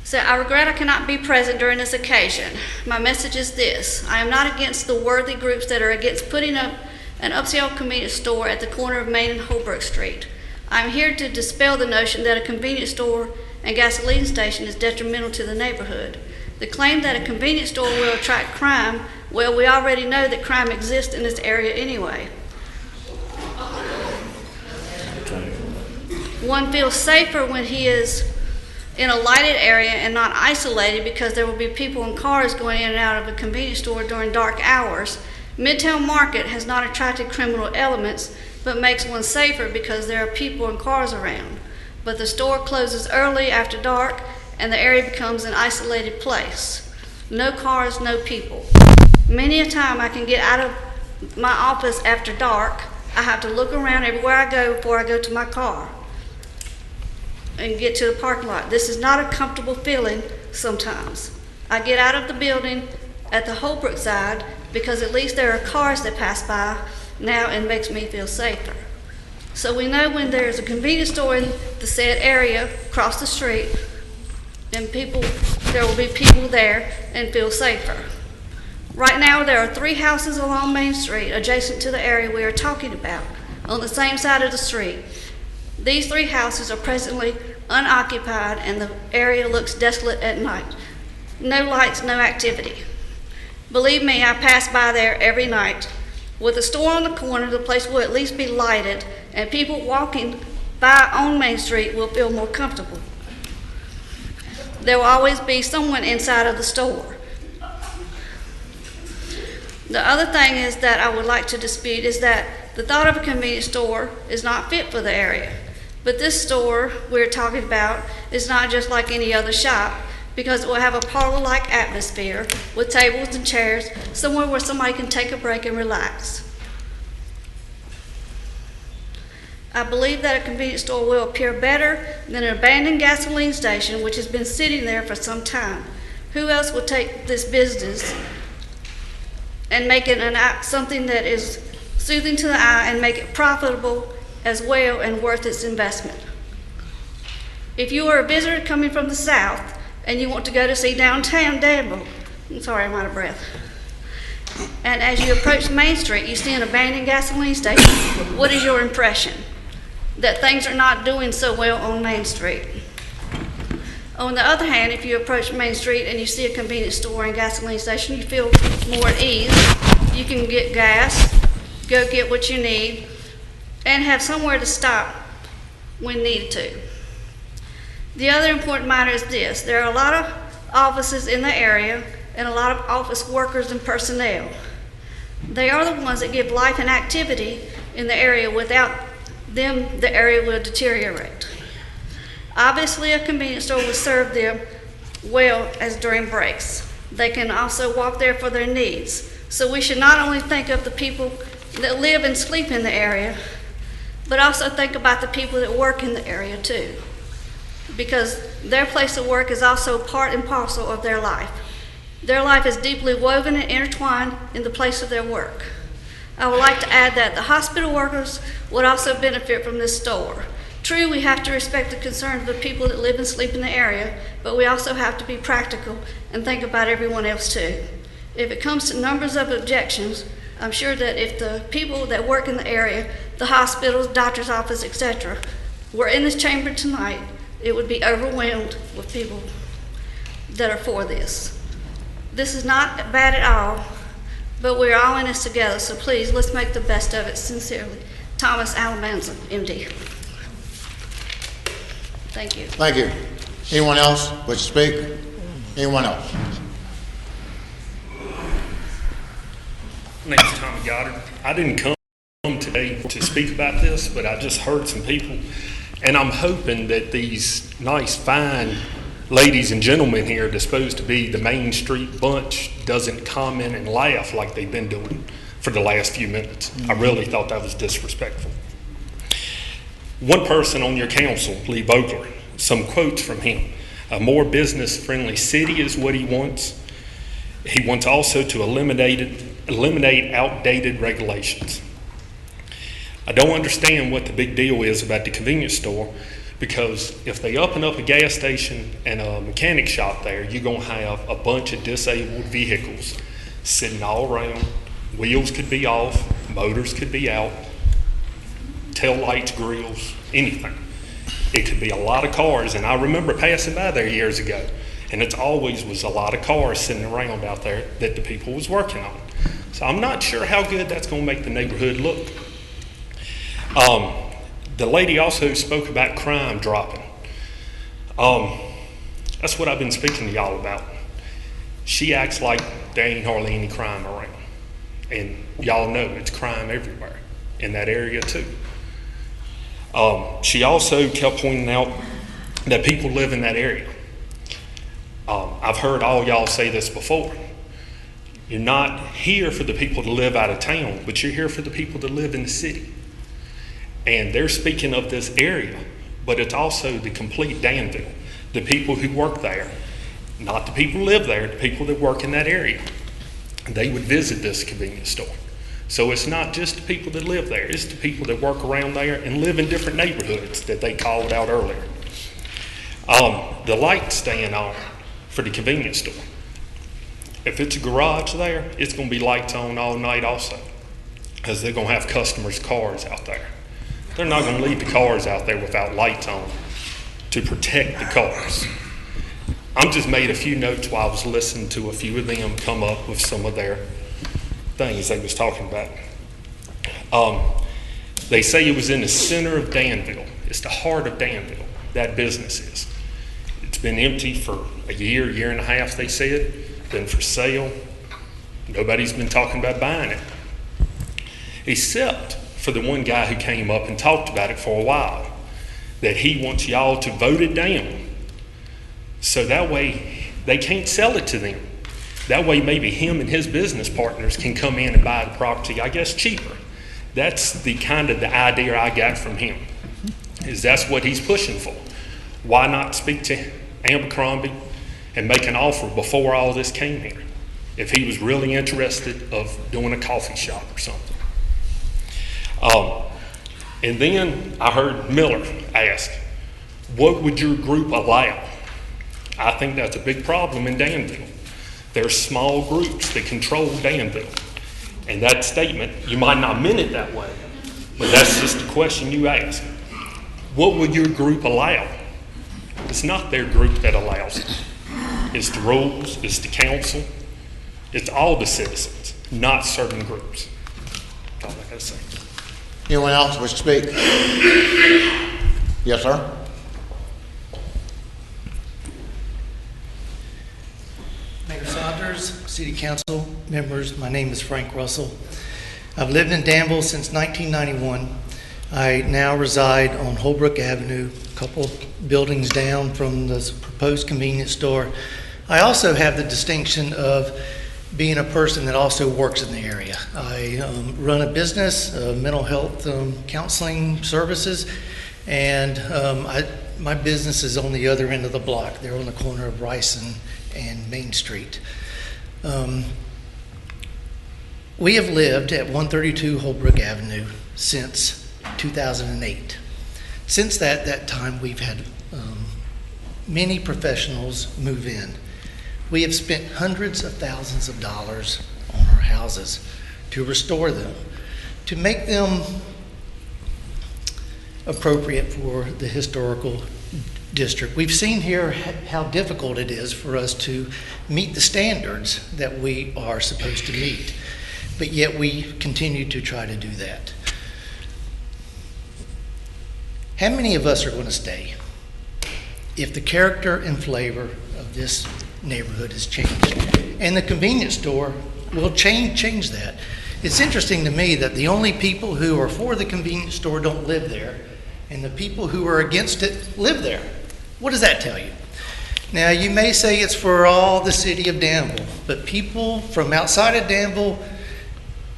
So, I regret I cannot be present during this occasion. My message is this: I am not against the worthy groups that are against putting up an upscale convenience store at the corner of Main and Holbrook Street. I am here to dispel the notion that a convenience store and gasoline station is detrimental to the neighborhood. The claim that a convenience store will attract crime, well, we already know that crime exists in this area anyway. One feels safer when he is in a lighted area and not isolated, because there will be people in cars going in and out of a convenience store during dark hours. Midtown Market has not attracted criminal elements, but makes one safer because there are people and cars around. But the store closes early after dark, and the area becomes an isolated place. No cars, no people. Many a time I can get out of my office after dark. I have to look around everywhere I go before I go to my car and get to the parking lot. This is not a comfortable feeling sometimes. I get out of the building at the Holbrook side because at least there are cars that pass by now, and makes me feel safer. So we know when there's a convenience store in the said area across the street, then there will be people there and feel safer. Right now there are 3 houses along Main Street adjacent to the area we are talking about on the same side of the street. These 3 houses are presently unoccupied, and the area looks desolate at night. No lights, no activity. Believe me, I pass by there every night. With a store on the corner, the place will at least be lighted, and people walking by on Main Street will feel more comfortable. There will always be someone inside of the store. The other thing is that I would like to dispute is that the thought of a convenience store is not fit for the area. But this store we're talking about is not just like any other shop, because it will have a parlor-like atmosphere with tables and chairs, somewhere where somebody can take a break and relax. I believe that a convenience store will appear better than an abandoned gasoline station, which has been sitting there for some time. Who else will take this business and make it something that is soothing to the eye and make it profitable as well and worth its investment? If you are a visitor coming from the south and you want to go to see downtown Danville, I'm sorry, I'm out of breath. and as you approach Main Street, you see an abandoned gasoline station, what is your impression? That things are not doing so well on Main Street. On the other hand, if you approach Main Street and you see a convenience store and gasoline station, you feel more at ease. You can get gas, go get what you need, and have somewhere to stop when needed to. The other important matter is this. There are a lot of offices in the area and a lot of office workers and personnel. They are the ones that give life and activity in the area. Without them, the area will deteriorate. Obviously, a convenience store will serve them well as during breaks. They can also walk there for their needs. So we should not only think of the people that live and sleep in the area, but also think about the people that work in the area too, because their place of work is also part and parcel of their life. Their life is deeply woven and intertwined in the place of their work. I would like to add that the hospital workers would also benefit from this store. True, we have to respect the concerns of the people that live and sleep in the area, but we also have to be practical and think about everyone else too. If it comes to numbers of objections, I'm sure that if the people that work in the area, the hospitals, doctor's office, etc., were in this chamber tonight, it would be overwhelmed with people that are for this. This is not bad at all, but we're all in this together, so please, let's make the best of it. Sincerely, Thomas Alamanza, MD. Thank you. Thank you. Anyone else wish to speak? Anyone else? My name is Tommy Goddard. I didn't come today to speak about this, but I just heard some people, and I'm hoping that these nice, fine ladies and gentlemen here disposed to be the Main Street bunch doesn't comment and laugh like they've been doing for the last few minutes. I really thought that was disrespectful. One person on your council, Lee Vogler, some quotes from him. A more business-friendly city is what he wants. He wants also to eliminate outdated regulations. I don't understand what the big deal is about the convenience store, because if they up a gas station and a mechanic shop there, you're going to have a bunch of disabled vehicles sitting all around. Wheels could be off, motors could be out, tail lights, grills, anything. It could be a lot of cars, and I remember passing by there years ago, and it always was a lot of cars sitting around out there that the people was working on. So I'm not sure how good that's going to make the neighborhood look. The lady also spoke about crime dropping. That's what I've been speaking to y'all about. She acts like there ain't hardly any crime around. And y'all know it's crime everywhere in that area too. She also kept pointing out that people live in that area. I've heard all y'all say this before. You're not here for the people to live out of town, but you're here for the people that live in the city. And they're speaking of this area, but it's also the complete Danville, the people who work there, not the people who live there, the people that work in that area. They would visit this convenience store. So it's not just the people that live there, it's the people that work around there and live in different neighborhoods that they called out earlier. The lights staying on for the convenience store. If it's a garage there, it's going to be lights on all night also, because they're going to have customers' cars out there. They're not going to leave the cars out there without lights on to protect the cars. I'm just made a few notes while I was listening to a few of them come up with some of their things they was talking about. They say it was in the center of Danville. It's the heart of Danville, that business is. It's been empty for a year and a half, they said. Been for sale. Nobody's been talking about buying it. Except for the one guy who came up and talked about it for a while, that he wants y'all to vote it down. So that way they can't sell it to them. That way maybe him and his business partners can come in and buy the property, I guess, cheaper. That's the kind of the idea I got from him, is that's what he's pushing for. Why not speak to Abercrombie and make an offer before all this came here, if he was really interested of doing a coffee shop or something. And then I heard Miller ask, what would your group allow? I think that's a big problem in Danville. There's small groups that control Danville. And that statement, you might not mean it that way, but that's just the question you ask. What will your group allow? It's not their group that allows it. It's the rules, it's the council, it's all the citizens, not certain groups. That's all I gotta say. Anyone else wish to speak? Yes, sir. Mayor Saunders, City Council members, my name is Frank Russell. I've lived in Danville since 1991. I now reside on Holbrook Avenue, a couple buildings down from the proposed convenience store. I also have the distinction of being a person that also works in the area. I run a business, mental health counseling services, and my business is on the other end of the block. They're on the corner of Rice and Main Street. We have lived at 132 Holbrook Avenue since 2008. Since that time, we've had many professionals move in. We have spent hundreds of thousands of dollars on our houses to restore them, to make them appropriate for the historical district. We've seen here how difficult it is for us to meet the standards that we are supposed to meet, but yet we continue to try to do that. How many of us are going to stay if the character and flavor of this neighborhood has changed? And the convenience store will change that. It's interesting to me that the only people who are for the convenience store don't live there, and the people who are against it live there. What does that tell you? Now, you may say it's for all the city of Danville, but people from outside of Danville,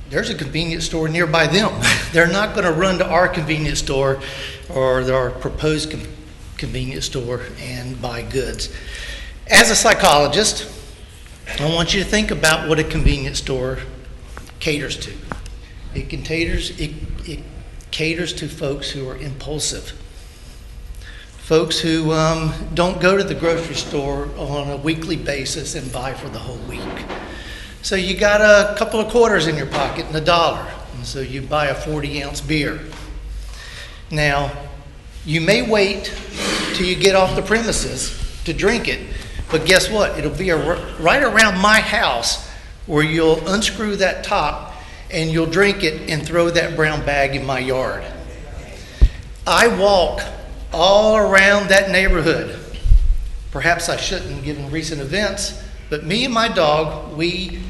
there's a convenience store nearby them. They're not going to run to our convenience store or our proposed convenience store and buy goods. As a psychologist, I want you to think about what a convenience store caters to. It caters to folks who are impulsive, folks who don't go to the grocery store on a weekly basis and buy for the whole week. So you got a couple of quarters in your pocket and $1, and so you buy a 40-ounce beer. Now, you may wait till you get off the premises to drink it, but guess what? It'll be right around my house where you'll unscrew that top and you'll drink it and throw that brown bag in my yard. I walk all around that neighborhood. Perhaps I shouldn't given recent events, but me and my dog, we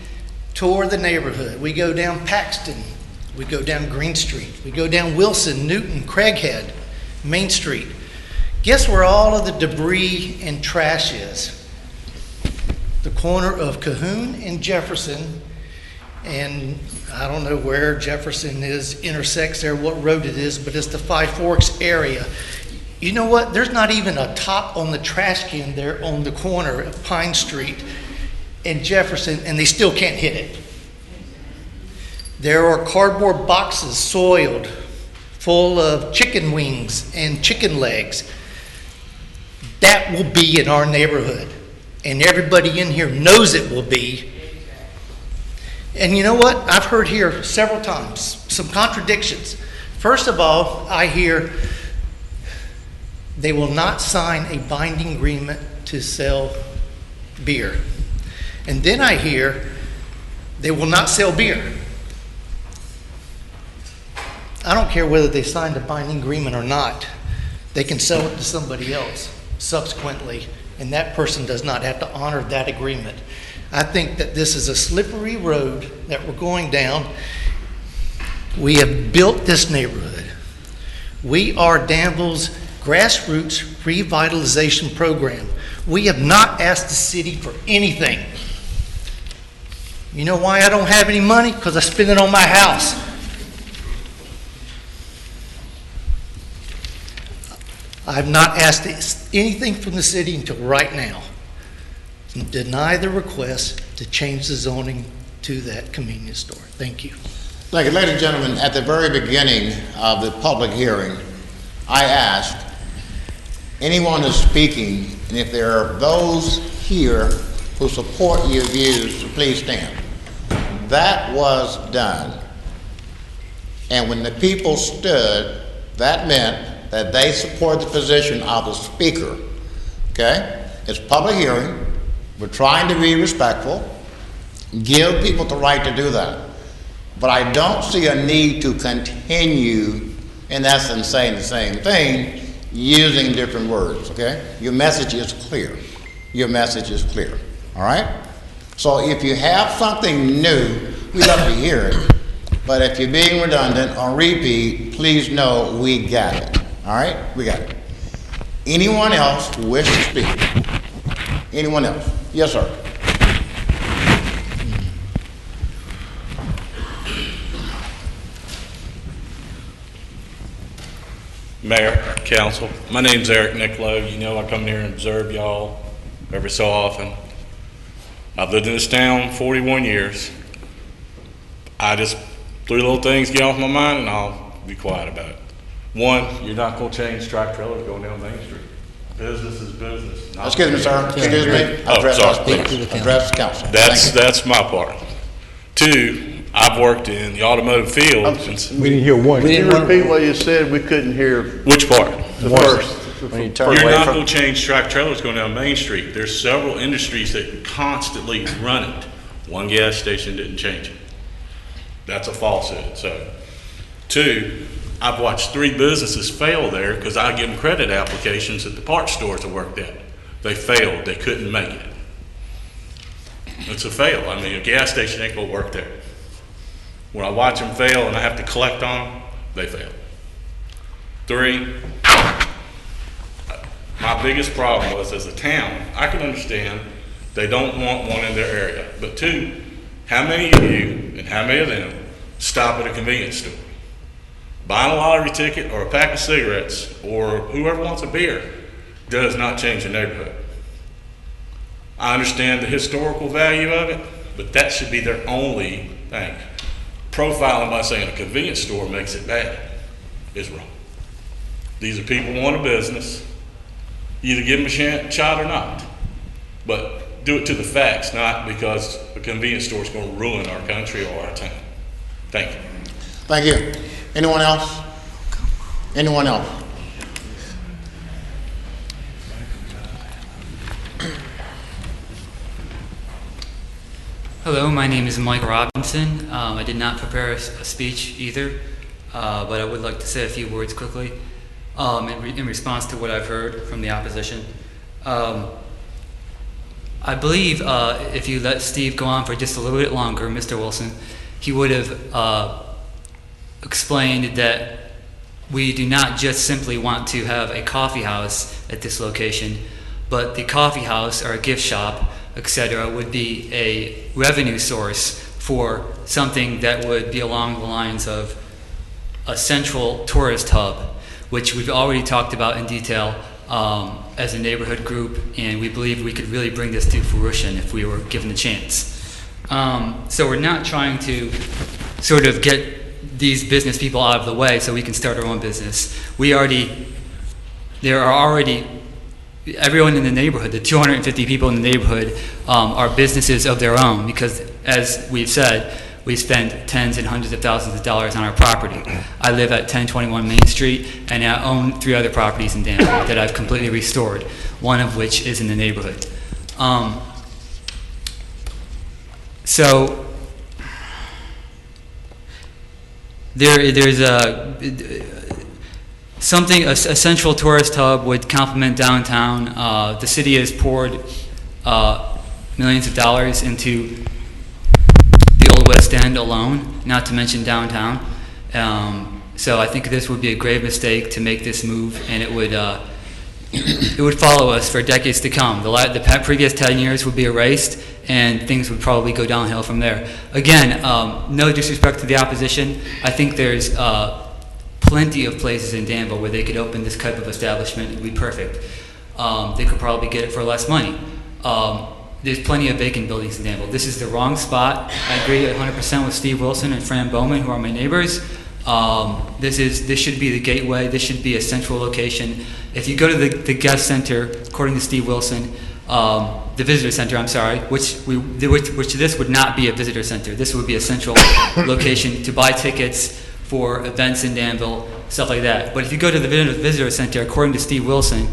tour the neighborhood. We go down Paxton, we go down Green Street, we go down Wilson, Newton, Craighead, Main Street. Guess where all of the debris and trash is? The corner of Cahoon and Jefferson, and I don't know where Jefferson intersects there, what road it is, but it's the Five Forks area. You know what? There's not even a top on the trash can there on the corner of Pine Street and Jefferson, and they still can't hit it. There are cardboard boxes soiled, full of chicken wings and chicken legs. That will be in our neighborhood, and everybody in here knows it will be. And you know what? I've heard here several times some contradictions. First of all, I hear they will not sign a binding agreement to sell beer. And then I hear they will not sell beer. I don't care whether they signed a binding agreement or not. They can sell it to somebody else subsequently, and that person does not have to honor that agreement. I think that this is a slippery road that we're going down. We have built this neighborhood. We are Danville's grassroots revitalization program. We have not asked the city for anything. You know why I don't have any money? Because I spend it on my house. I've not asked anything from the city until right now. Deny the request to change the zoning to that convenience store. Thank you. Thank you. Ladies and gentlemen, at the very beginning of the public hearing, I asked anyone who's speaking, and if there are those here who support your views, to please stand. that was done, and when the people stood, that meant that they support the position of the speaker. Okay? It's public hearing. We're trying to be respectful, give people the right to do that. But I don't see a need to continue, in essence, saying the same thing, using different words, okay? Your message is clear. Your message is clear, all right? So if you have something new, we'd love to hear it. But if you're being redundant or repeat, please know we got it, all right? We got it. Anyone else who wishes to speak? Anyone else? Yes, sir. Mayor, Council, my name's Eric Niccolo. You know I come here and observe y'all every so often. I've lived in this town 41 years. I just, 3 little things get off my mind and I'll be quiet about it. One, you're not going to change track trailers going down Main Street. Business is business. Excuse me, sir. Excuse me. Oh, Address sorry. us, please. Address the council. That's my part. 2, I've worked in the automotive field since. We didn't hear one. Can you repeat what you said? We couldn't hear. Which part? The first. You're not going to change track trailers going down Main Street. There's several industries that constantly run it. One gas station didn't change it. That's a falsehood. So, 2, I've watched 3 businesses fail there because I give them credit applications at the parts stores I worked at. They failed. They couldn't make it. It's a fail. I mean, a gas station ain't going to work there. When I watch them fail and I have to collect on them, they fail. 3, my biggest problem was, as a town, I can understand they don't want one in their area. But 2, how many of you and how many of them stop at a convenience store? Buying a lottery ticket or a pack of cigarettes or whoever wants a beer does not change the neighborhood. I understand the historical value of it, but that should be their only thing. Profiling by saying a convenience store makes it bad is wrong. These are people who want a business. Either give them a shot or not. But do it to the facts, not because a convenience store is going to ruin our country or our town. Thank you. Thank you. Anyone else? Anyone else? Hello, my name is Mike Robinson. I did not prepare a speech either, but I would like to say a few words quickly in response to what I've heard from the opposition. I believe if you let Steve go on for just a little bit longer, Mr. Wilson, he would have explained that we do not just simply want to have a coffee house at this location, but the coffee house or a gift shop, etc., would be a revenue source for something that would be along the lines of a central tourist hub, which we've already talked about in detail as a neighborhood group, and we believe we could really bring this to fruition if we were given the chance. So we're not trying to sort of get these business people out of the way so we can start our own business. There are already, everyone in the neighborhood, the 250 people in the neighborhood are businesses of their own because, as we've said, we spend tens and hundreds of thousands of dollars on our property. I live at 1021 Main Street, and I own 3 other properties in Danville that I've completely restored, one of which is in the neighborhood. So there's a central tourist hub would complement downtown. The city has poured millions of dollars into the Old West End alone, not to mention downtown. So I think this would be a grave mistake to make this move, and it would follow us for decades to come. The previous 10 years would be erased, and things would probably go downhill from there. Again, no disrespect to the opposition. I think there's plenty of places in Danville where they could open this type of establishment. It would be perfect. They could probably get it for less money. There's plenty of vacant buildings in Danville. This is the wrong spot. I agree 100% with Steve Wilson and Fran Bowman, who are my neighbors. This should be the gateway. This should be a central location. If you go to the guest center, according to Steve Wilson, the visitor center, I'm sorry, which this would not be a visitor center. This would be a central location to buy tickets for events in Danville, stuff like that. But if you go to the visitor center, according to Steve Wilson,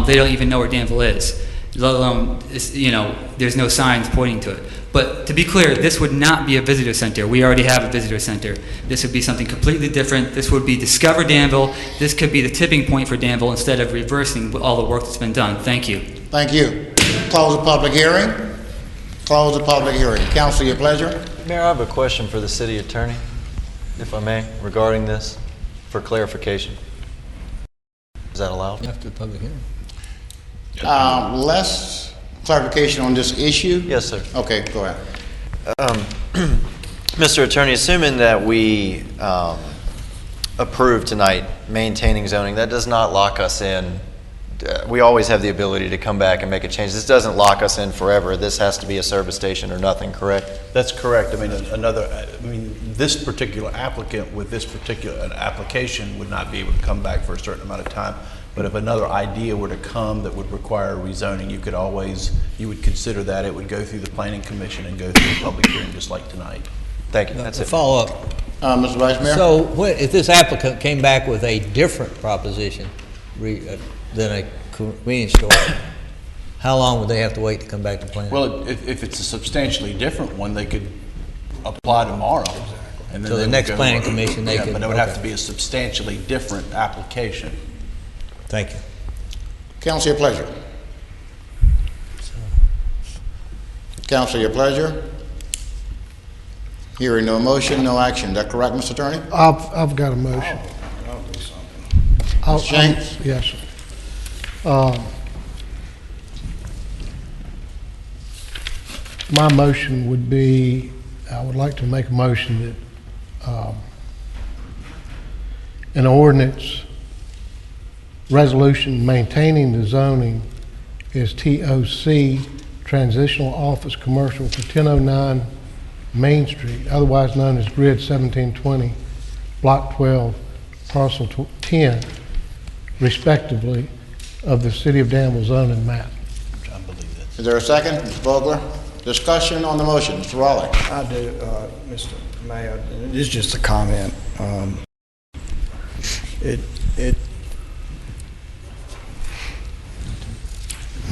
they don't even know where Danville is, let alone, there's no signs pointing to it. But to be clear, this would not be a visitor center. We already have a visitor center. This would be something completely different. This would be Discover Danville. This could be the tipping point for Danville instead of reversing all the work that's been done. Thank you. Thank you. Close the public hearing. Close the public hearing. Council, your pleasure. Mayor, I have a question for the city attorney, if I may, regarding this, for clarification. Is that allowed? After the public hearing. Less clarification on this issue? Yes, sir. Okay, go ahead. Mr. Attorney, assuming that we approve tonight maintaining zoning, that does not lock us in. We always have the ability to come back and make a change. This doesn't lock us in forever. This has to be a service station or nothing, correct? That's correct. This particular applicant with this particular application would not be able to come back for a certain amount of time. But if another idea were to come that would require rezoning, you would consider that. It would go through the Planning Commission and go through the public hearing just like tonight. Thank you. That's it. Follow up. Mr. Vice Mayor? So if this applicant came back with a different proposition than a convenience store, how long would they have to wait to come back to planning? Well, if it's a substantially different one, they could apply tomorrow. And then So the next planning commission, they could. But it would have to be a substantially different application. Thank you. Council, your pleasure. Council, your pleasure. Hearing no motion, no action. Is that correct, Mr. Attorney? I've got a motion. I'll do something. Shanks? Yes, sir. My motion would be, I would like to make a motion that an ordinance resolution maintaining the zoning is TOC, Transitional Office Commercial for 1009 Main Street, otherwise known as Grid 1720, Block 12, Parcel 10, respectively, of the City of Danville zoning map. Is there a second? Mr. Vogler? Discussion on the motion. Mr. Raleigh. I do, Mr. Mayor. It's just a comment.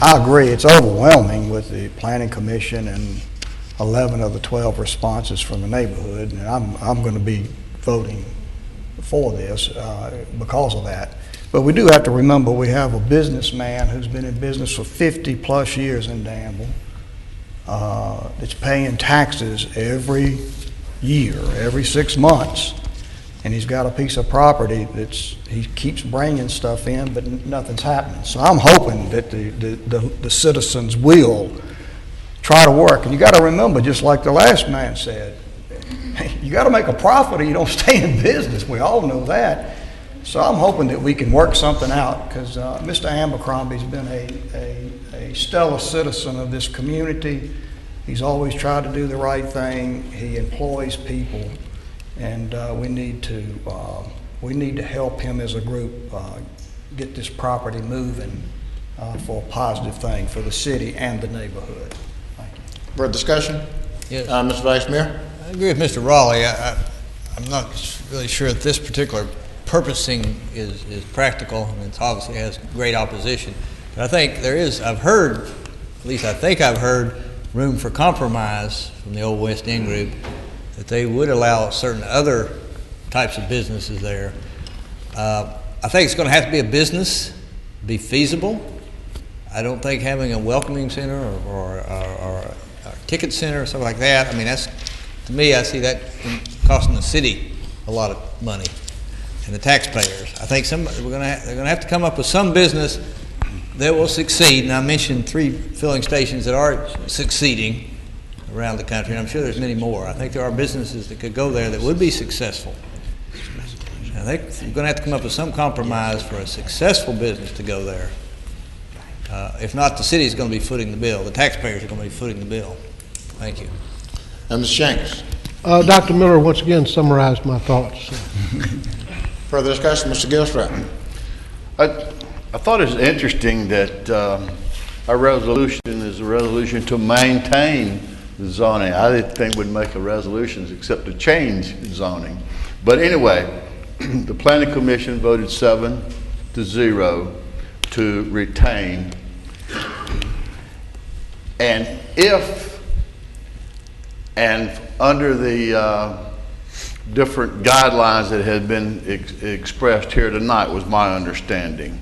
I agree. It's overwhelming with the Planning Commission and 11 of the 12 responses from the neighborhood, and I'm going to be voting for this because of that. But we do have to remember we have a businessman who's been in business for 50 plus years in Danville. That's paying taxes every year, every 6 months, and he's got a piece of property he keeps bringing stuff in, but nothing's happening. So I'm hoping that the citizens will try to work. And you got to remember, just like the last man said, you got to make a profit or you don't stay in business. We all know that. So I'm hoping that we can work something out, because Mr. Abercrombie's been a stellar citizen of this community. He's always tried to do the right thing. He employs people, and we need to help him as a group get this property moving for a positive thing for the city and the neighborhood. Thank you. Further discussion? Yes. Mr. Vice Mayor? I agree with Mr. Raleigh. I'm not really sure that this particular purposing is practical, and it obviously has great opposition. But I think there is, I've heard room for compromise from the Old West End group, that they would allow certain other types of businesses there. I think it's going to have to be a business, be feasible. I don't think having a welcoming center or a ticket center or something like that, I mean, that's, to me, I see that costing the city a lot of money and the taxpayers. I think they're going to have to come up with some business that will succeed. And I mentioned 3 filling stations that are succeeding around the country, and I'm sure there's many more. I think there are businesses that could go there that would be successful. I think we're going to have to come up with some compromise for a successful business to go there. If not, the city is going to be footing the bill. The taxpayers are going to be footing the bill. Thank you. Ms. Shanks. Dr. Miller once again summarized my thoughts. Further discussion, Mr. Gilstrap. I thought it was interesting that a resolution is a resolution to maintain the zoning. I didn't think we'd make a resolution except to change zoning. But anyway, the planning commission voted 7-0 to retain. And under the different guidelines that had been expressed here tonight was my understanding.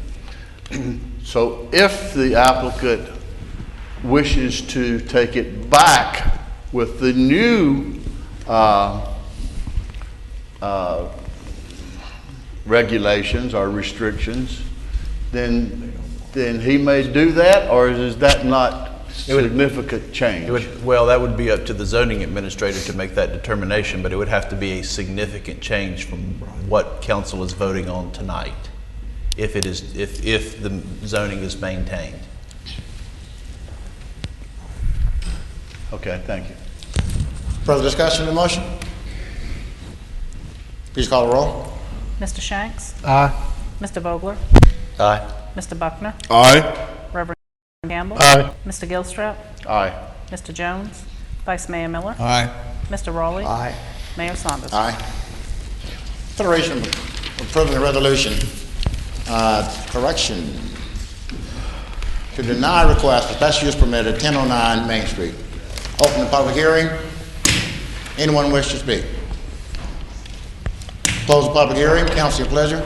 So if the applicant wishes to take it back with the new regulations or restrictions, then he may do that, or is that not significant change? Well, that would be up to the zoning administrator to make that determination, but it would have to be a significant change from what council is voting on tonight, if the zoning is maintained. Okay, thank you. Further discussion of the motion? Please call the roll. Mr. Shanks? Aye. Mr. Vogler? Aye. Mr. Buckner? Aye. Reverend Campbell? Aye. Mr. Gilstrap? Aye. Mr. Jones? Vice Mayor Miller? Aye. Mr. Rowley? Aye. Mayor Saunders? Aye. Consideration of approving a resolution, correction, to deny request for special use permit at 1009 Main Street. Open the public hearing. Anyone wish to speak? Close the public hearing. Council, your pleasure.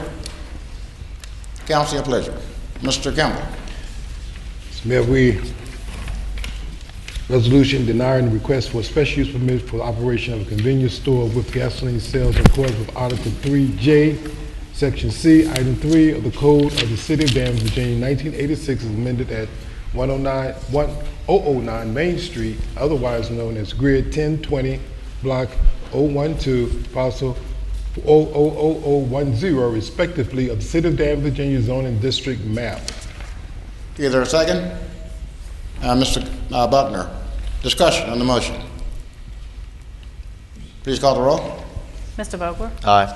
Council, your pleasure. Mr. Campbell. Mayor, resolution denying the request for a special use permit for the operation of a convenience store with gasoline sales in accordance with Article 3J, Section C, Item 3 of the Code of the City of Danville, Virginia, 1986, is amended at 1009 Main Street, otherwise known as Grid 1020, Block 012, Parcel 00010, respectively, of the City of Danville, Virginia zoning district map. Is there a second? Mr. Buckner, discussion on the motion. Please call the roll. Mr. Vogler? Aye.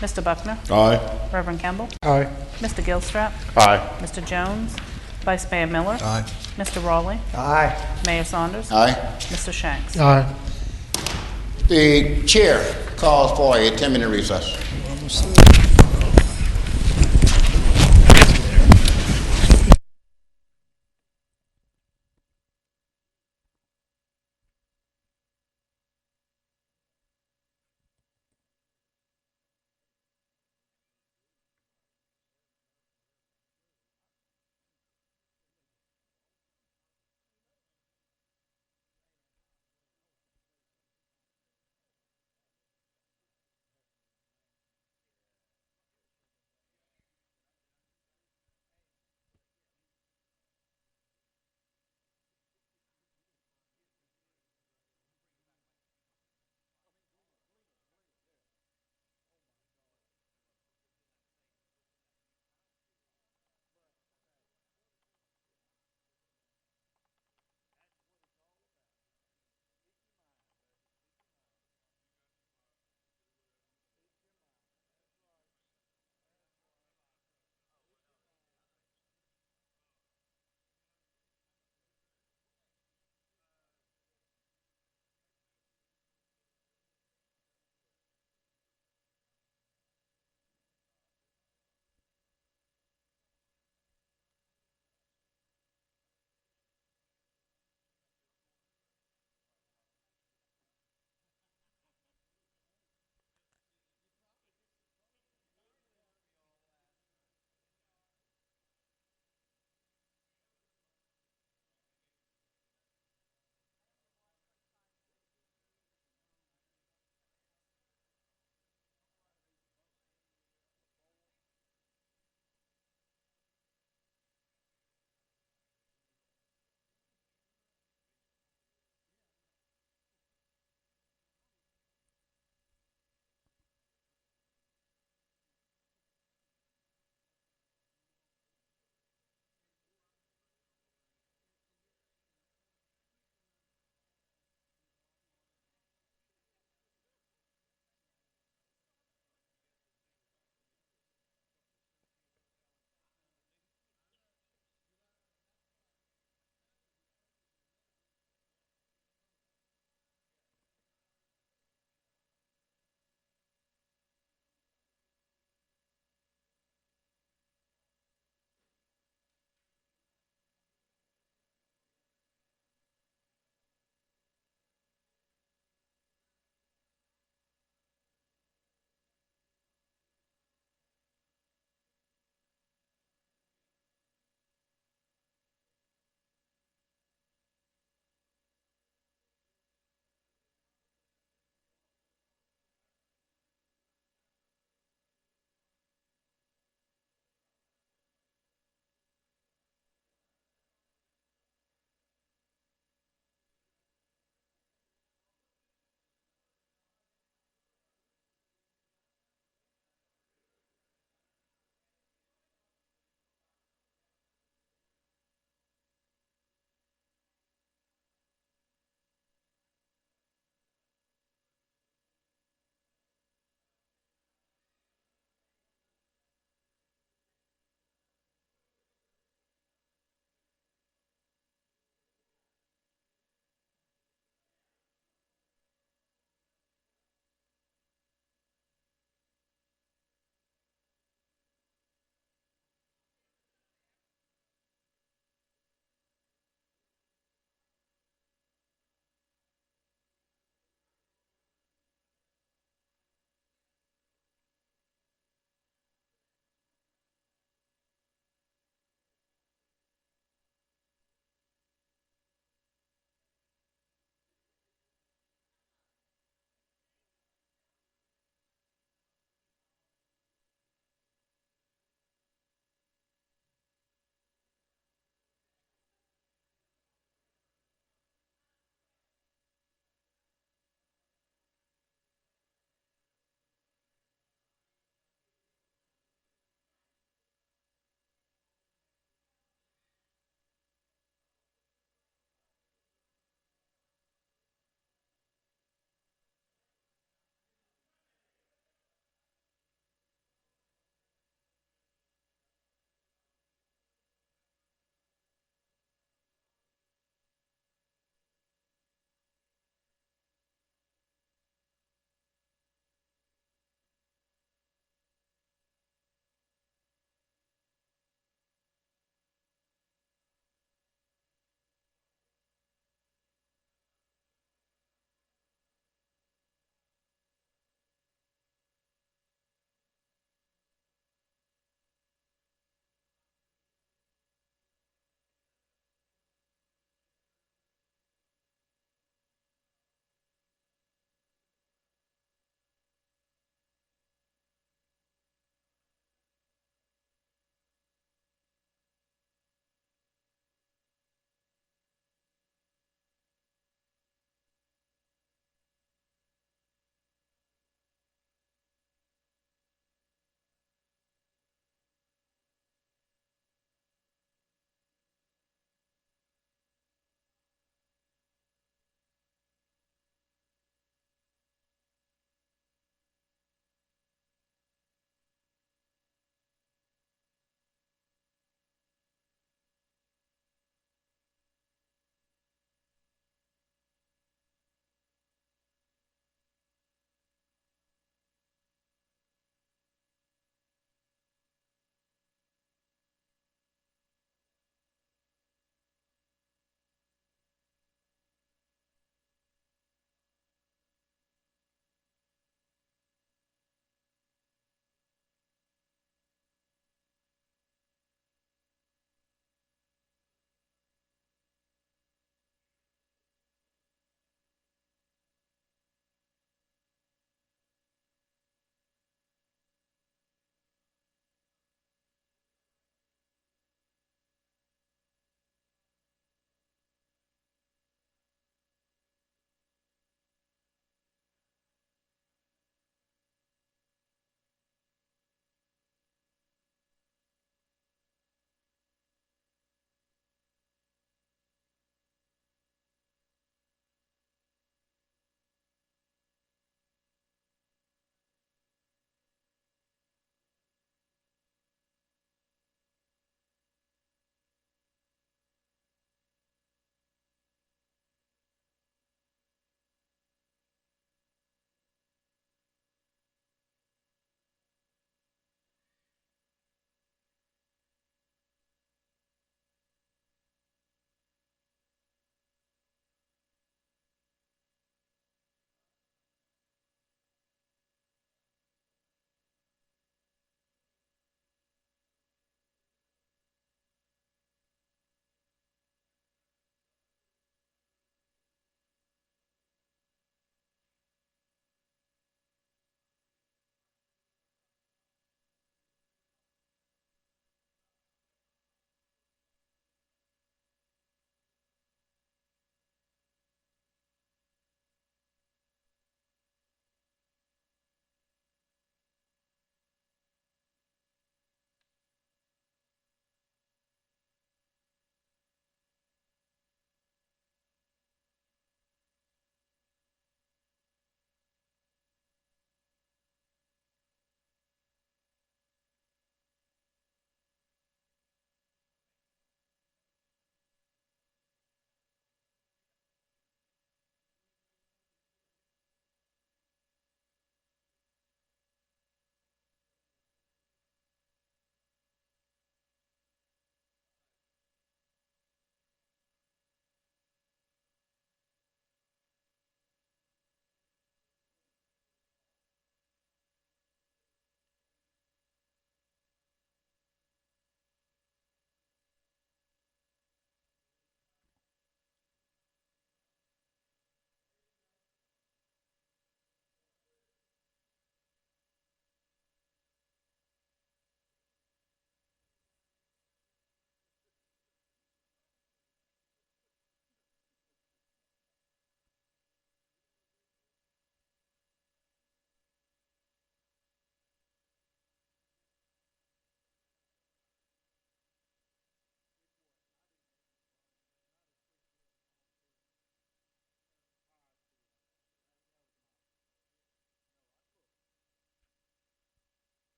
Mr. Buckner? Aye. Reverend Campbell? Aye. Mr. Gilstrap? Aye. Mr. Jones? Vice Mayor Miller? Aye. Mr. Rowley? Aye. Mayor Saunders? Aye. Mr. Shanks? Aye. The chair calls for a 10-minute recess.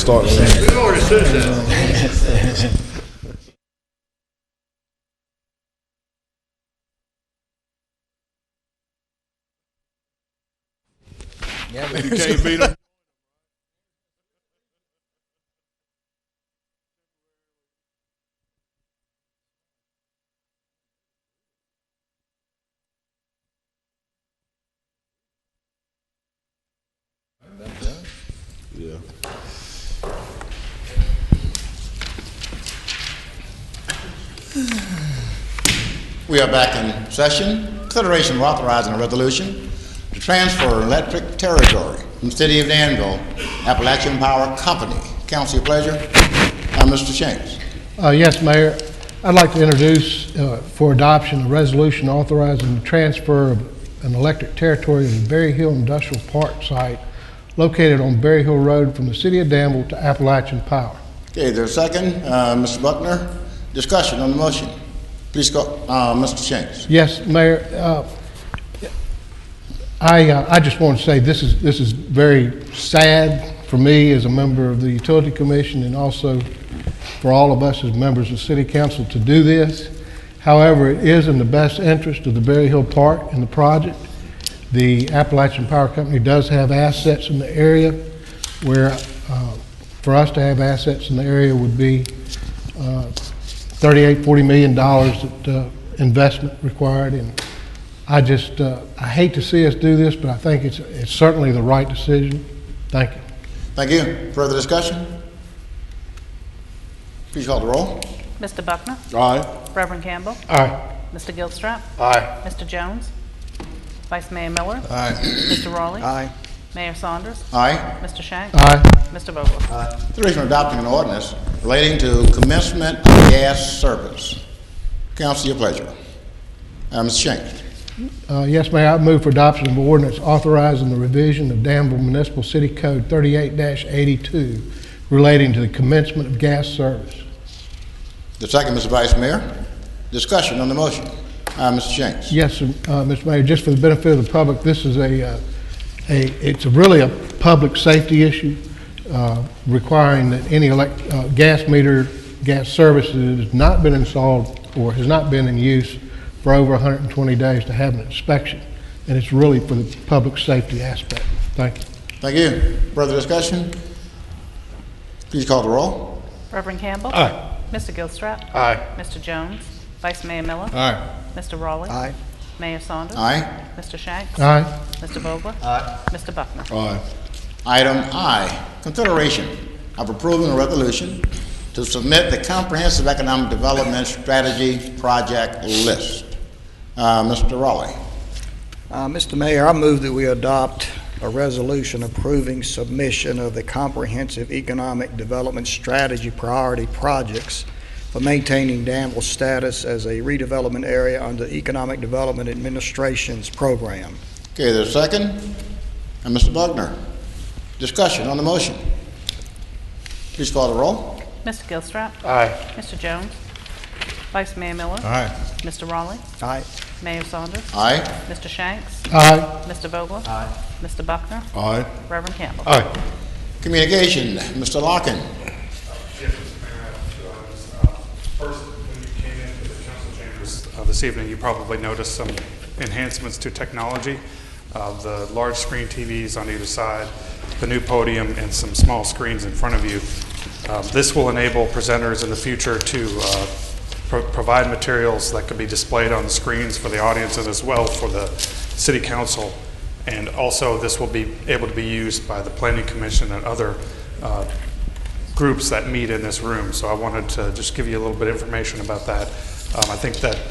start. We've already said that. Yeah, You can't beat them. Yeah. We are back in session. Consideration of authorizing a resolution to transfer electric territory from the city of Danville, Appalachian Power Company. Council, your pleasure. Mr. Shanks. Yes, Mayor. I'd like to introduce for adoption a resolution authorizing the transfer of an electric territory of the Berry Hill Industrial Park site located on Berry Hill Road from the city of Danville to Appalachian Power. Okay, there's a second. Mr. Buckner, discussion on the motion. Please go, Mr. Shanks. Yes, Mayor. I just want to say this is very sad for me as a member of the Utility Commission and also for all of us as members of City Council to do this. However, it is in the best interest of the Berry Hill Park and the project. The Appalachian Power Company does have assets in the area where for us to have assets in the area would be $40 million that investment required. And I hate to see us do this, but I think it's certainly the right decision. Thank you. Thank you. Further discussion? Please call the roll. Mr. Buckner? Aye. Reverend Campbell? Aye. Mr. Gilstrap? Aye. Mr. Jones? Vice Mayor Miller? Aye. Mr. Rowley? Aye. Mayor Saunders? Aye. Mr. Shanks? Aye. Mr. Vogel? Consideration of adopting an ordinance relating to commencement of gas service. Council, your pleasure. Mr. Shanks. Yes, Mayor, I move for adoption of ordinance authorizing the revision of Danville Municipal City Code 38-82 relating to the commencement of gas service. The second, Mr. Vice Mayor. Discussion on the motion. Mr. Shanks. Yes, Mr. Mayor, just for the benefit of the public, this is it's really a public safety issue requiring that any gas meter, gas service that has not been installed or has not been in use for over 120 days to have an inspection. And it's really for the public safety aspect. Thank you. Thank you. Further discussion? Please call the roll. Reverend Campbell? Aye. Mr. Gilstrap? Aye. Mr. Jones? Vice Mayor Miller? Aye. Mr. Rowley? Aye. Mayor Saunders? Aye. Mr. Shanks? Aye. Mr. Vogel? Aye. Mr. Buckner? Aye. Item I, consideration of approving a resolution to submit the Comprehensive Economic Development Strategy Project List. Mr. Rowley. Mr. Mayor, I move that we adopt a resolution approving submission of the Comprehensive Economic Development Strategy Priority Projects for maintaining Danville's status as a redevelopment area under Economic Development Administration's program. Okay, there's a second. And Mr. Buckner. Discussion on the motion. Please call the roll. Mr. Gilstrap? Aye. Mr. Jones? Vice Mayor Miller? Aye. Mr. Rowley? Aye. Mayor Saunders? Aye. Mr. Shanks? Aye. Mr. Vogel? Aye. Mr. Buckner? Aye. Reverend Campbell? Aye. Communication, Mr. Larkin. First, when you came into the council chambers this evening, you probably noticed some enhancements to technology. The large screen TVs on either side, the new podium, and some small screens in front of you. This will enable presenters in the future to provide materials that could be displayed on the screens for the audience and as well for the city council. And also this will be able to be used by the Planning Commission and other groups that meet in this room. So I wanted to just give you a little bit of information about that. I think that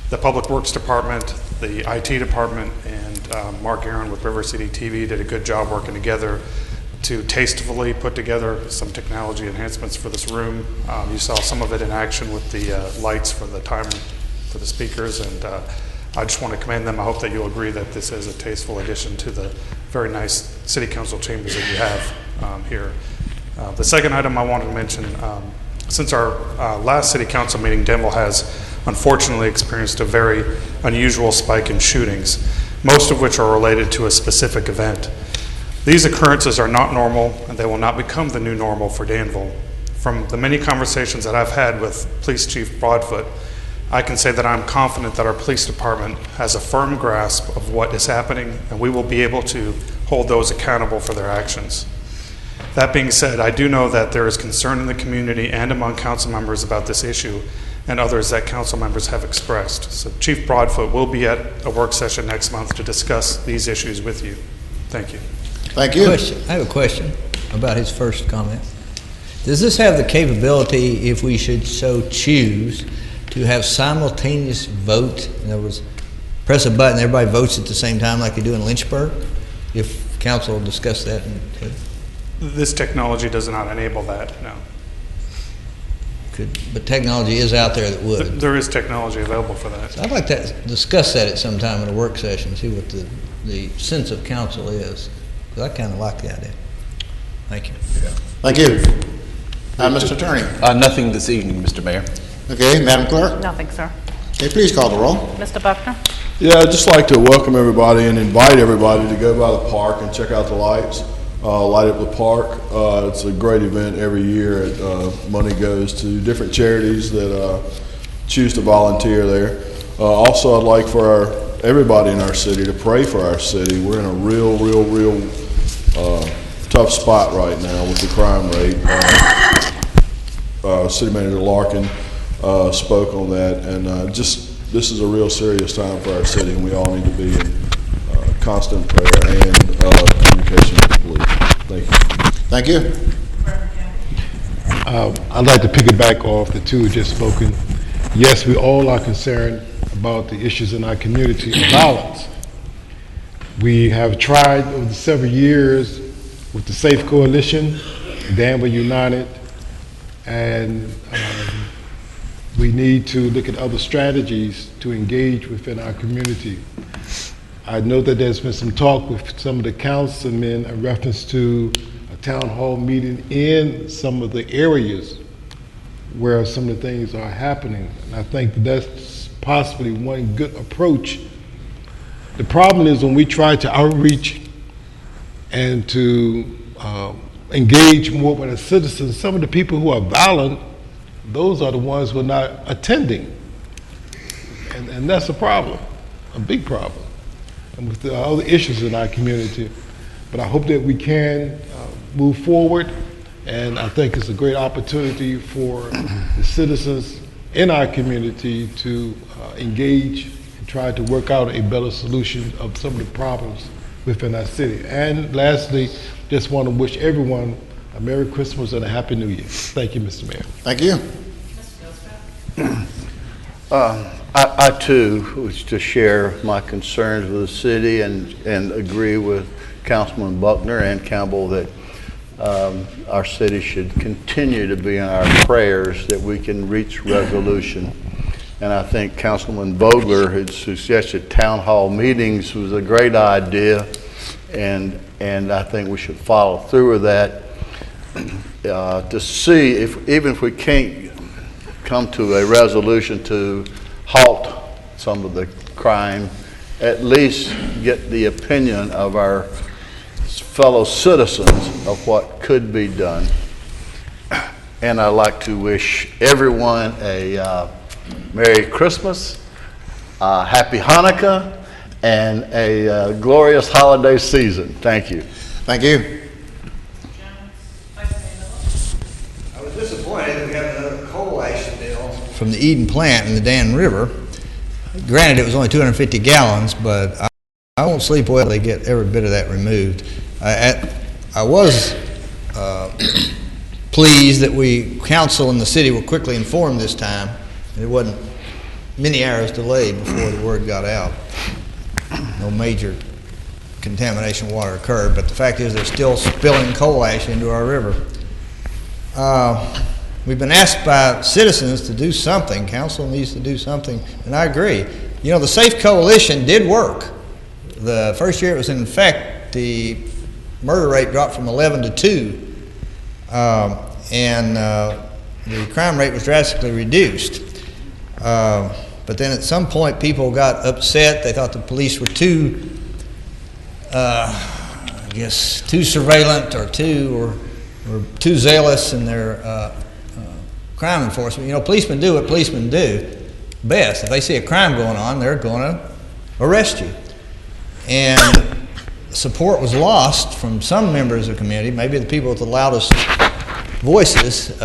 the Public Works Department, the IT Department, and Mark Aaron with River City TV did a good job working together to tastefully put together some technology enhancements for this room. You saw some of it in action with the lights for the timer for the speakers, and I just want to commend them. I hope that you'll agree that this is a tasteful addition to the very nice city council chambers that you have here. The second item I wanted to mention, since our last city council meeting, Danville has unfortunately experienced a very unusual spike in shootings, most of which are related to a specific event. These occurrences are not normal, and they will not become the new normal for Danville. From the many conversations that I've had with Police Chief Broadfoot, I can say that I'm confident that our police department has a firm grasp of what is happening, and we will be able to hold those accountable for their actions. That being said, I do know that there is concern in the community and among council members about this issue, and others that council members have expressed. So Chief Broadfoot will be at a work session next month to discuss these issues with you. Thank you. Thank you. I have a question about his first comment. Does this have the capability, if we should so choose, to have simultaneous vote? In other words, press a button, everybody votes at the same time like they do in Lynchburg? If council will discuss that. This technology does not enable that, no. But technology is out there that would. There is technology available for that. So I'd like to discuss that at some time in a work session, see what the sense of council is. Because I kind of like the idea. Thank you. Thank you. Mr. Attorney. Nothing this evening, Mr. Mayor. Okay, Madam Clerk. Nothing, sir. Okay, please call the roll. Mr. Buckner? Yeah, I'd just like to welcome everybody and invite everybody to go by the park and check out the lights. Light Up the Park. It's a great event every year. Money goes to different charities that choose to volunteer there. Also, I'd like for everybody in our city to pray for our city. We're in a real tough spot right now with the crime rate. City Manager Larkin spoke on that, and this is a real serious time for our city, and we all need to be in constant prayer and communication with the police. Thank you. Thank you. I'd like to piggyback off the two just spoken. Yes, we all are concerned about the issues in our community of violence. We have tried over the several years with the Safe Coalition, Danville United, and we need to look at other strategies to engage within our community. I know that there's been some talk with some of the councilmen in reference to a town hall meeting in some of the areas where some of the things are happening. And I think that's possibly one good approach. The problem is when we try to outreach and to engage more with the citizens, some of the people who are violent, those are the ones who are not attending. And that's a problem, a big problem, and with the other issues in our community. But I hope that we can move forward, and I think it's a great opportunity for the citizens in our community to engage and try to work out a better solution of some of the problems within our city. And lastly, just want to wish everyone a Merry Christmas and a Happy New Year. Thank you, Mr. Mayor. Thank you. I too wish to share my concerns with the city and agree with Councilman Buckner and Campbell that our city should continue to be in our prayers that we can reach resolution. And I think Councilman Vogler had suggested town hall meetings was a great idea, and I think we should follow through with that to see even if we can't come to a resolution to halt some of the crime, at least get the opinion of our fellow citizens of what could be done. And I'd like to wish everyone a Merry Christmas, Happy Hanukkah, and a glorious holiday season. Thank you. Thank you. I was disappointed that we got another coal ash spill from the Eden plant in the Dan River. Granted, it was only 250 gallons, but I won't sleep well till they get every bit of that removed. I was pleased that council and the city were quickly informed this time. It wasn't many hours delayed before the word got out. No major contamination water occurred, but the fact is they're still spilling coal ash into our river. We've been asked by citizens to do something. Council needs to do something, and I agree. You know, the Safe Coalition did work. The first year it was in effect, the murder rate dropped from 11 to 2, and the crime rate was drastically reduced. But then at some point people got upset. They thought the police were too guess, too surveillant or too zealous in their crime enforcement. You know, policemen do what policemen do best. If they see a crime going on, they're going to arrest you. And support was lost from some members of the community, maybe the people with the loudest voices,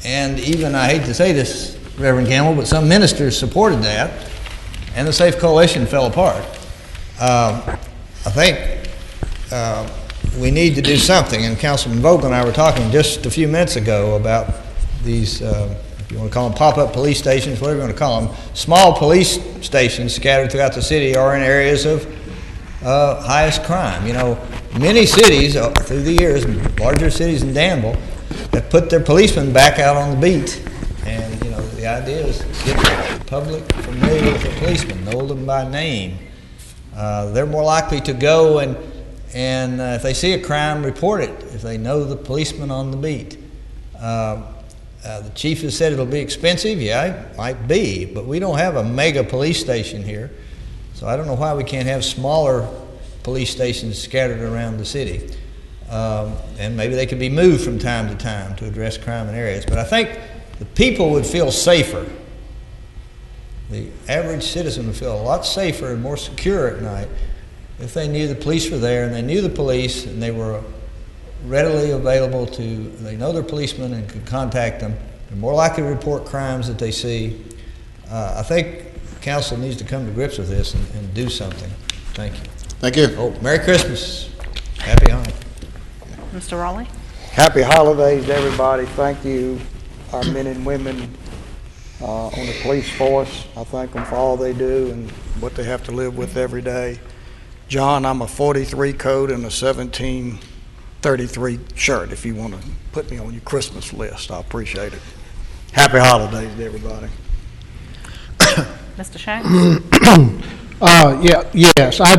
and even, I hate to say this, Reverend Campbell, but some ministers supported that, and the Safe Coalition fell apart. I think we need to do something, and Councilman Vogel and I were talking just a few minutes ago about these, if you want to call them pop-up police stations, whatever you want to call them, small police stations scattered throughout the city or in areas of highest crime. You know, many cities through the years, larger cities in Danville, have put their policemen back out on the beat. And, you know, the idea is get the public familiar with the policemen, know them by name. They're more likely to go and if they see a crime, report it if they know the policeman on the beat. The chief has said it'll be expensive. Yeah, it might be, but we don't have a mega police station here. So I don't know why we can't have smaller police stations scattered around the city. And maybe they could be moved from time to time to address crime in areas. But I think the people would feel safer. The average citizen would feel a lot safer and more secure at night if they knew the police were there and they knew the police and they were readily available they know their policemen and could contact them. They're more likely to report crimes that they see. I think council needs to come to grips with this and do something. Thank you. Thank you. Oh, Merry Christmas. Happy Hanukkah. Mr. Raleigh? Happy holidays, everybody. Thank you, our men and women on the police force. I thank them for all they do and what they have to live with every day. John, I'm a 43 code and a 1733 shirt. If you want to put me on your Christmas list, I appreciate it. Happy holidays to everybody. Mr. Shanks? Yes, I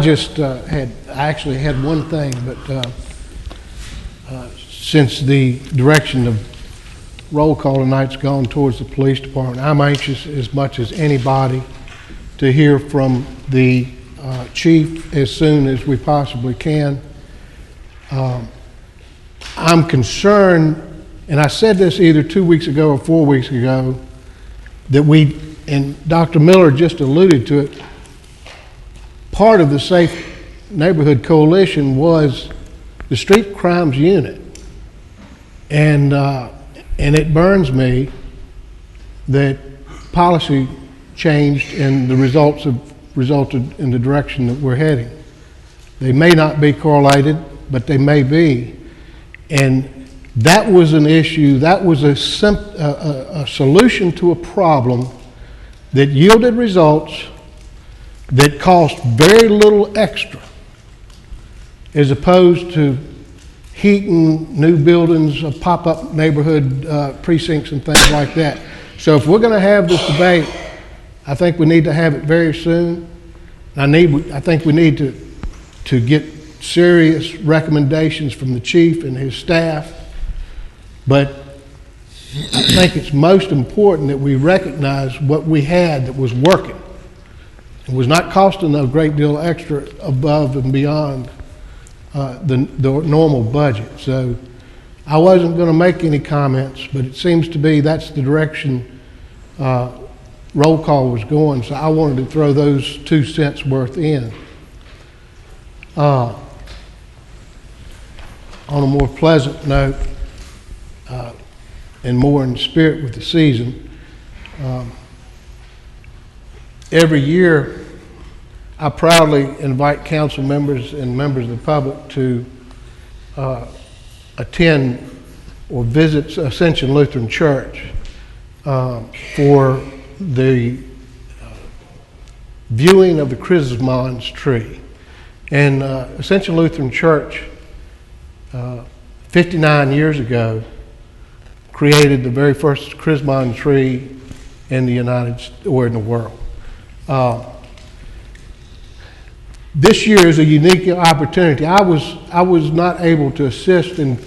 actually had one thing, but since the direction of roll call tonight's gone towards the police department, I'm anxious as much as anybody to hear from the chief as soon as we possibly can. I'm concerned, and I said this either 2 weeks ago or 4 weeks ago, that and Dr. Miller just alluded to it, part of the Safe Neighborhood Coalition was the Street Crimes Unit. And it burns me that policy changed and the results have resulted in the direction that we're heading. They may not be correlated, but they may be. And that was an issue, that was a solution to a problem that yielded results that cost very little extra, as opposed to heating new buildings, pop-up neighborhood precincts and things like that. So if we're going to have this debate, I think we need to have it very soon. I think we need to get serious recommendations from the chief and his staff, but I think it's most important that we recognize what we had that was working. It was not costing a great deal extra above and beyond the normal budget. So I wasn't going to make any comments, but it seems to be that's the direction roll call was going, so I wanted to throw those 2 cents worth in. On a more pleasant note, and more in spirit with the season, every year I proudly invite council members and members of the public to attend or visit Ascension Lutheran Church for the viewing of the Christmas tree. And Ascension Lutheran Church, 59 years ago, created the very first Christmas tree in the in the world. This year is a unique opportunity. I was not able to assist in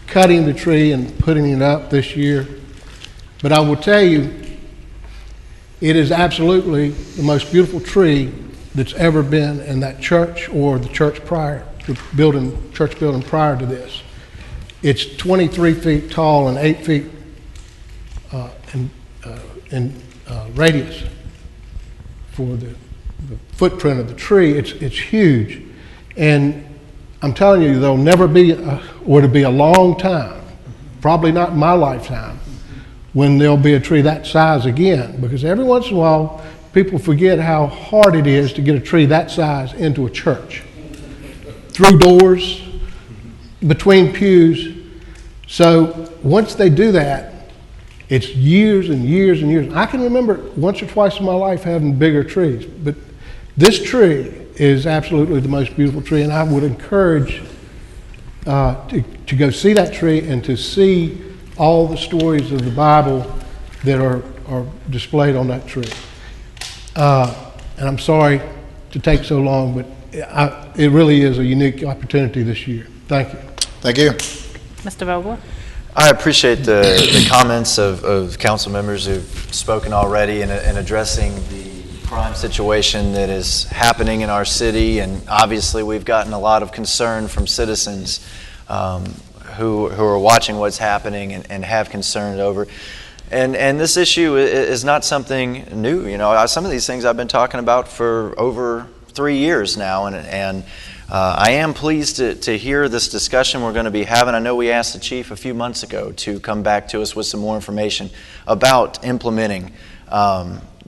cutting the tree and putting it up this year, but I will tell you, it is absolutely the most beautiful tree that's ever been in that church or the church church building prior to this. It's 23 feet tall and 8 feet in radius for the footprint of the tree. It's huge. And I'm telling you, there'll never be, or it'll be a long time, probably not in my lifetime, when there'll be a tree that size again. Because every once in a while, people forget how hard it is to get a tree that size into a church. Through doors, between pews. So once they do that, it's years and years and years. I can remember once or twice in my life having bigger trees, but this tree is absolutely the most beautiful tree, and I would encourage to go see that tree and to see all the stories of the Bible that are displayed on that tree. And I'm sorry to take so long, but it really is a unique opportunity this year. Thank you. Thank you. Mr. Vogler? I appreciate the comments of council members who've spoken already in addressing the crime situation that is happening in our city, and obviously we've gotten a lot of concern from citizens who are watching what's happening and have concern over. And this issue is not something new. You know, some of these things I've been talking about for over 3 years now, and I am pleased to hear this discussion we're going to be having. I know we asked the chief a few months ago to come back to us with some more information about implementing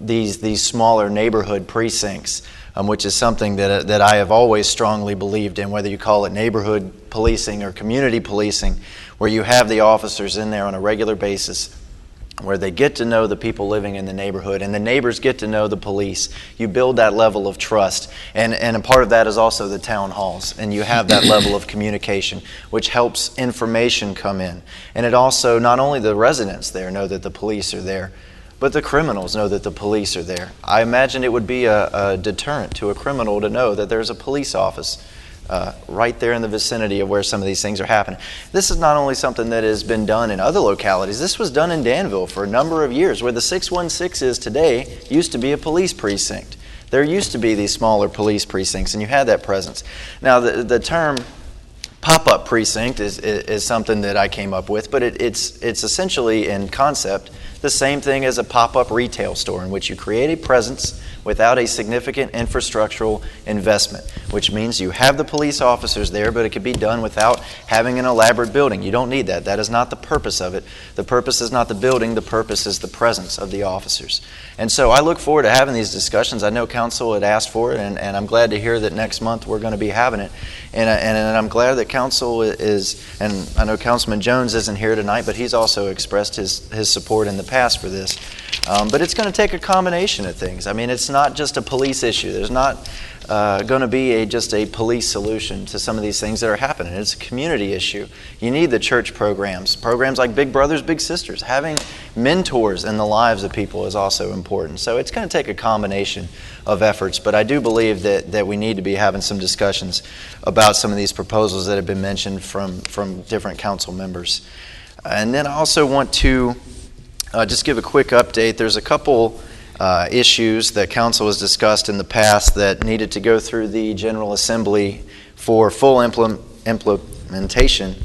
these smaller neighborhood precincts, which is something that I have always strongly believed in, whether you call it neighborhood policing or community policing, where you have the officers in there on a regular basis, where they get to know the people living in the neighborhood and the neighbors get to know the police. You build that level of trust, and a part of that is also the town halls, and you have that level of communication, which helps information come in. And it also, not only the residents there know that the police are there, but the criminals know that the police are there. I imagine it would be a deterrent to a criminal to know that there's a police office right there in the vicinity of where some of these things are happening. This is not only something that has been done in other localities. This was done in Danville for a number of years. Where the 616 is today used to be a police precinct. There used to be these smaller police precincts, and you had that presence. Now, the term pop-up precinct is something that I came up with, but it's essentially in concept the same thing as a pop-up retail store, in which you create a presence without a significant infrastructural investment, which means you have the police officers there, but it could be done without having an elaborate building. You don't need that. That is not the purpose of it. The purpose is not the building. The purpose is the presence of the officers. And so I look forward to having these discussions. I know council had asked for it, and I'm glad to hear that next month we're going to be having it. And I'm glad that council is, and I know Councilman Jones isn't here tonight, but he's also expressed his support in the past for this. But it's going to take a combination of things. I mean, it's not just a police issue. There's not going to be just a police solution to some of these things that are happening. It's a community issue. You need the church programs like Big Brothers, Big Sisters. Having mentors in the lives of people is also important. So it's going to take a combination of efforts, but I do believe that we need to be having some discussions about some of these proposals that have been mentioned from different council members. And then I also want to just give a quick update. There's a couple issues that council has discussed in the past that needed to go through the General Assembly for full implementation.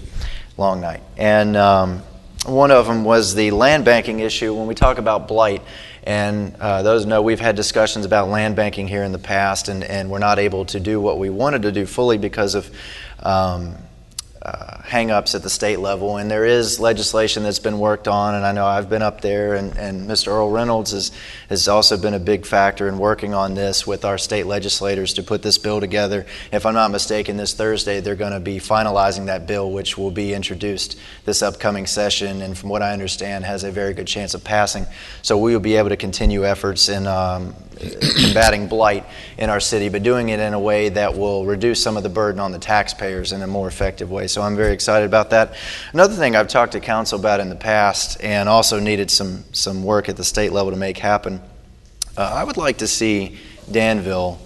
Long night. And one of them was the land banking issue. When we talk about blight, and those know we've had discussions about land banking here in the past, and we're not able to do what we wanted to do fully because of hang-ups at the state level, and there is legislation that's been worked on, and I know I've been up there, and Mr. Earl Reynolds has also been a big factor in working on this with our state legislators to put this bill together. If I'm not mistaken, this Thursday they're going to be finalizing that bill, which will be introduced this upcoming session, and from what I understand has a very good chance of passing. So we will be able to continue efforts in combating blight in our city, but doing it in a way that will reduce some of the burden on the taxpayers in a more effective way. So I'm very excited about that. Another thing I've talked to council about in the past, and also needed some work at the state level to make happen, I would like to see Danville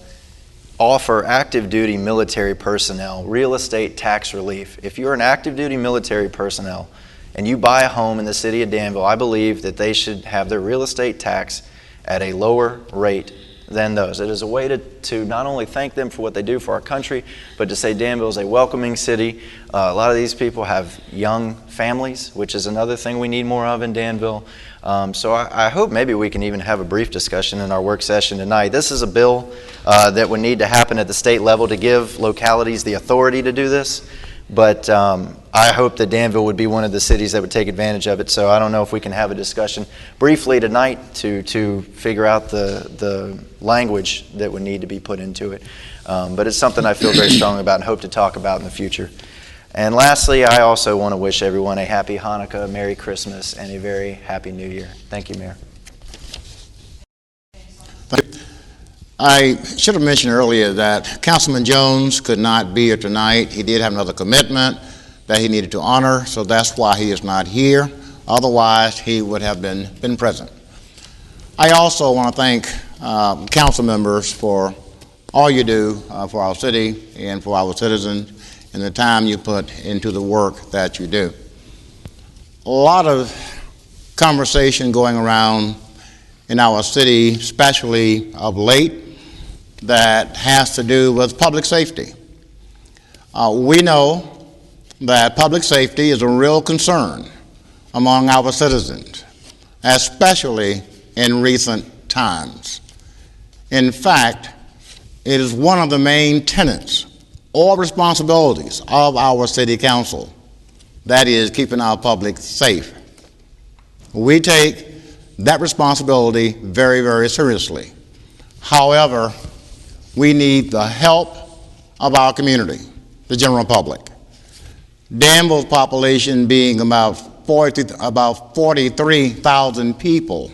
offer active duty military personnel real estate tax relief. If you're an active duty military personnel and you buy a home in the city of Danville, I believe that they should have their real estate tax at a lower rate than those. It is a way to not only thank them for what they do for our country, but to say Danville is a welcoming city. A lot of these people have young families, which is another thing we need more of in Danville. So I hope maybe we can even have a brief discussion in our work session tonight. This is a bill that would need to happen at the state level to give localities the authority to do this. But I hope that Danville would be one of the cities that would take advantage of it. So I don't know if we can have a discussion briefly tonight to figure out the language that would need to be put into it. But it's something I feel very strongly about and hope to talk about in the future. And lastly, I also want to wish everyone a happy Hanukkah, Merry Christmas, and a very happy New Year. Thank you, Mayor. I should have mentioned earlier that Councilman Jones could not be here tonight. He did have another commitment that he needed to honor, so that's why he is not here. Otherwise, he would have been present. I also want to thank council members for all you do for our city and for our citizens and the time you put into the work that you do. A lot of conversation going around in our city, especially of late, that has to do with public safety. We know that public safety is a real concern among our citizens, especially in recent times. In fact, it is one of the main tenets or responsibilities of our city council, that is, keeping our public safe. We take that responsibility very, very seriously. However, we need the help of our community, the general public. Danville's population being about 43,000 people,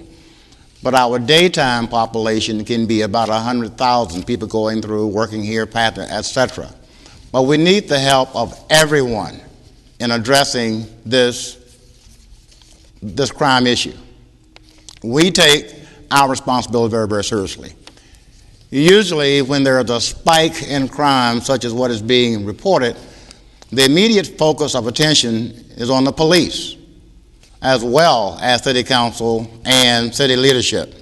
but our daytime population can be about 100,000 people going through, working here, etc. But we need the help of everyone in addressing this crime issue. We take our responsibility very, very seriously. Usually when there is a spike in crime, such as what is being reported, the immediate focus of attention is on the police, as well as city council and city leadership.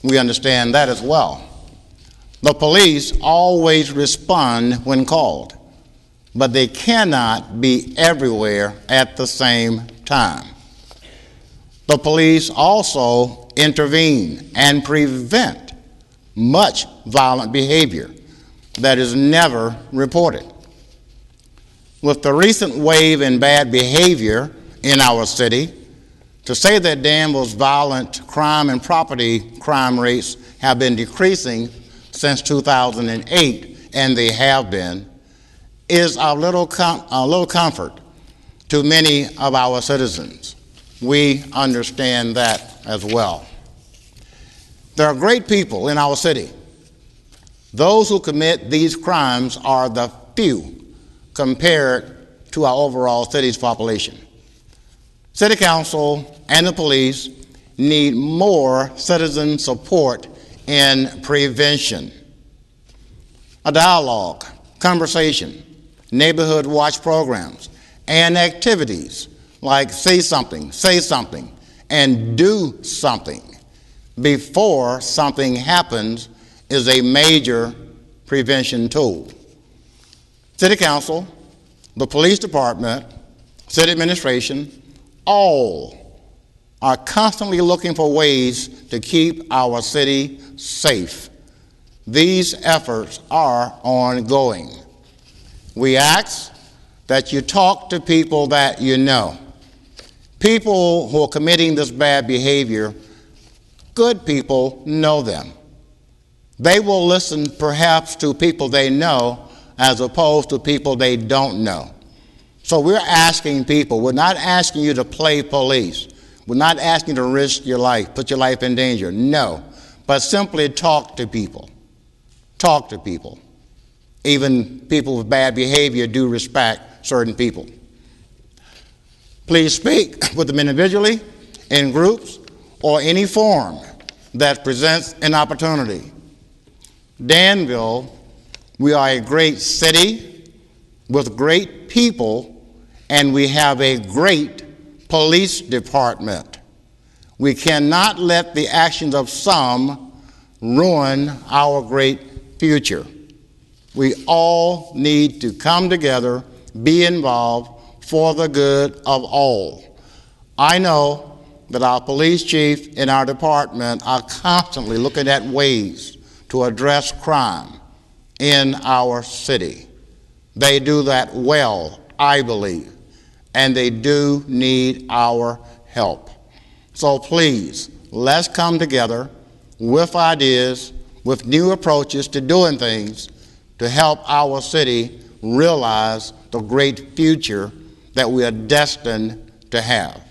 We understand that as well. The police always respond when called, but they cannot be everywhere at the same time. The police also intervene and prevent much violent behavior that is never reported. With the recent wave in bad behavior in our city, to say that Danville's violent crime and property crime rates have been decreasing since 2008, and they have been, is a little comfort to many of our citizens. We understand that as well. There are great people in our city. Those who commit these crimes are the few compared to our overall city's population. City council and the police need more citizen support in prevention. A dialogue, conversation, neighborhood watch programs, and activities like say something, and do something before something happens is a major prevention tool. City council, the police department, city administration, all are constantly looking for ways to keep our city safe. These efforts are ongoing. We ask that you talk to people that you know. People who are committing this bad behavior, good people know them. They will listen perhaps to people they know as opposed to people they don't know. So we're asking people, we're not asking you to play police. We're not asking you to risk your life, put your life in danger. No, but simply talk to people. Talk to people. Even people with bad behavior do respect certain people. Please speak with them individually, in groups, or any forum that presents an opportunity. Danville, we are a great city with great people, and we have a great police department. We cannot let the actions of some ruin our great future. We all need to come together, be involved for the good of all. I know that our police chief and our department are constantly looking at ways to address crime in our city. They do that well, I believe, and they do need our help. So please, let's come together with ideas, with new approaches to doing things to help our city realize the great future that we are destined to have.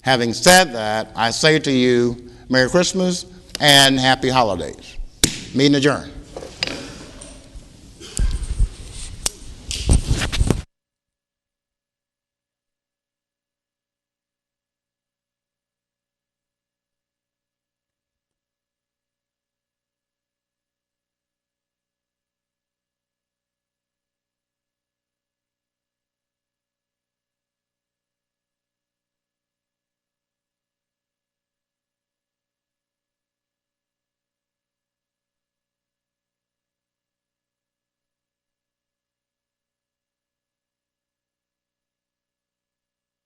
Having said that, I say to you, Merry Christmas and Happy Holidays. Meeting adjourned.